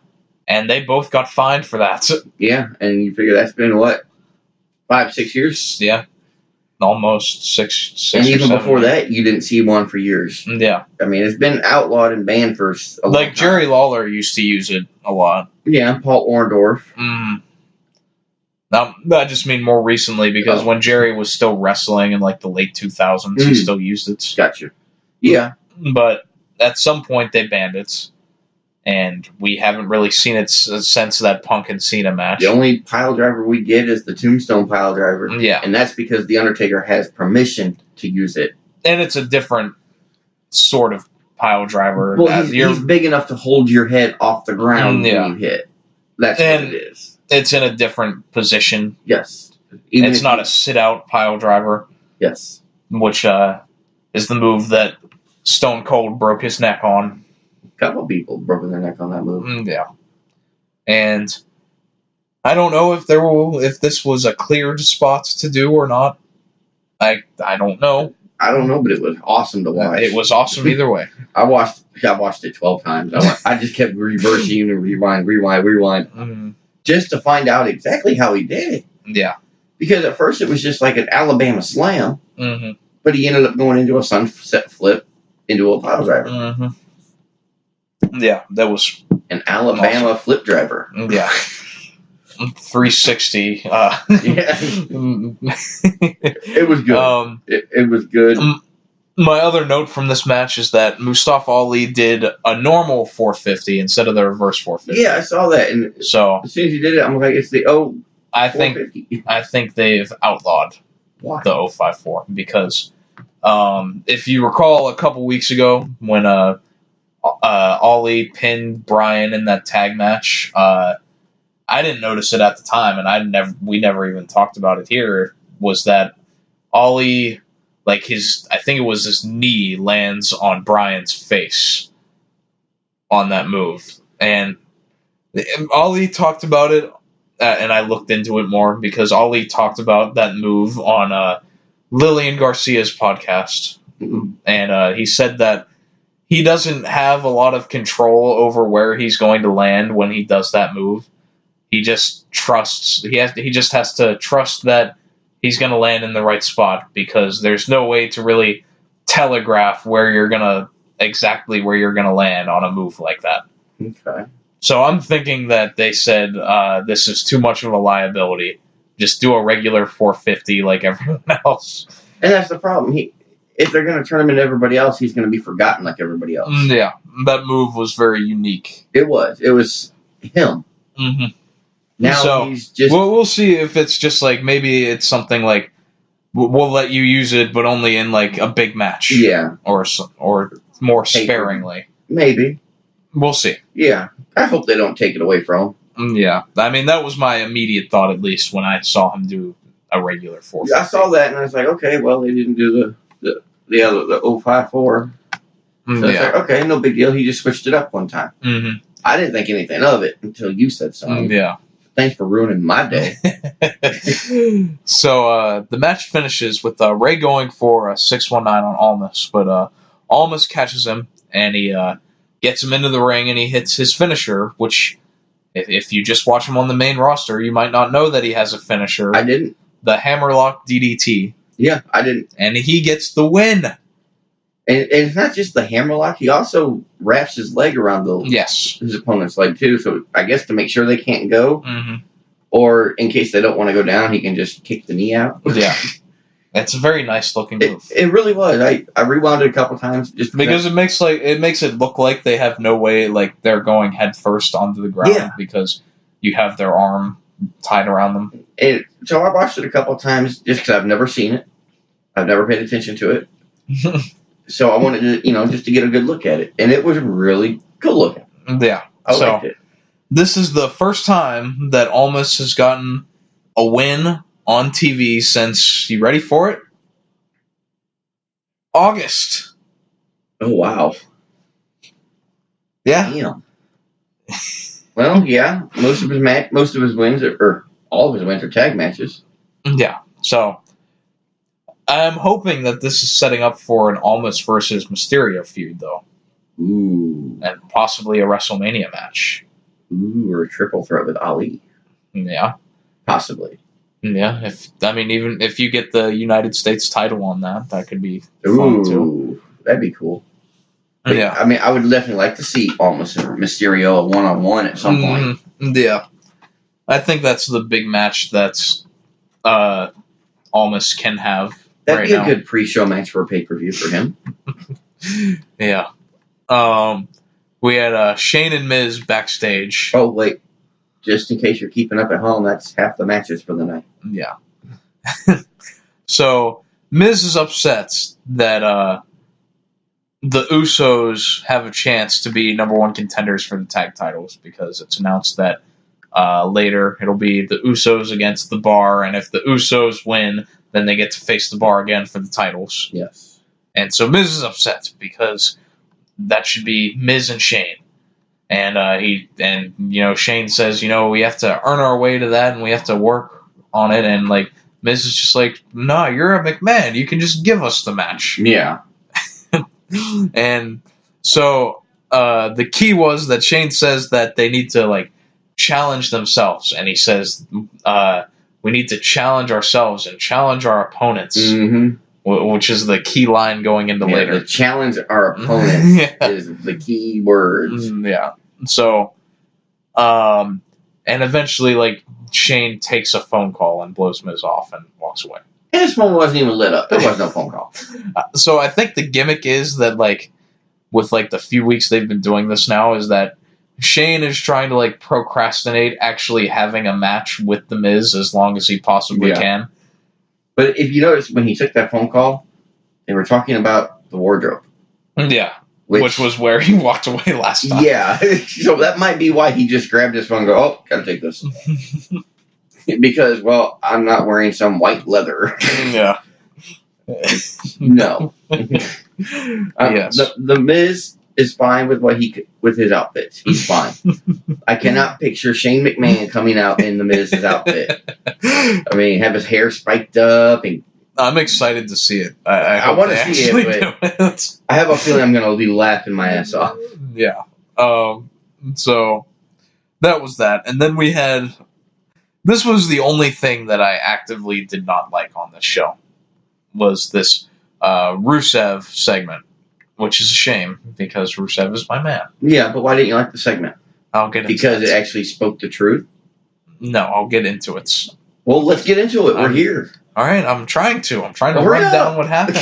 Speaker 5: And they both got fined for that.
Speaker 6: Yeah, and you figure that's been, 5-6 years?
Speaker 5: Yeah. almost six.
Speaker 6: And even
Speaker 5: 7
Speaker 6: before that, you didn't see one for years.
Speaker 5: Yeah.
Speaker 6: I mean, it's been outlawed and banned for a long time.
Speaker 5: Jerry Lawler used to use it a lot.
Speaker 6: Yeah, Paul Orndorff.
Speaker 5: Now, I just mean more recently because when Jerry was still wrestling in like the late 2000s, he still used it.
Speaker 6: Gotcha. Yeah.
Speaker 5: But at some point they banned it, and we haven't really seen it since that Punk and Cena match.
Speaker 6: The only pile driver we get is the Tombstone pile driver.
Speaker 5: Yeah.
Speaker 6: And that's because The Undertaker has permission to use it.
Speaker 5: And it's a different sort of pile driver.
Speaker 6: Well, he's big enough to hold your head off the ground when you hit. That's what it is.
Speaker 5: It's in a different position.
Speaker 6: Yes.
Speaker 5: It's not a sit-out pile driver.
Speaker 6: Yes.
Speaker 5: Which is the move that Stone Cold broke his neck on.
Speaker 6: A couple people broke their neck on that move.
Speaker 5: Yeah. And I don't know if this was a cleared spot to do or not. I don't know.
Speaker 6: I don't know, but it was awesome to watch.
Speaker 5: It was awesome either way.
Speaker 6: I watched it 12 times. I just kept reversing and rewind. Just to find out exactly how he did it.
Speaker 5: Yeah.
Speaker 6: Because at first it was just like an Alabama slam, but he ended up going into a sunset flip into a pile driver.
Speaker 5: Yeah, that was
Speaker 6: an Alabama flip driver.
Speaker 5: Yeah. 360.
Speaker 6: Yeah. It was good. It was good.
Speaker 5: My other note from this match is that Mustafa Ali did a normal 450 instead of the reverse 450.
Speaker 6: Yeah, I saw that. And
Speaker 5: so
Speaker 6: as soon as he did it, I'm like, it's the
Speaker 5: I think they've outlawed the 054 because if you recall a couple weeks ago when Ali pinned Bryan in that tag match, I didn't notice it at the time, and we never even talked about it here. Was that Ali? Like I think it was his knee lands on Bryan's face on that move. And Ali talked about it, and I looked into it more because Ali talked about that move on Lillian Garcia's podcast. And he said that he doesn't have a lot of control over where he's going to land when he does that move. He just trusts, he just has to trust that he's going to land in the right spot because there's no way to really telegraph exactly where you're going to land on a move like that.
Speaker 6: Okay.
Speaker 5: So I'm thinking that they said this is too much of a liability. Just do a regular 450 like everyone else.
Speaker 6: And that's the problem. If they're going to turn him into everybody else, he's going to be forgotten like everybody else.
Speaker 5: Yeah, that move was very unique.
Speaker 6: It was. It was him. Now he's just...
Speaker 5: We'll see if it's just like, maybe it's something like, we'll let you use it, but only in like a big match.
Speaker 6: Yeah.
Speaker 5: Or more sparingly.
Speaker 6: Maybe.
Speaker 5: We'll see.
Speaker 6: Yeah. I hope they don't take it away from
Speaker 5: him. Yeah. I mean, that was my immediate thought, at least, when I saw him do a regular 450.
Speaker 6: I saw that, and I was like, okay, well, they didn't do the other 054. So it's like, okay, no big deal. He just switched it up one time. I didn't think anything of it until you said something.
Speaker 5: Yeah.
Speaker 6: Thanks for ruining my day.
Speaker 5: So the match finishes with Ray going for a 619 on Almas, but Almas catches him and he gets him into the ring and he hits his finisher, which if you just watch him on the main roster, you might not know that he has a finisher.
Speaker 6: I didn't.
Speaker 5: The Hammerlock DDT.
Speaker 6: Yeah, I didn't.
Speaker 5: And he gets the win.
Speaker 6: And it's not just the hammerlock. He also wraps his leg around his opponent's leg, too. So I guess to make sure they can't go, or in case they don't want to go down, he can just kick the knee out.
Speaker 5: Yeah. It's a very nice looking move.
Speaker 6: It really was. I rewound it a couple times just
Speaker 5: because it makes it look like they have no way, like they're going head first onto the ground because you have their arm tied around them.
Speaker 6: So I watched it a couple times just because I've never seen it. I've never paid attention to it. So I wanted to, just to get a good look at it. And it was really cool looking.
Speaker 5: Yeah.
Speaker 6: I liked it.
Speaker 5: This is the first time that Almas has gotten a win on TV since, you ready for it? August.
Speaker 6: Oh, wow.
Speaker 5: Yeah.
Speaker 6: Damn. Well, yeah. Most of his wins, or all of his wins are tag matches.
Speaker 5: Yeah. So I'm hoping that this is setting up for an Almas versus Mysterio feud, though.
Speaker 6: Ooh.
Speaker 5: And possibly a WrestleMania match.
Speaker 6: Ooh, or a triple threat with Ali.
Speaker 5: Yeah.
Speaker 6: Possibly.
Speaker 5: Yeah, even if you get the United States title on that could be fun too.
Speaker 6: That'd be cool. But,
Speaker 5: yeah,
Speaker 6: I would definitely like to see almost Mysterio one-on-one at some point.
Speaker 5: Yeah, I think that's the big match that's Almas can have.
Speaker 6: That'd be a good pre-show match for a pay-per-view for him.
Speaker 5: Yeah. We had Shane and Miz backstage.
Speaker 6: Oh, wait. Just in case you're keeping up at home, that's half the matches for the night.
Speaker 5: Yeah. So, Miz is upset that the Usos have a chance to be number one contenders for the tag titles because it's announced that later it'll be the Usos against the Bar, and if the Usos win, then they get to face the Bar again for the titles.
Speaker 6: Yes.
Speaker 5: And so Miz is upset because that should be Miz and Shane. And Shane says, we have to earn our way to that and we have to work on it. And Miz is just like, nah, you're a McMahon. You can just give us the match.
Speaker 6: Yeah.
Speaker 5: And so the key was that Shane says that they need to challenge themselves. And he says, we need to challenge ourselves and challenge our opponents. Mm-hmm. Which is the key line going into later.
Speaker 6: The challenge our opponent is the key words.
Speaker 5: Yeah. So, and eventually, Shane takes a phone call and blows Miz off and walks away.
Speaker 6: And his phone wasn't even lit up. There was no phone call.
Speaker 5: So I think the gimmick is that, with the few weeks they've been doing this now, is that Shane is trying to procrastinate actually having a match with the Miz as long as he possibly can.
Speaker 6: But if you notice, when he took that phone call, they were talking about the wardrobe.
Speaker 5: Yeah, which was where he walked away last time.
Speaker 6: Yeah, so that might be why he just grabbed his phone and go, oh, gotta take this. Because, I'm not wearing some white leather.
Speaker 5: Yeah.
Speaker 6: No.
Speaker 5: Yes.
Speaker 6: The Miz is fine with his outfits. He's fine. I cannot picture Shane McMahon coming out in the Miz's outfit. Have his hair spiked up. And
Speaker 5: I'm excited to see it.
Speaker 6: I want to see it, but I have a feeling I'm going to be laughing my ass off.
Speaker 5: Yeah. So that was that. And then we had... This was the only thing that I actively did not like on this show. Was this Rusev segment. Which is a shame, because Rusev is my man.
Speaker 6: Yeah, but why didn't you like the segment?
Speaker 5: I'll get into
Speaker 6: Because it actually spoke the truth?
Speaker 5: No, I'll get into it.
Speaker 6: Well, let's get into it. We're here.
Speaker 5: All right, I'm trying to run down what happened.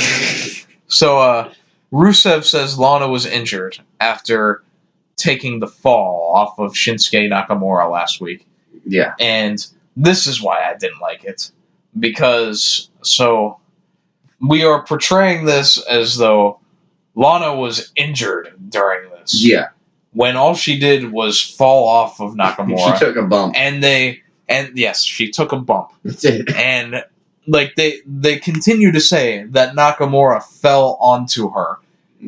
Speaker 5: So, Rusev says Lana was injured after taking the fall off of Shinsuke Nakamura last week.
Speaker 6: Yeah.
Speaker 5: And this is why I didn't like it. Because, we are portraying this as though Lana was injured during this.
Speaker 6: Yeah.
Speaker 5: When all she did was fall off of Nakamura.
Speaker 6: She took a bump.
Speaker 5: And yes, she took a bump.
Speaker 6: That's it.
Speaker 5: And they continue to say that Nakamura fell onto her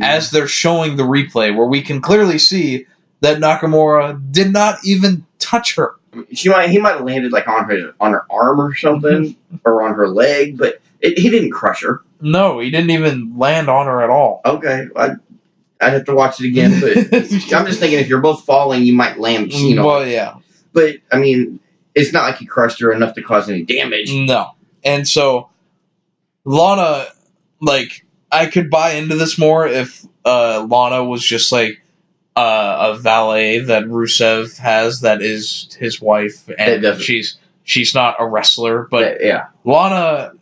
Speaker 5: as they're showing the replay where we can clearly see that Nakamura did not even touch her.
Speaker 6: He might have landed on her arm or something or on her leg, but he didn't crush her.
Speaker 5: No, he didn't even land on her at all.
Speaker 6: Okay, I'd have to watch it again, but I'm just thinking if you're both falling, you might land.
Speaker 5: Well, yeah.
Speaker 6: But, it's not like he crushed her enough to cause any damage.
Speaker 5: No. And so, Lana, I could buy into this more if Lana was just, a valet that Rusev has that is his wife, and she's not a wrestler, but
Speaker 6: yeah.
Speaker 5: Lana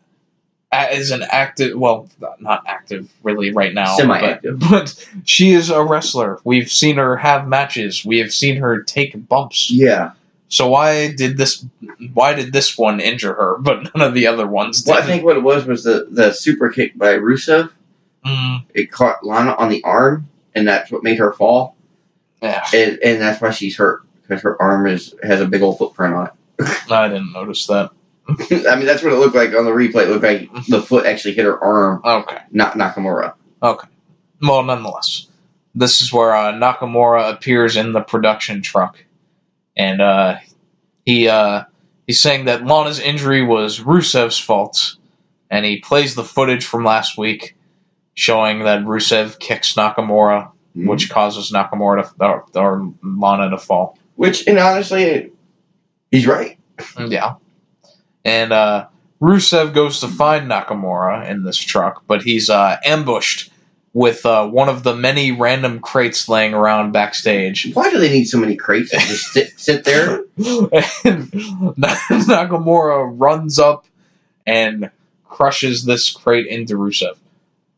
Speaker 5: is an active, not active really right now,
Speaker 6: semi-active,
Speaker 5: but she is a wrestler. We've seen her have matches. We have seen her take bumps.
Speaker 6: Yeah.
Speaker 5: So why did this one injure her, but none of the other ones did?
Speaker 6: Well, I think what it was the super kick by Rusev.
Speaker 5: Mm.
Speaker 6: It caught Lana on the arm, and that's what made her fall.
Speaker 5: Yeah.
Speaker 6: And that's why she's hurt, because her arm has a big old footprint on it.
Speaker 5: I didn't notice that.
Speaker 6: That's what it looked like on the replay. It looked like the foot actually hit her arm.
Speaker 5: Okay.
Speaker 6: Not Nakamura.
Speaker 5: Okay. Well, nonetheless, this is where Nakamura appears in the production truck. And he's saying that Lana's injury was Rusev's fault. And he plays the footage from last week showing that Rusev kicks Nakamura, which causes Nakamura or Lana to fall.
Speaker 6: Which, and honestly, he's right.
Speaker 5: Yeah. And Rusev goes to find Nakamura in this truck, but he's ambushed with one of the many random crates laying around backstage.
Speaker 6: Why do they need so many crates to just sit there?
Speaker 5: And Nakamura runs up and crushes this crate into Rusev.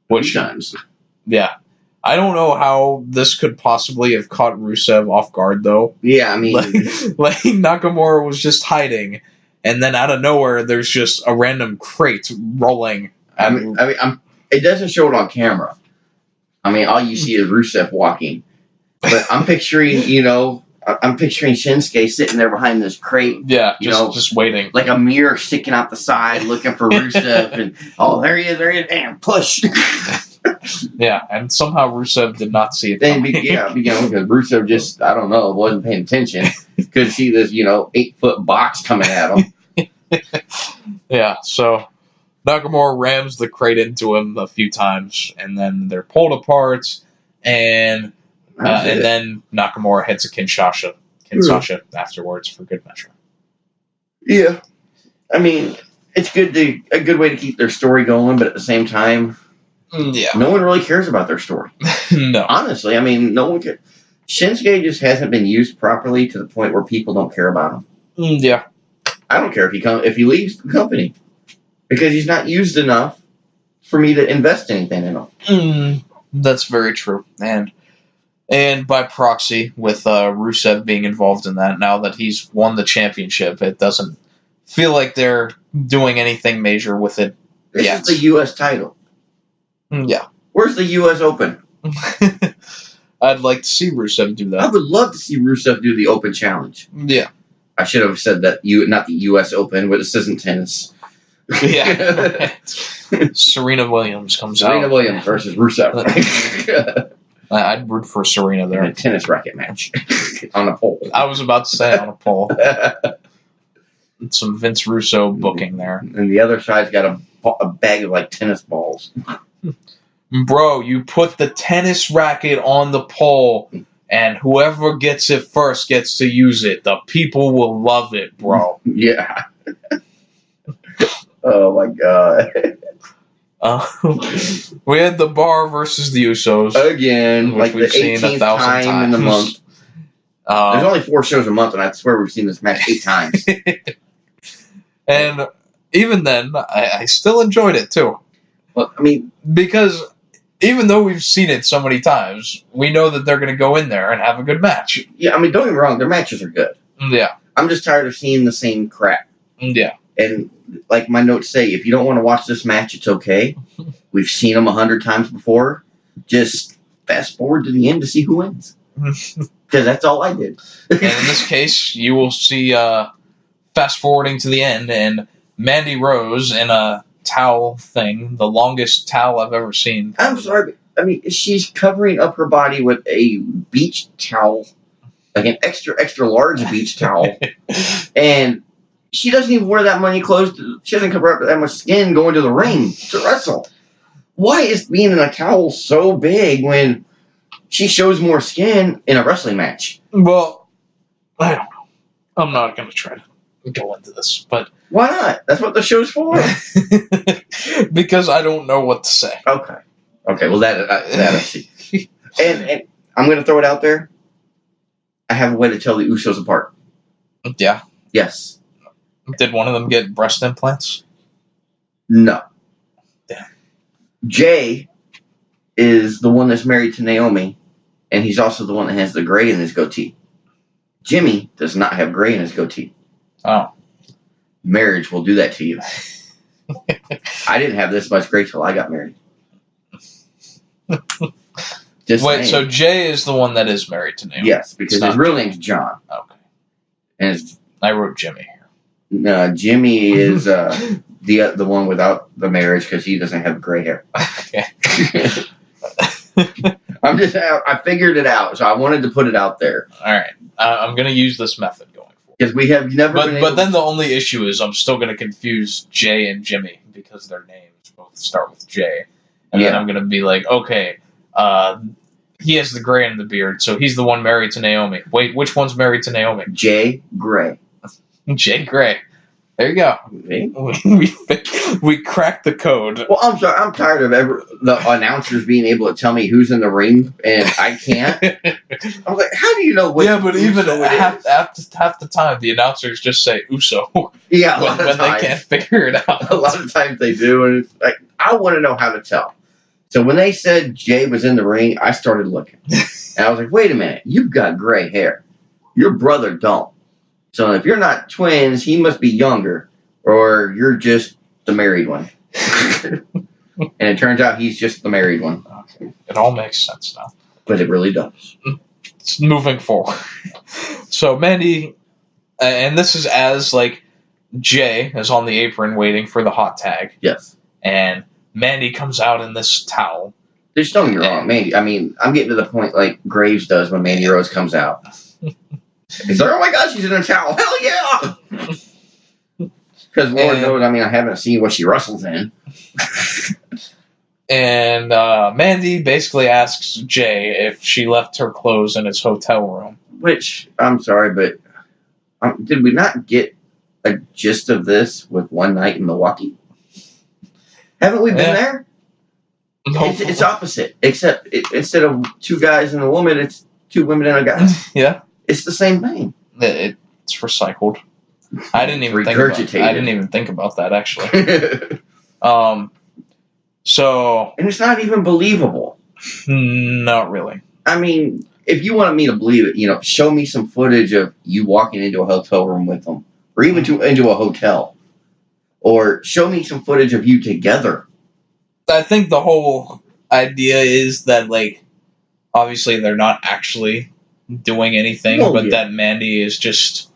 Speaker 5: Which
Speaker 6: times?
Speaker 5: Yeah. I don't know how this could possibly have caught Rusev off guard, though.
Speaker 6: Yeah, I mean...
Speaker 5: like Nakamura was just hiding, and then out of nowhere, there's just a random crate rolling.
Speaker 6: It doesn't show it on camera. I mean, all you see is Rusev walking. But I'm picturing, Shinsuke sitting there behind this crate.
Speaker 5: Yeah, just waiting.
Speaker 6: Like a mirror sticking out the side, looking for Rusev. And, there he is, and push.
Speaker 5: Yeah, and somehow Rusev did not see it.
Speaker 6: Because Rusev just, I don't know, wasn't paying attention. Could see this, 8-foot box coming at him.
Speaker 5: Yeah, so Nakamura rams the crate into him a few times, and then they're pulled apart, and then Nakamura hits a Kinshasa afterwards for good measure.
Speaker 6: Yeah. I mean, it's a good way to keep their story going, but at the same time, no one really cares about their story.
Speaker 5: No.
Speaker 6: Honestly, I mean, no one cares. Shinsuke just hasn't been used properly to the point where people don't care about him.
Speaker 5: Yeah.
Speaker 6: I don't care if he leaves the company. Because he's not used enough for me to invest anything in him.
Speaker 5: That's very true. And by proxy, with Rusev being involved in that, now that he's won the championship, it doesn't feel like they're doing anything major with it yet.
Speaker 6: This is the U.S. title.
Speaker 5: Yeah.
Speaker 6: Where's the U.S. Open?
Speaker 5: I'd like to see Rusev do that.
Speaker 6: I would love to see Rusev do the Open Challenge.
Speaker 5: Yeah.
Speaker 6: I should have said that not the U.S. Open, but this isn't tennis.
Speaker 5: Yeah. Serena Williams comes out.
Speaker 6: Serena Williams versus Rusev.
Speaker 5: I'd root for Serena there.
Speaker 6: In a tennis racket match. On a pole.
Speaker 5: I was about to say on a pole. Some Vince Russo booking there.
Speaker 6: And the other side's got a bag of tennis balls.
Speaker 5: Bro, you put the tennis racket on the pole, and whoever gets it first gets to use it. The people will love it, bro.
Speaker 6: Yeah. Oh my god.
Speaker 5: We had the Bar versus the Usos.
Speaker 6: Again, like the 18th time in the month. There's only 4 shows a month, and I swear we've seen this match 8 times.
Speaker 5: And even then, I still enjoyed it, too.
Speaker 6: Well, I mean...
Speaker 5: Because even though we've seen it so many times, we know that they're going to go in there and have a good match.
Speaker 6: Yeah, I mean, don't get me wrong, their matches are good.
Speaker 5: Yeah.
Speaker 6: I'm just tired of seeing the same crap.
Speaker 5: Yeah.
Speaker 6: And like my notes say, if you don't want to watch this match, it's okay. We've seen them 100 times before. Just fast forward to the end to see who wins. Because that's all I did.
Speaker 5: And in this case, you will see fast forwarding to the end, and Mandy Rose in a towel thing, the longest towel I've ever seen.
Speaker 6: I'm sorry, but, I mean, she's covering up her body with a beach towel, like an extra, extra large beach towel. And she doesn't even wear that many clothes. She doesn't cover up that much skin going to the ring to wrestle. Why is being in a towel so big when she shows more skin in a wrestling match?
Speaker 5: Well, I don't know. I'm not going to try to go into this, but...
Speaker 6: Why not? That's what the show's for.
Speaker 5: Because I don't know what to say.
Speaker 6: Okay, well, that I see. And I'm going to throw it out there. I have a way to tell the Usos apart.
Speaker 5: Yeah?
Speaker 6: Yes.
Speaker 5: Did one of them get breast implants?
Speaker 6: No.
Speaker 5: Yeah.
Speaker 6: Jay is the one that's married to Naomi, and he's also the one that has the gray in his goatee. Jimmy does not have gray in his goatee.
Speaker 5: Oh.
Speaker 6: Marriage will do that to you. I didn't have this much gray till I got married.
Speaker 5: Wait, saying. So Jay is the one that is married to Naomi?
Speaker 6: Yes, because his real name's John.
Speaker 5: Okay.
Speaker 6: And
Speaker 5: I wrote Jimmy here.
Speaker 6: No, Jimmy is the one without the marriage because he doesn't have gray hair.
Speaker 5: Okay.
Speaker 6: I figured it out, so I wanted to put it out there.
Speaker 5: All right. I'm going to use this method going forward.
Speaker 6: Because we have never been able...
Speaker 5: But then the only issue is I'm still going to confuse Jay and Jimmy because their names both start with J. And then I'm going to be like, okay, he has the gray in the beard, so he's the one married to Naomi. Wait, which one's married to Naomi?
Speaker 6: Jay Gray.
Speaker 5: Jay Gray. There you go. We cracked the code.
Speaker 6: Well, I'm sorry. I'm tired of the announcers being able to tell me who's in the ring, and I can't. I'm like, how do you know what?
Speaker 5: Yeah, but even half the time, the announcers just say Uso.
Speaker 6: Yeah,
Speaker 5: when they can't figure it out.
Speaker 6: A lot of times they do, and it's like, I want to know how to tell. So when they said Jay was in the ring, I started looking, and I was like, wait a minute, you've got gray hair. Your brother don't. So if you're not twins, he must be younger, or you're just the married one. And it turns out he's just the married one.
Speaker 5: Okay. It all makes sense now.
Speaker 6: But it really does.
Speaker 5: It's moving forward. So Mandy, and this is as, like, Jay is on the apron waiting for the hot tag.
Speaker 6: Yes. And
Speaker 5: Mandy comes out in this towel.
Speaker 6: Just don't get me wrong, Mandy. I mean, I'm getting to the point like Graves does when Mandy Rose comes out. He's like, oh my God, she's in a towel. Hell yeah! Because Lord knows, I mean, I haven't seen what she wrestles in.
Speaker 5: And Mandy basically asks Jay if she left her clothes in his hotel room.
Speaker 6: Which, I'm sorry, but did we not get a gist of this with One Night in Milwaukee? Haven't we been there?
Speaker 5: No.
Speaker 6: It's opposite, except instead of two guys and a woman, it's two women and a guy.
Speaker 5: Yeah.
Speaker 6: It's the same thing.
Speaker 5: It's recycled. I didn't even think about that, actually. So,
Speaker 6: and it's not even believable.
Speaker 5: Not really.
Speaker 6: I mean, if you wanted me to believe it, show me some footage of you walking into a hotel room with them, or even into a hotel, or show me some footage of you together.
Speaker 5: I think the whole idea is that, like, obviously they're not actually doing anything, that Mandy is just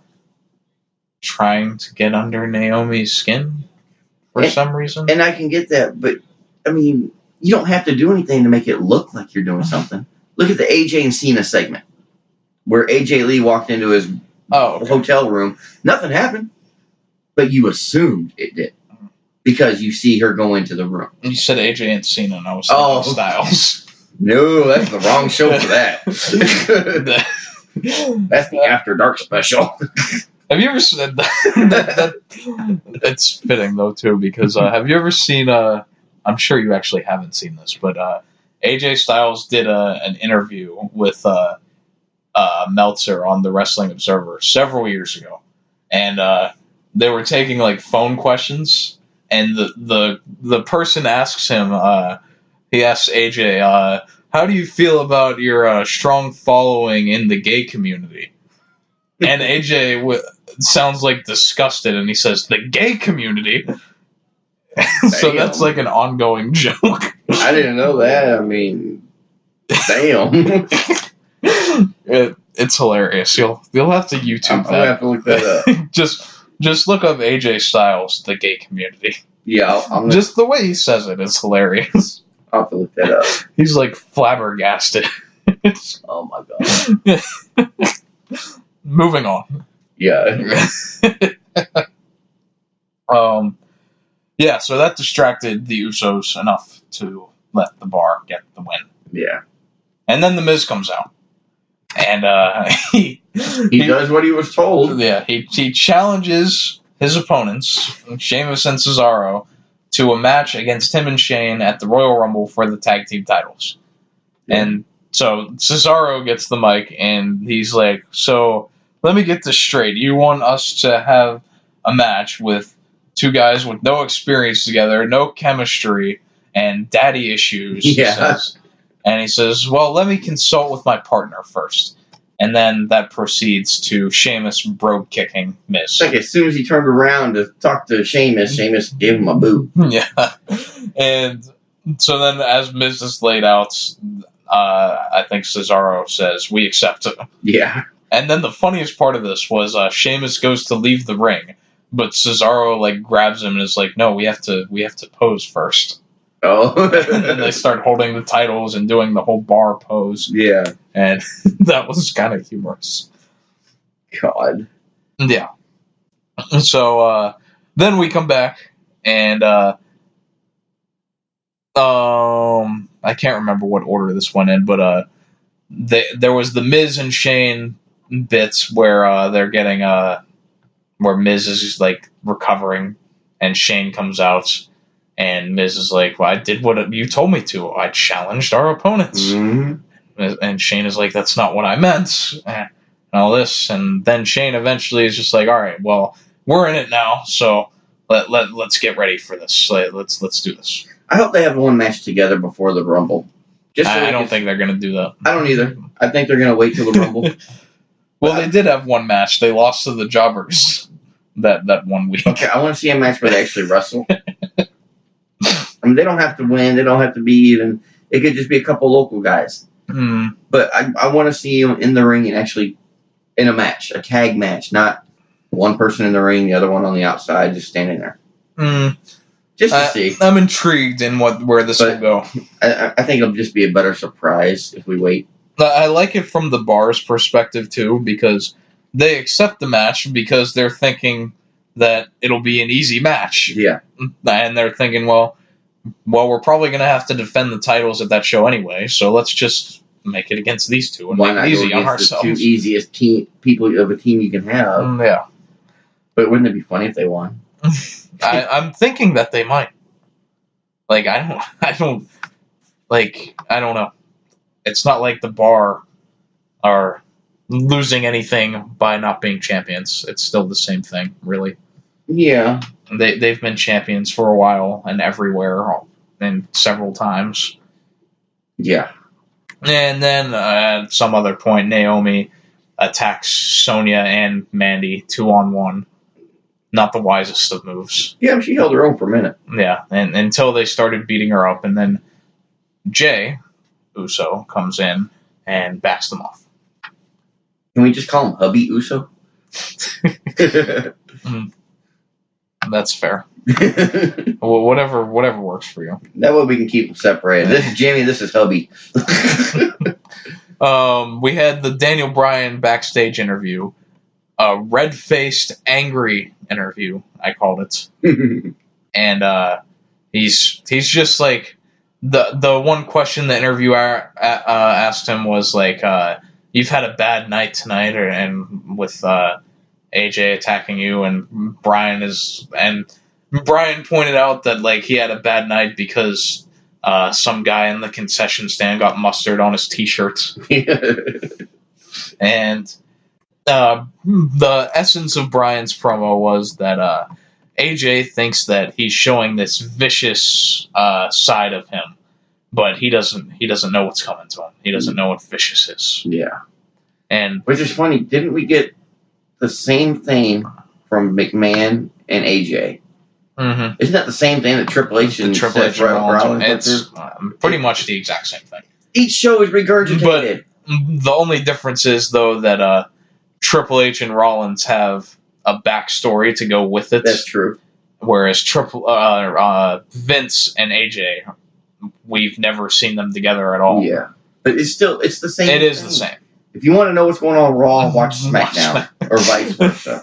Speaker 5: trying to get under Naomi's skin for some reason.
Speaker 6: And I can get that, but, I mean, you don't have to do anything to make it look like you're doing something. Look at the AJ and Cena segment, where AJ Lee walked into his hotel room. Nothing happened, but you assumed it did. Because you see her go into the room.
Speaker 5: You said AJ and Cena, and I was thinking Styles.
Speaker 6: No, that's the wrong show for that. That's the After Dark special.
Speaker 5: Have you ever seen that? It's fitting, though, too, because have you ever seen... I'm sure you actually haven't seen this, but AJ Styles did an interview with Meltzer on the Wrestling Observer several years ago. And they were taking, like, phone questions... And the person asks him, he asks AJ, how do you feel about your strong following in the gay community? And AJ sounds like disgusted, and he says, the gay community? So that's like an ongoing joke.
Speaker 6: I didn't know that. I mean, damn.
Speaker 5: It's hilarious. You'll have to YouTube that.
Speaker 6: I'll have to look that up.
Speaker 5: Just look up AJ Styles, the gay community.
Speaker 6: Yeah,
Speaker 5: just the way he says it is hilarious.
Speaker 6: I'll have to look that up.
Speaker 5: He's like flabbergasted.
Speaker 6: Oh my God.
Speaker 5: Moving on.
Speaker 6: Yeah.
Speaker 5: Yeah, so that distracted the Usos enough to let the Bar get the win.
Speaker 6: Yeah.
Speaker 5: And then The Miz comes out. And he
Speaker 6: does what he was told.
Speaker 5: Yeah, he challenges his opponents, Sheamus and Cesaro, to a match against him and Shane at the Royal Rumble for the tag team titles. Yeah. And so Cesaro gets the mic, and he's like, so let me get this straight. You want us to have a match with two guys with no experience together, no chemistry, and daddy issues,
Speaker 6: yeah.
Speaker 5: He says. And he says, well, let me consult with my partner first. And then that proceeds to Sheamus brogue kicking Miz.
Speaker 6: Like as soon as he turned around to talk to Sheamus gave him a boot.
Speaker 5: Yeah. And so then as Miz is laid out, I think Cesaro says, we accept it.
Speaker 6: Yeah.
Speaker 5: And then the funniest part of this was Sheamus goes to leave the ring, but Cesaro like grabs him and is like, no, we have to pose first.
Speaker 6: Oh.
Speaker 5: And then they start holding the titles and doing the whole bar pose.
Speaker 6: Yeah.
Speaker 5: And that was kind of humorous.
Speaker 6: God.
Speaker 5: Yeah. So then we come back and I can't remember what order this went in, but there was the Miz and Shane bits where they're getting where Miz is just, like, recovering, and Shane comes out, and Miz is like, well, I did what you told me to. I challenged our opponents.
Speaker 6: Mm-hmm.
Speaker 5: And Shane is like, that's not what I meant, and all this. And then Shane eventually is just like, all right, well, we're in it now, so let's get ready for this. Let's do this.
Speaker 6: I hope they have one match together before the Rumble. Just so
Speaker 5: I don't think they're going to do that.
Speaker 6: I don't either. I think they're going to wait till the Rumble.
Speaker 5: Well, they did have one match. They lost to the Jobbers that 1 week.
Speaker 6: Okay, I want to see a match where they actually wrestle. I mean, they don't have to win. They don't have to be even. It could just be a couple local guys.
Speaker 5: Mm.
Speaker 6: But I want to see them in the ring and actually in a match, a tag match, not one person in the ring, the other one on the outside, just standing there.
Speaker 5: Mm.
Speaker 6: Just to see.
Speaker 5: I'm intrigued in where this will go.
Speaker 6: I think it'll just be a better surprise if we wait.
Speaker 5: I like it from the Bar's perspective, too, because they accept the match because they're thinking that it'll be an easy match.
Speaker 6: Yeah.
Speaker 5: And they're thinking, well, we're probably going to have to defend the titles at that show anyway, so let's just make it against these two and make it easy on ourselves.
Speaker 6: The two easiest people of a team you can have.
Speaker 5: Yeah.
Speaker 6: But wouldn't it be funny if they won?
Speaker 5: I'm thinking that they might. Like, I don't know. It's not like the Bar are losing anything by not being champions. It's still the same thing, really.
Speaker 6: Yeah.
Speaker 5: They've been champions for a while and everywhere and several times.
Speaker 6: Yeah.
Speaker 5: And then at some other point, Naomi attacks Sonya and Mandy 2-on-1. Not the wisest of moves.
Speaker 6: Yeah, she held her own for a minute.
Speaker 5: Yeah, and until they started beating her up, and then Jay Uso comes in and backs them off.
Speaker 6: Can we just call him Hubby Uso?
Speaker 5: That's fair. Well, whatever works for you.
Speaker 6: That way we can keep them separated. This is Jimmy, this is Hubby.
Speaker 5: We had the Daniel Bryan backstage interview. A red-faced, angry interview, I called it. And he's just like, the one question the interviewer asked him was like, you've had a bad night tonight, and with AJ attacking you, and Bryan pointed out that like he had a bad night because some guy in the concession stand got mustard on his t-shirt. And the essence of Bryan's promo was that AJ thinks that he's showing this vicious side of him, but he doesn't know what's coming to him. He doesn't know what vicious is.
Speaker 6: Yeah.
Speaker 5: And
Speaker 6: which is funny, didn't we get the same thing from McMahon and AJ?
Speaker 5: Mm-hmm.
Speaker 6: Isn't that the same thing that Triple H and Seth Rollins?
Speaker 5: It's pretty much the exact same thing.
Speaker 6: Each show is regurgitated.
Speaker 5: But the only difference is, though, that Triple H and Rollins have a backstory to go with it.
Speaker 6: That's true.
Speaker 5: Whereas Vince and AJ, we've never seen them together at all.
Speaker 6: Yeah. But it's the same
Speaker 5: It
Speaker 6: thing.
Speaker 5: is the same.
Speaker 6: If you want to know what's going on Raw, watch SmackDown. Or vice versa.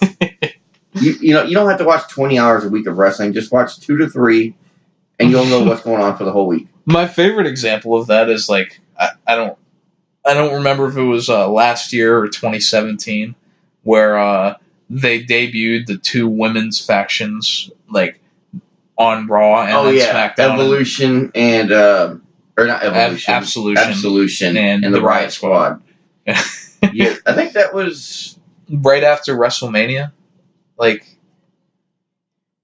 Speaker 6: You don't have to watch 20 hours a week of wrestling. Just watch 2 to 3, and you'll know what's going on for the whole week.
Speaker 5: My favorite example of that is like I don't remember if it was last year or 2017 where they debuted the two women's factions like on Raw and SmackDown.
Speaker 6: Evolution and or not Evolution,
Speaker 5: Absolution
Speaker 6: and the Riot Squad. Yeah, I think that was
Speaker 5: right after WrestleMania. Like,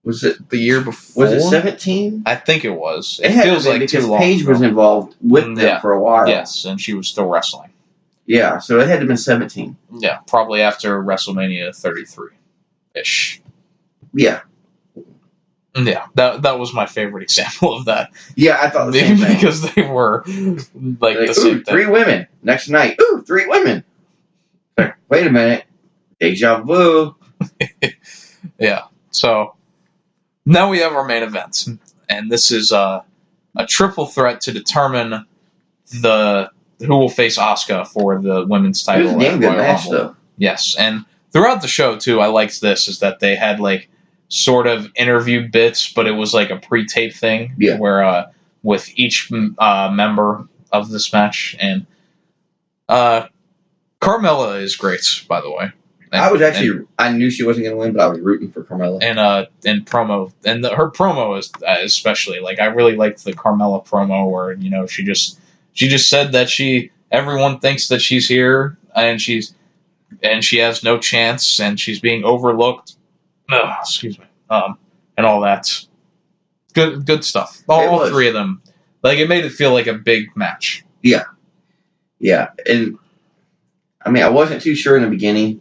Speaker 5: was it the year before?
Speaker 6: Was it 17?
Speaker 5: I think it was.
Speaker 6: It feels like too long. Paige was involved with them for a while.
Speaker 5: Yes, and she was still wrestling.
Speaker 6: Yeah, so it had to have been 17.
Speaker 5: Yeah, probably after WrestleMania 33-ish.
Speaker 6: Yeah.
Speaker 5: Yeah, that was my favorite example of that.
Speaker 6: Yeah, I thought the same thing.
Speaker 5: Because they were like the same thing.
Speaker 6: 3 women. Next night, 3 women. Wait a minute. Deja vu.
Speaker 5: Yeah, so now we have our main event, and this is a triple threat to determine who will face Asuka for the women's title.
Speaker 6: It was a damn good match, though.
Speaker 5: Yes, and throughout the show too, I liked this is that they had like sort of interview bits, but it was like a pre-tape thing where with each member of this match, and Carmella is great, by the way.
Speaker 6: I knew she wasn't going to win, but I was rooting for Carmella.
Speaker 5: And promo, and her promo is especially, like, I really liked the Carmella promo where, you know, she just said that everyone thinks that she's here and she has no chance and she's being overlooked. Excuse me. And all that. Good stuff. All three of them. Like, it made it feel like a big match.
Speaker 6: Yeah. Yeah. And, I mean, I wasn't too sure in the beginning.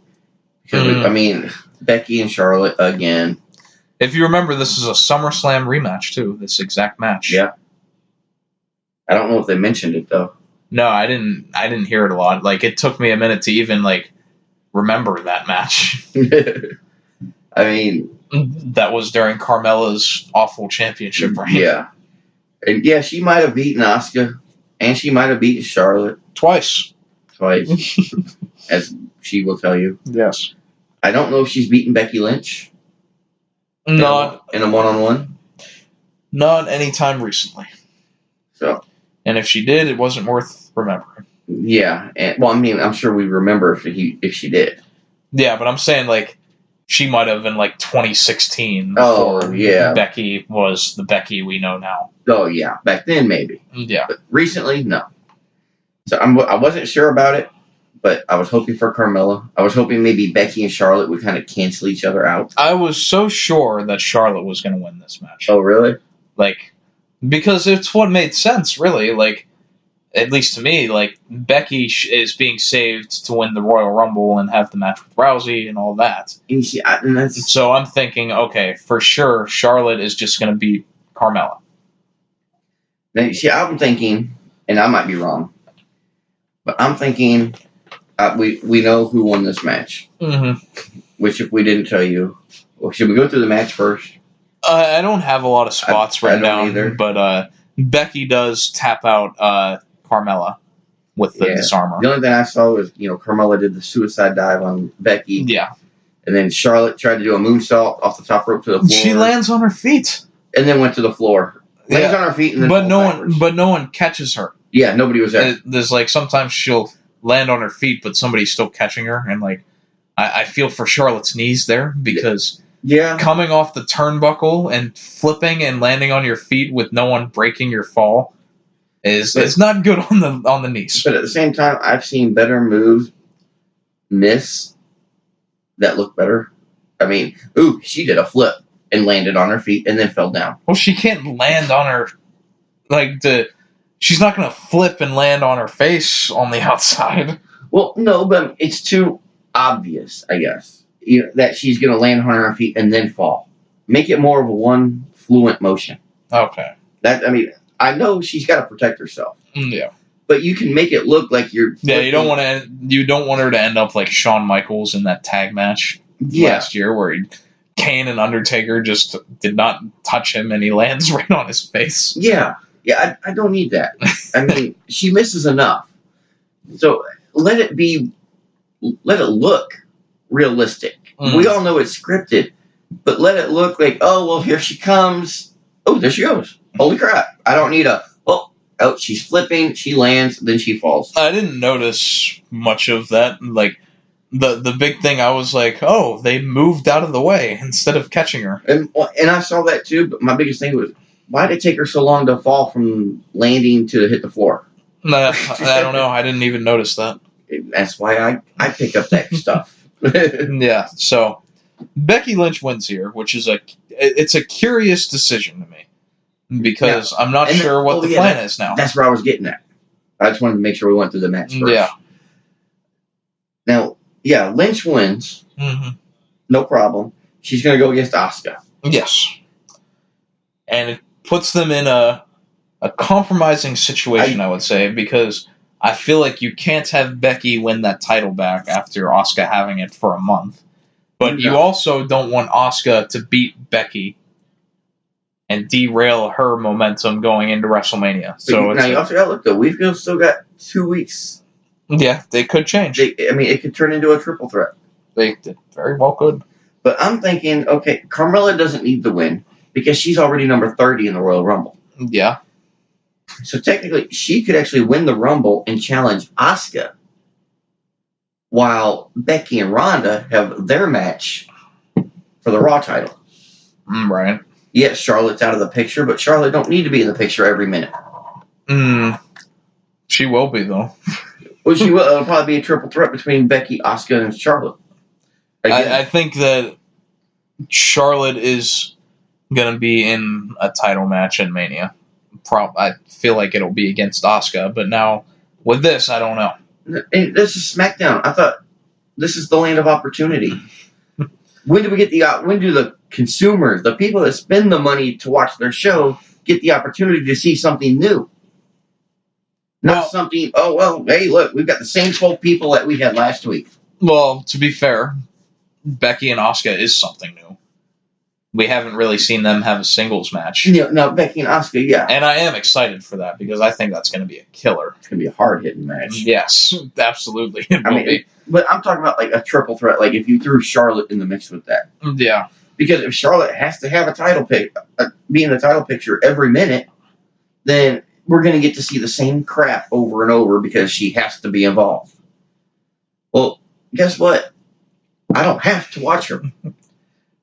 Speaker 6: Because, Becky and Charlotte again.
Speaker 5: If you remember, this is a SummerSlam rematch, too. This exact match.
Speaker 6: Yeah. I don't know if they mentioned it, though.
Speaker 5: No, I didn't hear it a lot. Like, it took me a minute to even, like, remember that match.
Speaker 6: I mean...
Speaker 5: That was during Carmella's awful championship reign.
Speaker 6: Yeah. And, yeah, she might have beaten Asuka, and she might have beaten Charlotte.
Speaker 5: Twice.
Speaker 6: As she will tell you.
Speaker 5: Yes.
Speaker 6: I don't know if she's beaten Becky Lynch.
Speaker 5: Not
Speaker 6: in a one-on-one.
Speaker 5: Not any time recently.
Speaker 6: So.
Speaker 5: And if she did, it wasn't worth remembering.
Speaker 6: Yeah. And, I'm sure we remember if she did.
Speaker 5: Yeah, but I'm saying, like, she might have in, like, 2016.
Speaker 6: Oh, yeah.
Speaker 5: Becky was the Becky we know now.
Speaker 6: Oh, yeah. Back then, maybe.
Speaker 5: Yeah.
Speaker 6: But recently, no. So I wasn't sure about it, but I was hoping for Carmella. I was hoping maybe Becky and Charlotte would kind of cancel each other out.
Speaker 5: I was so sure that Charlotte was going to win this match.
Speaker 6: Oh, really?
Speaker 5: Like, because it's what made sense, really. Like, at least to me, like, Becky is being saved to win the Royal Rumble and have the match with Rousey and all that. So I'm thinking, okay, for sure, Charlotte is just going to beat Carmella.
Speaker 6: Now, see, I'm thinking, and I might be wrong, but I'm thinking we know who won this match.
Speaker 5: Mm-hmm.
Speaker 6: Which, if we didn't tell you, well, should we go through the match first?
Speaker 5: I don't have a lot of spots right now,
Speaker 6: either.
Speaker 5: But Becky does tap out Carmella with the disarmer.
Speaker 6: The only thing I saw was, Carmella did the suicide dive on Becky.
Speaker 5: Yeah.
Speaker 6: And then Charlotte tried to do a moonsault off the top rope to the floor.
Speaker 5: She lands on her feet.
Speaker 6: And then went to the floor. Lands on her feet and then
Speaker 5: but no one catches her.
Speaker 6: Yeah, nobody was there.
Speaker 5: There's, like, sometimes she'll land on her feet, but somebody's still catching her. And, like, I feel for Charlotte's knees there because coming off the turnbuckle and flipping and landing on your feet with no one breaking your fall it's not good on the knees.
Speaker 6: But at the same time, I've seen better moves miss that look better. I mean, she did a flip and landed on her feet and then fell down.
Speaker 5: Well, she can't land on her she's not going to flip and land on her face on the outside.
Speaker 6: Well, no, but it's too obvious, I guess, that she's going to land on her feet and then fall. Make it more of a one fluent motion.
Speaker 5: Okay.
Speaker 6: I know she's got to protect herself.
Speaker 5: Yeah.
Speaker 6: But you can make it look like you're...
Speaker 5: Yeah, you don't want her to end up like Shawn Michaels in that tag match last year where Kane and Undertaker just did not touch him and he lands right on his face.
Speaker 6: Yeah. Yeah, I don't need that. I mean, she misses enough. So let it look realistic. Mm. We all know it's scripted, but let it look like, here she comes. Oh, there she goes. Holy crap. I don't need she's flipping, she lands, then she falls.
Speaker 5: I didn't notice much of that. Like, the big thing, I was like, they moved out of the way instead of catching her.
Speaker 6: And I saw that too, but my biggest thing was, why did it take her so long to fall from landing to hit the floor?
Speaker 5: I don't know. I didn't even notice that.
Speaker 6: That's why I pick up that stuff.
Speaker 5: Yeah, so Becky Lynch wins here, which is it's a curious decision to me. Because I'm not sure what the plan is now.
Speaker 6: That's where I was getting at. I just wanted to make sure we went through the match first.
Speaker 5: Yeah.
Speaker 6: Now, Lynch wins.
Speaker 5: Mm-hmm.
Speaker 6: No problem. She's going to go against Asuka.
Speaker 5: Yes. And it puts them in a compromising situation, I would say, because I feel like you can't have Becky win that title back after Asuka having it for a month. But you also don't want Asuka to beat Becky and derail her momentum going into WrestleMania. So
Speaker 6: now you also got to look, though. We've still got 2 weeks.
Speaker 5: Yeah, they could change.
Speaker 6: It could turn into a triple threat.
Speaker 5: They very well could.
Speaker 6: But I'm thinking, okay, Carmella doesn't need the win because she's already number 30 in the Royal Rumble.
Speaker 5: Yeah. So
Speaker 6: technically, she could actually win the Rumble and challenge Asuka while Becky and Ronda have their match for the Raw title.
Speaker 5: Right.
Speaker 6: Yes, Charlotte's out of the picture, but Charlotte don't need to be in the picture every minute.
Speaker 5: She will be, though.
Speaker 6: Well, she will. It'll probably be a triple threat between Becky, Asuka, and Charlotte.
Speaker 5: I think that Charlotte is going to be in a title match in Mania. I feel like it'll be against Asuka, but now with this, I don't know.
Speaker 6: And this is SmackDown. I thought this is the land of opportunity. When do we get when do the consumers, the people that spend the money to watch their show, get the opportunity to see something new? Not something, oh, well, hey, look, we've got the same 12 people that we had last week.
Speaker 5: Well, to be fair, Becky and Asuka is something new. We haven't really seen them have a singles match.
Speaker 6: No, Becky and Asuka, yeah.
Speaker 5: And I am excited for that because I think that's going to be a killer.
Speaker 6: It's going to be a hard-hitting match.
Speaker 5: Yes, absolutely.
Speaker 6: But I'm talking about like a triple threat, like if you threw Charlotte in the mix with that.
Speaker 5: Yeah.
Speaker 6: Because if Charlotte has to have a title be in the title picture every minute, then we're going to get to see the same crap over and over because she has to be involved. Well, guess what? I don't have to watch her.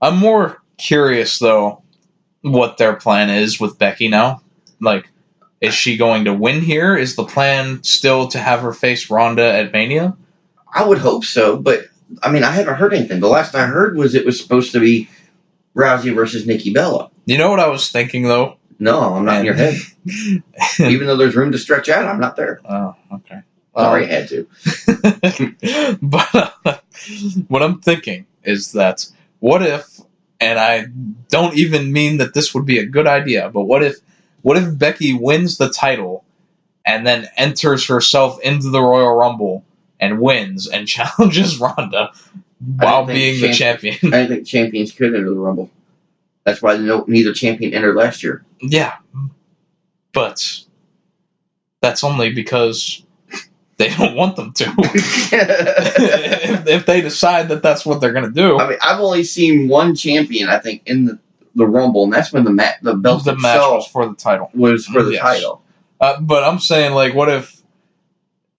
Speaker 5: I'm more curious, though, what their plan is with Becky now. Like, is she going to win here? Is the plan still to have her face Ronda at Mania?
Speaker 6: I would hope so, but, I mean, I haven't heard anything. The last I heard was it was supposed to be Rousey versus Nikki Bella.
Speaker 5: You know what I was thinking, though?
Speaker 6: No, I'm not in your head. Even though there's room to stretch out, I'm not there.
Speaker 5: Oh, okay.
Speaker 6: Sorry, I had to.
Speaker 5: But what I'm thinking is that what if, and I don't even mean that this would be a good idea, but what if Becky wins the title and then enters herself into the Royal Rumble and wins and challenges Ronda while being the champion?
Speaker 6: I think champions could enter the Rumble. That's why neither champion entered last year.
Speaker 5: Yeah, but that's only because they don't want them to. if they decide that that's what they're going to do.
Speaker 6: I mean, I've only seen one champion, I think, in the Rumble, and that's when the belt
Speaker 5: the match was for the title.
Speaker 6: Was for the title.
Speaker 5: But I'm saying, like, what if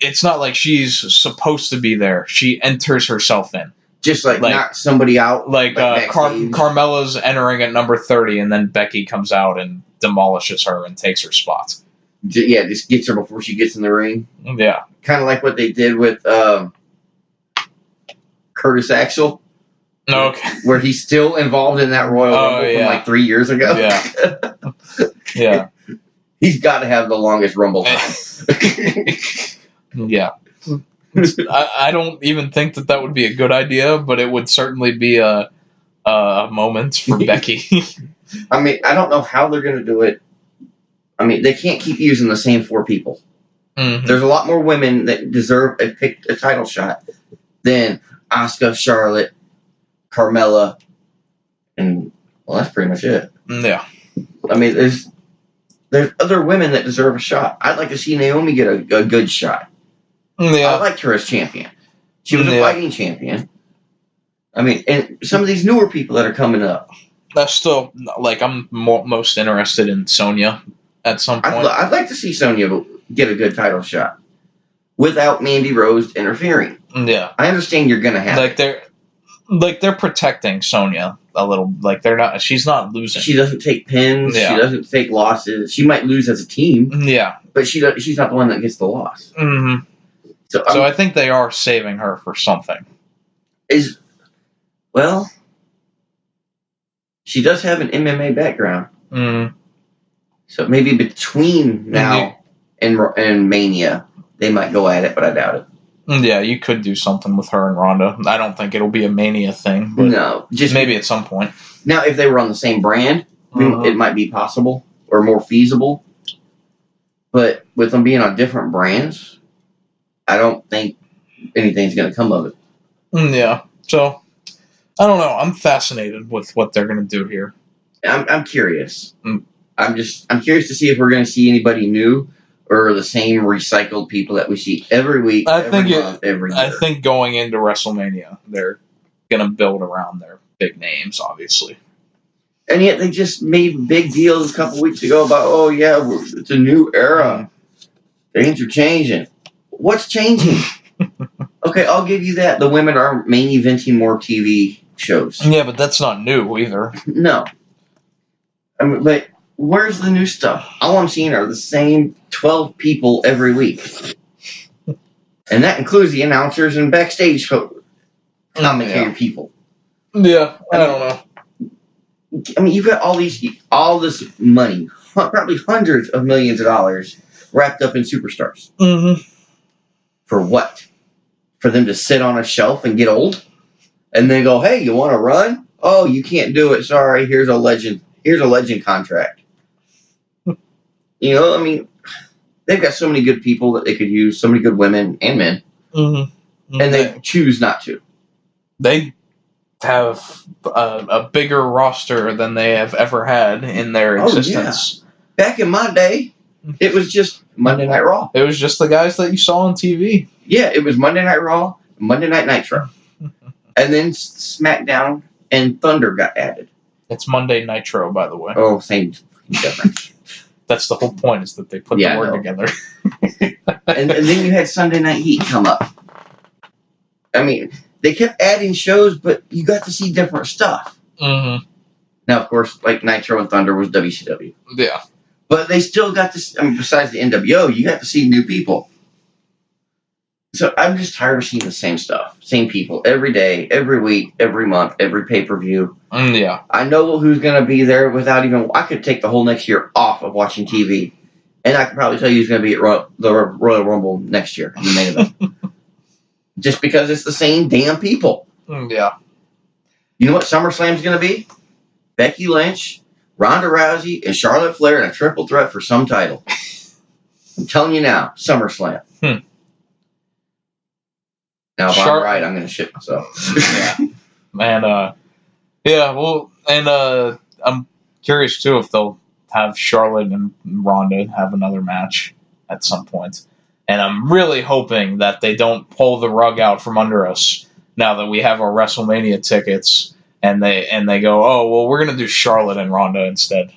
Speaker 5: it's not like she's supposed to be there? She enters herself in.
Speaker 6: Just like knock somebody out.
Speaker 5: Like Carmella's entering at number 30, and then Becky comes out and demolishes her and takes her spot.
Speaker 6: Yeah, just gets her before she gets in the ring.
Speaker 5: Yeah.
Speaker 6: Kind of like what they did with Curtis Axel.
Speaker 5: Okay.
Speaker 6: Where he's still involved in that Royal Rumble from like 3 years ago.
Speaker 5: Yeah. Yeah.
Speaker 6: He's got to have the longest Rumble time.
Speaker 5: Yeah. I don't even think that would be a good idea, but it would certainly be a moment for Becky.
Speaker 6: I mean, I don't know how they're going to do it. I mean, they can't keep using the same 4 people. Mm-hmm. There's a lot more women that deserve a title shot than Asuka, Charlotte, Carmella, and, well, that's pretty much it.
Speaker 5: Yeah.
Speaker 6: I mean, there's other women that deserve a shot. I'd like to see Naomi get a good shot.
Speaker 5: Yeah.
Speaker 6: I liked her as champion. She was a fighting champion. I mean, and some of these newer people that are coming up.
Speaker 5: That's still, like, I'm most interested in Sonya at some point.
Speaker 6: I'd like to see Sonya get a good title shot without Mandy Rose interfering.
Speaker 5: Yeah.
Speaker 6: I understand you're going to have
Speaker 5: they're protecting Sonya a little. Like, she's not losing.
Speaker 6: She doesn't take pins. Yeah. She doesn't take losses. She might lose as a team.
Speaker 5: Yeah.
Speaker 6: But she's not the one that gets the loss.
Speaker 5: Mm-hmm. So I think they are saving her for something.
Speaker 6: Well, she does have an MMA background.
Speaker 5: Mm-hmm.
Speaker 6: So maybe between now and Mania, they might go at it, but I doubt it.
Speaker 5: Yeah, you could do something with her and Ronda. I don't think it'll be a Mania thing. But
Speaker 6: no, just
Speaker 5: maybe at some point.
Speaker 6: Now, if they were on the same brand, it might be possible or more feasible. But with them being on different brands, I don't think anything's going to come of it.
Speaker 5: Yeah. So, I don't know. I'm fascinated with what they're going to do here.
Speaker 6: I'm curious. I'm curious to see if we're going to see anybody new or the same recycled people that we see every week, every year.
Speaker 5: I think going into WrestleMania, they're going to build around their big names, obviously.
Speaker 6: And yet they just made big deals a couple weeks ago about, oh, yeah, it's a new era. Things are changing. What's changing? Okay, I'll give you that. The women are main eventing more TV shows.
Speaker 5: Yeah, but that's not new either.
Speaker 6: No. I mean, but where's the new stuff? All I'm seeing are the same 12 people every week. And that includes the announcers and backstage commentator people.
Speaker 5: Yeah, I don't know.
Speaker 6: I mean, you've got all this money, probably hundreds of millions of dollars wrapped up in superstars.
Speaker 5: Mm-hmm.
Speaker 6: For what? For them to sit on a shelf and get old? And then go, hey, you want to run? Oh, you can't do it. Sorry, here's a legend contract. You know, I mean, they've got so many good people that they could use, so many good women and men. Mm-hmm. And they choose not to.
Speaker 5: They have a bigger roster than they have ever had in their existence.
Speaker 6: Yeah. Back in my day, it was just Monday Night Raw.
Speaker 5: It was just the guys that you saw on TV.
Speaker 6: Yeah, it was Monday Night Raw, Monday Night Nitro. And then SmackDown and Thunder got added.
Speaker 5: It's Monday Nitro, by the way.
Speaker 6: Oh, same difference.
Speaker 5: That's the whole point, is that they put the word together.
Speaker 6: and then you had Sunday Night Heat come up. I mean, they kept adding shows, but you got to see different stuff. Mm-hmm. Now, of course, like Nitro and Thunder was WCW.
Speaker 5: Yeah.
Speaker 6: But they still got to, I mean, besides the NWO, you got to see new people. So I'm just tired of seeing the same stuff. Same people every day, every week, every month, every pay-per-view.
Speaker 5: Yeah.
Speaker 6: I know who's going to be there without even... I could take the whole next year off of watching TV. And I could probably tell you who's going to be at the Royal Rumble next year in the main event. Just because it's the same damn people.
Speaker 5: Yeah.
Speaker 6: You know what SummerSlam's going to be? Becky Lynch, Ronda Rousey, and Charlotte Flair in a triple threat for some title. I'm telling you now, SummerSlam. Now, if I'm right, I'm going to shit myself.
Speaker 5: Yeah. And, well, and I'm curious, too, if they'll have Charlotte and Ronda have another match at some point. And I'm really hoping that they don't pull the rug out from under us now that we have our WrestleMania tickets, and they go, oh, well, we're going to do Charlotte and Ronda instead.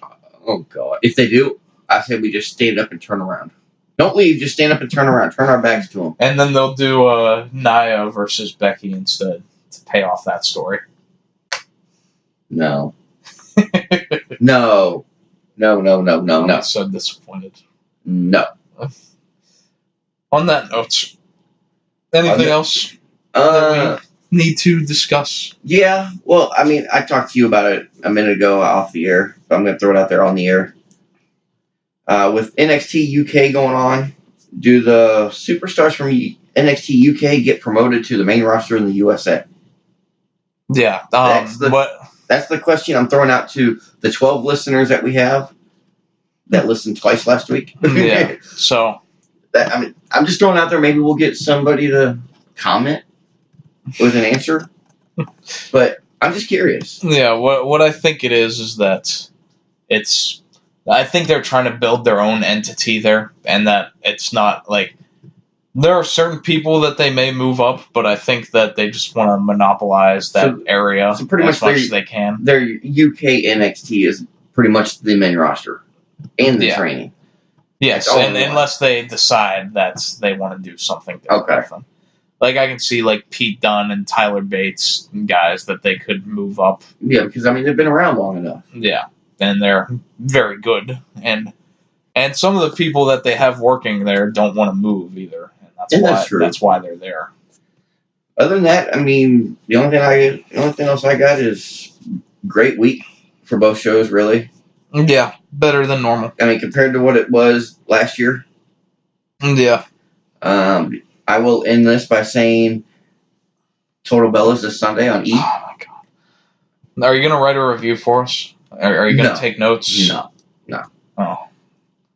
Speaker 6: Oh, God. If they do, I say we just stand up and turn around. Don't leave, just stand up and turn around. Turn our backs to them.
Speaker 5: And then they'll do Nia versus Becky instead to pay off that story.
Speaker 6: No. No.
Speaker 5: I'm so disappointed.
Speaker 6: No.
Speaker 5: On that note, anything else that we need to discuss?
Speaker 6: Yeah, well, I mean, I talked to you about it a minute ago off the air, but I'm going to throw it out there on the air. With NXT UK going on, do the superstars from NXT UK get promoted to the main roster in the USA?
Speaker 5: Yeah.
Speaker 6: That's the question I'm throwing out to the 12 listeners that we have that listened twice last week.
Speaker 5: Yeah, so...
Speaker 6: I'm just throwing out there, maybe we'll get somebody to comment with an answer. But I'm just curious.
Speaker 5: Yeah, what I think it is that it's... I think they're trying to build their own entity there, and that it's not like... There are certain people that they may move up, but I think that they just want to monopolize that area
Speaker 6: pretty
Speaker 5: as much as they can.
Speaker 6: Their UK NXT is pretty much the main roster and the training.
Speaker 5: Yes, and unless they decide that they want to do something different.
Speaker 6: Okay.
Speaker 5: Like, I can see, like, Pete Dunne and Tyler Bates and guys that they could move up.
Speaker 6: Yeah, because, I mean, they've been around long enough.
Speaker 5: Yeah, and they're very good. And some of the people that they have working there don't want to move either. And that's
Speaker 6: true.
Speaker 5: That's why they're there.
Speaker 6: Other than that, I mean, the only thing else I got is great week for both shows, really.
Speaker 5: Yeah, better than normal.
Speaker 6: I mean, compared to what it was last year.
Speaker 5: Yeah.
Speaker 6: I will end this by saying Total Bellas this Sunday on E!
Speaker 5: Oh, my God. Are you going to write a review for us? Are you going to take notes?
Speaker 6: No.
Speaker 5: Oh.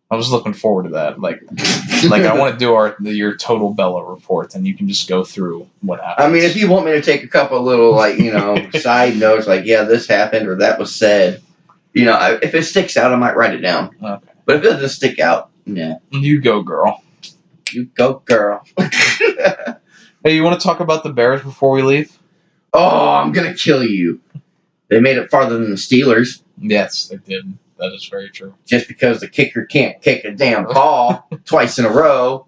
Speaker 5: I was looking forward to that. Like I want to do your Total Bella report, and you can just go through what happened.
Speaker 6: I mean, if you want me to take a couple of little, side notes, like, yeah, this happened or that was said, if it sticks out, I might write it down.
Speaker 5: Okay.
Speaker 6: But if it doesn't stick out, nah.
Speaker 5: You go, girl.
Speaker 6: You go, girl.
Speaker 5: Hey, you want to talk about the Bears before we leave?
Speaker 6: Oh, I'm going to kill you. They made it farther than the Steelers.
Speaker 5: Yes, they did. That is very true.
Speaker 6: Just because the kicker can't kick a damn ball twice in a row.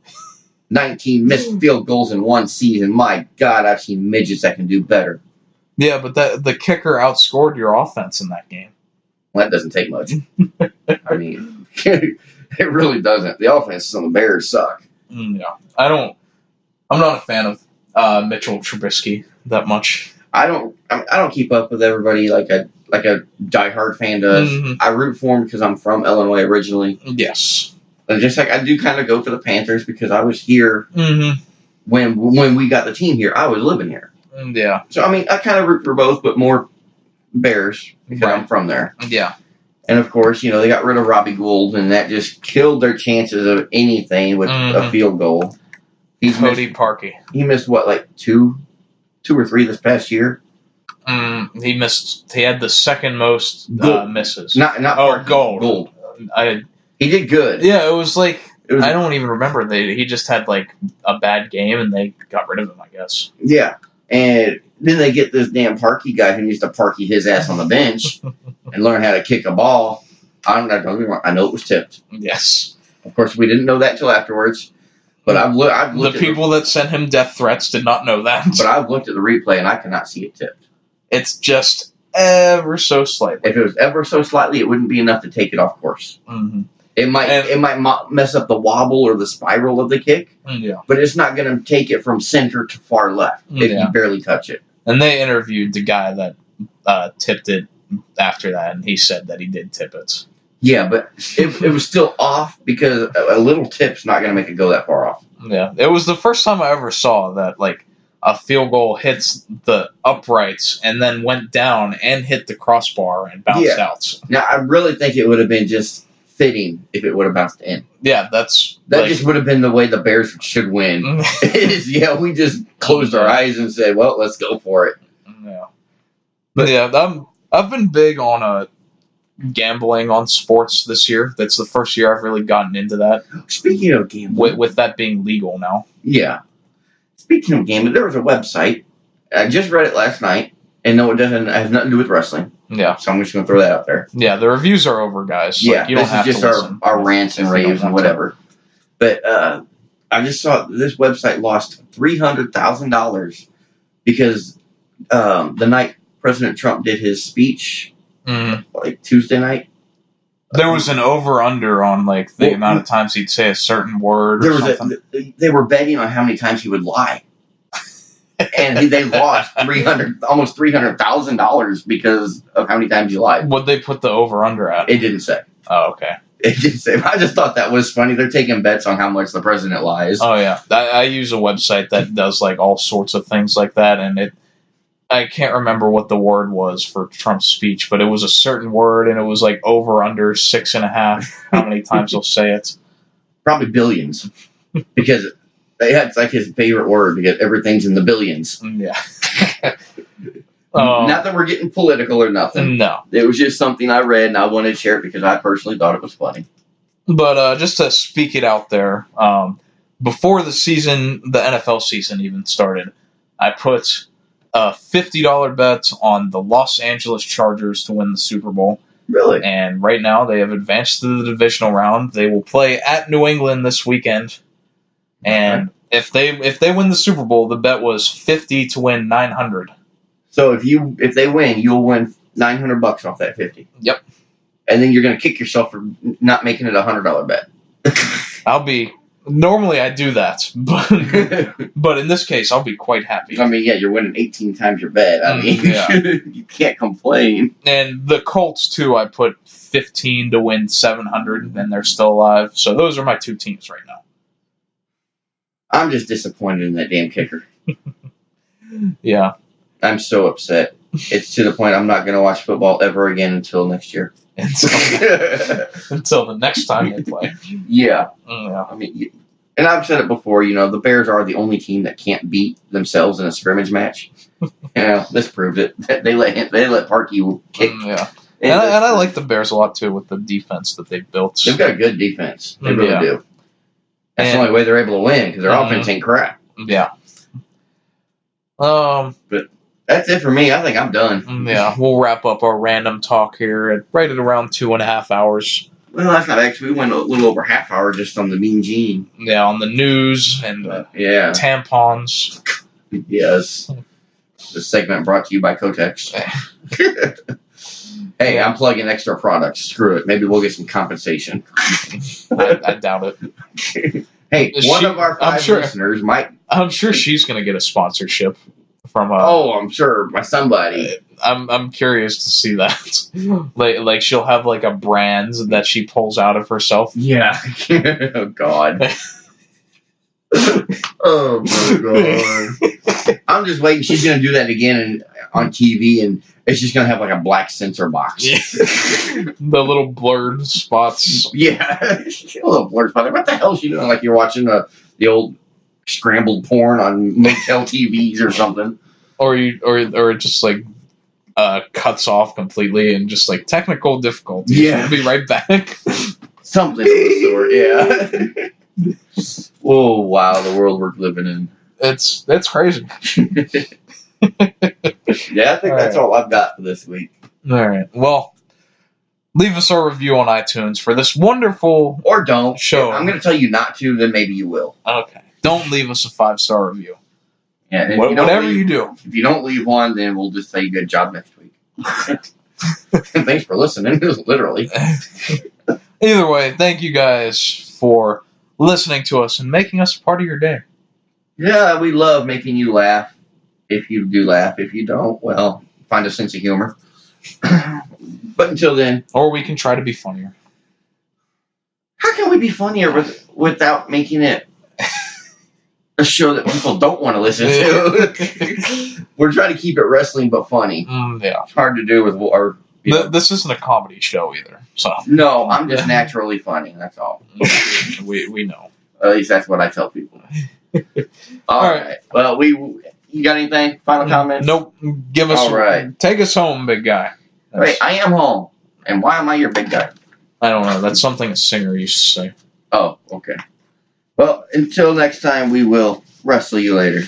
Speaker 6: 19 missed field goals in one season. My God, I've seen midgets that can do better.
Speaker 5: Yeah, but the kicker outscored your offense in that game.
Speaker 6: Well, that doesn't take much. I mean, it really doesn't. The offenses on the Bears suck.
Speaker 5: Yeah, I'm not a fan of Mitchell Trubisky that much.
Speaker 6: I don't keep up with everybody like a diehard fan does.
Speaker 5: Mm-hmm.
Speaker 6: I root for him because I'm from Illinois originally.
Speaker 5: Yes.
Speaker 6: And just like I do kind of go for the Panthers because I was here when we got the team here. I was living here.
Speaker 5: Yeah.
Speaker 6: So, I mean, I kind of root for both, but more Bears because I'm from there.
Speaker 5: Yeah.
Speaker 6: And, of course, they got rid of Robbie Gould, and that just killed their chances of anything with a field goal.
Speaker 5: Cody Parkey.
Speaker 6: He missed, what, like two or three this past year?
Speaker 5: He had the second most misses.
Speaker 6: Not Parkey,
Speaker 5: Gould.
Speaker 6: He did good.
Speaker 5: Yeah, it was I don't even remember. He just had, a bad game, and they got rid of him, I guess.
Speaker 6: Yeah. And then they get this damn Parkey guy who needs to Parkey his ass on the bench and learn how to kick a ball. I know it was tipped.
Speaker 5: Yes.
Speaker 6: Of course, we didn't know that till afterwards. But I've looked
Speaker 5: the people that sent him death threats did not know that.
Speaker 6: But I've looked at the replay, and I cannot see it tipped.
Speaker 5: It's just ever so slightly.
Speaker 6: If it was ever so slightly, it wouldn't be enough to take it off course.
Speaker 5: Mm-hmm.
Speaker 6: It might mess up the wobble or the spiral of the kick, but it's not going to take it from center to far left if you barely touch it.
Speaker 5: And they interviewed the guy that tipped it after that, and he said that he did tip it.
Speaker 6: Yeah, but it was still off because a little tip's not going to make it go that far off.
Speaker 5: Yeah, it was the first time I ever saw that, a field goal hits the uprights and then went down and hit the crossbar and bounced out.
Speaker 6: Now, I really think it would have been just fitting if it would have bounced in.
Speaker 5: Yeah, that
Speaker 6: just would have been the way the Bears should win. We just closed our eyes and said, well, let's go for it.
Speaker 5: Yeah. But yeah, I've been big on gambling on sports this year. That's the first year I've really gotten into that.
Speaker 6: Speaking of gambling.
Speaker 5: With that being legal now.
Speaker 6: Yeah. Speaking of gambling, there was a website. I just read it last night. And no, it has nothing to do with wrestling.
Speaker 5: Yeah.
Speaker 6: So I'm just going to throw that out there.
Speaker 5: Yeah, the reviews are over, guys.
Speaker 6: Yeah,
Speaker 5: you don't have
Speaker 6: this is just our rants and raves and whatever. But I just saw this website lost $300,000 because the night President Trump did his speech, Tuesday night.
Speaker 5: There was an over-under on the amount of times he'd say a certain word or something.
Speaker 6: They were betting on how many times he would lie. And they lost almost $300,000 because of how many times you lied.
Speaker 5: What'd they put the over/under at?
Speaker 6: It didn't say.
Speaker 5: Oh, okay.
Speaker 6: It didn't say. I just thought that was funny. They're taking bets on how much the president lies.
Speaker 5: Oh yeah, I use a website that does all sorts of things like that, and I can't remember what the word was for Trump's speech, but it was a certain word, and it was over/under 6.5. How many times he'll say it?
Speaker 6: Probably billions, because. It's his favorite word because everything's in the billions.
Speaker 5: Yeah.
Speaker 6: Not that we're getting political or nothing.
Speaker 5: No.
Speaker 6: It was just something I read and I wanted to share it because I personally thought it was funny.
Speaker 5: But just to speak it out there, before the NFL season even started, I put a $50 bet on the Los Angeles Chargers to win the Super Bowl.
Speaker 6: Really?
Speaker 5: And right now they have advanced to the divisional round. They will play at New England this weekend. And if they win the Super Bowl, the bet was $50 to win $900. So
Speaker 6: if they win, you'll win $900 off that $50.
Speaker 5: Yep.
Speaker 6: And then you're going to kick yourself for not making it a $100 bet.
Speaker 5: Normally I do that, but in this case I'll be quite happy.
Speaker 6: I mean, yeah, you're winning 18 times your bet. I mean, you can't complain.
Speaker 5: And the Colts too, I put 15 to win 700, and they're still alive. So those are my two teams right now.
Speaker 6: I'm just disappointed in that damn kicker.
Speaker 5: Yeah.
Speaker 6: I'm so upset. It's to the point I'm not going to watch football ever again until next year.
Speaker 5: Until the next time they play.
Speaker 6: Yeah.
Speaker 5: Yeah.
Speaker 6: I mean, and I've said it before, the Bears are the only team that can't beat themselves in a scrimmage match. This proved it. They let Parkey kick.
Speaker 5: Yeah. And I like the Bears a lot, too, with the defense that they've built.
Speaker 6: They've got a good defense. They really do. That's the only way they're able to win, because their offense ain't crap.
Speaker 5: Yeah.
Speaker 6: But that's it for me. I think I'm done.
Speaker 5: Yeah, we'll wrap up our random talk here right at around 2.5 hours.
Speaker 6: Well, that's not actually. We went a little over half hour just on the Mean Gene.
Speaker 5: Yeah, on the news and tampons.
Speaker 6: Yes. The segment brought to you by Kotex. Hey, I'm plugging extra products. Screw it. Maybe we'll get some compensation.
Speaker 5: I doubt it.
Speaker 6: Hey, one of our 5 listeners might.
Speaker 5: I'm sure she's going to get a sponsorship from.
Speaker 6: I'm sure by somebody.
Speaker 5: I'm curious to see that. like she'll have like a brand that she pulls out of herself.
Speaker 6: Yeah. Oh God. Oh my God. I'm just waiting. She's gonna do that again on TV, and it's just gonna have like a black censor box.
Speaker 5: The little blurred spots.
Speaker 6: Yeah, a little blurred spot. What the hell is she doing? Like you're watching the old scrambled porn on motel TVs or something. Or
Speaker 5: it just like cuts off completely and just like technical difficulties.
Speaker 6: Yeah,
Speaker 5: we'll be right back.
Speaker 6: Something of the sort. Yeah. Oh wow, the world we're living in.
Speaker 5: It's crazy.
Speaker 6: Yeah, I think that's all I've got for this week.
Speaker 5: All right. Well, leave us a review on iTunes for this wonderful
Speaker 6: or don't
Speaker 5: show.
Speaker 6: If I'm going to tell you not to, then maybe you will.
Speaker 5: Okay. Don't leave us a 5-star review.
Speaker 6: Yeah.
Speaker 5: Whatever you do.
Speaker 6: If you don't leave one, then we'll just say good job next week. Thanks for listening. Literally.
Speaker 5: Either way, thank you guys for listening to us and making us a part of your day.
Speaker 6: Yeah, we love making you laugh. If you do laugh. If you don't, well, find a sense of humor. But until then.
Speaker 5: Or we can try to be funnier.
Speaker 6: How can we be funnier without making it a show that people don't want to listen to? We're trying to keep it wrestling but funny.
Speaker 5: Yeah.
Speaker 6: It's hard to do with our...
Speaker 5: This isn't a comedy show either. So
Speaker 6: no, I'm just naturally funny. That's all.
Speaker 5: We know.
Speaker 6: At least that's what I tell people. All right. Well, you got anything? Final comments?
Speaker 5: Nope. Give us.
Speaker 6: All right.
Speaker 5: Take us home, big guy.
Speaker 6: Wait, I am home. And why am I your big guy?
Speaker 5: I don't know. That's something a singer used to say.
Speaker 6: Oh, okay. Well, until next time, we will wrestle you later.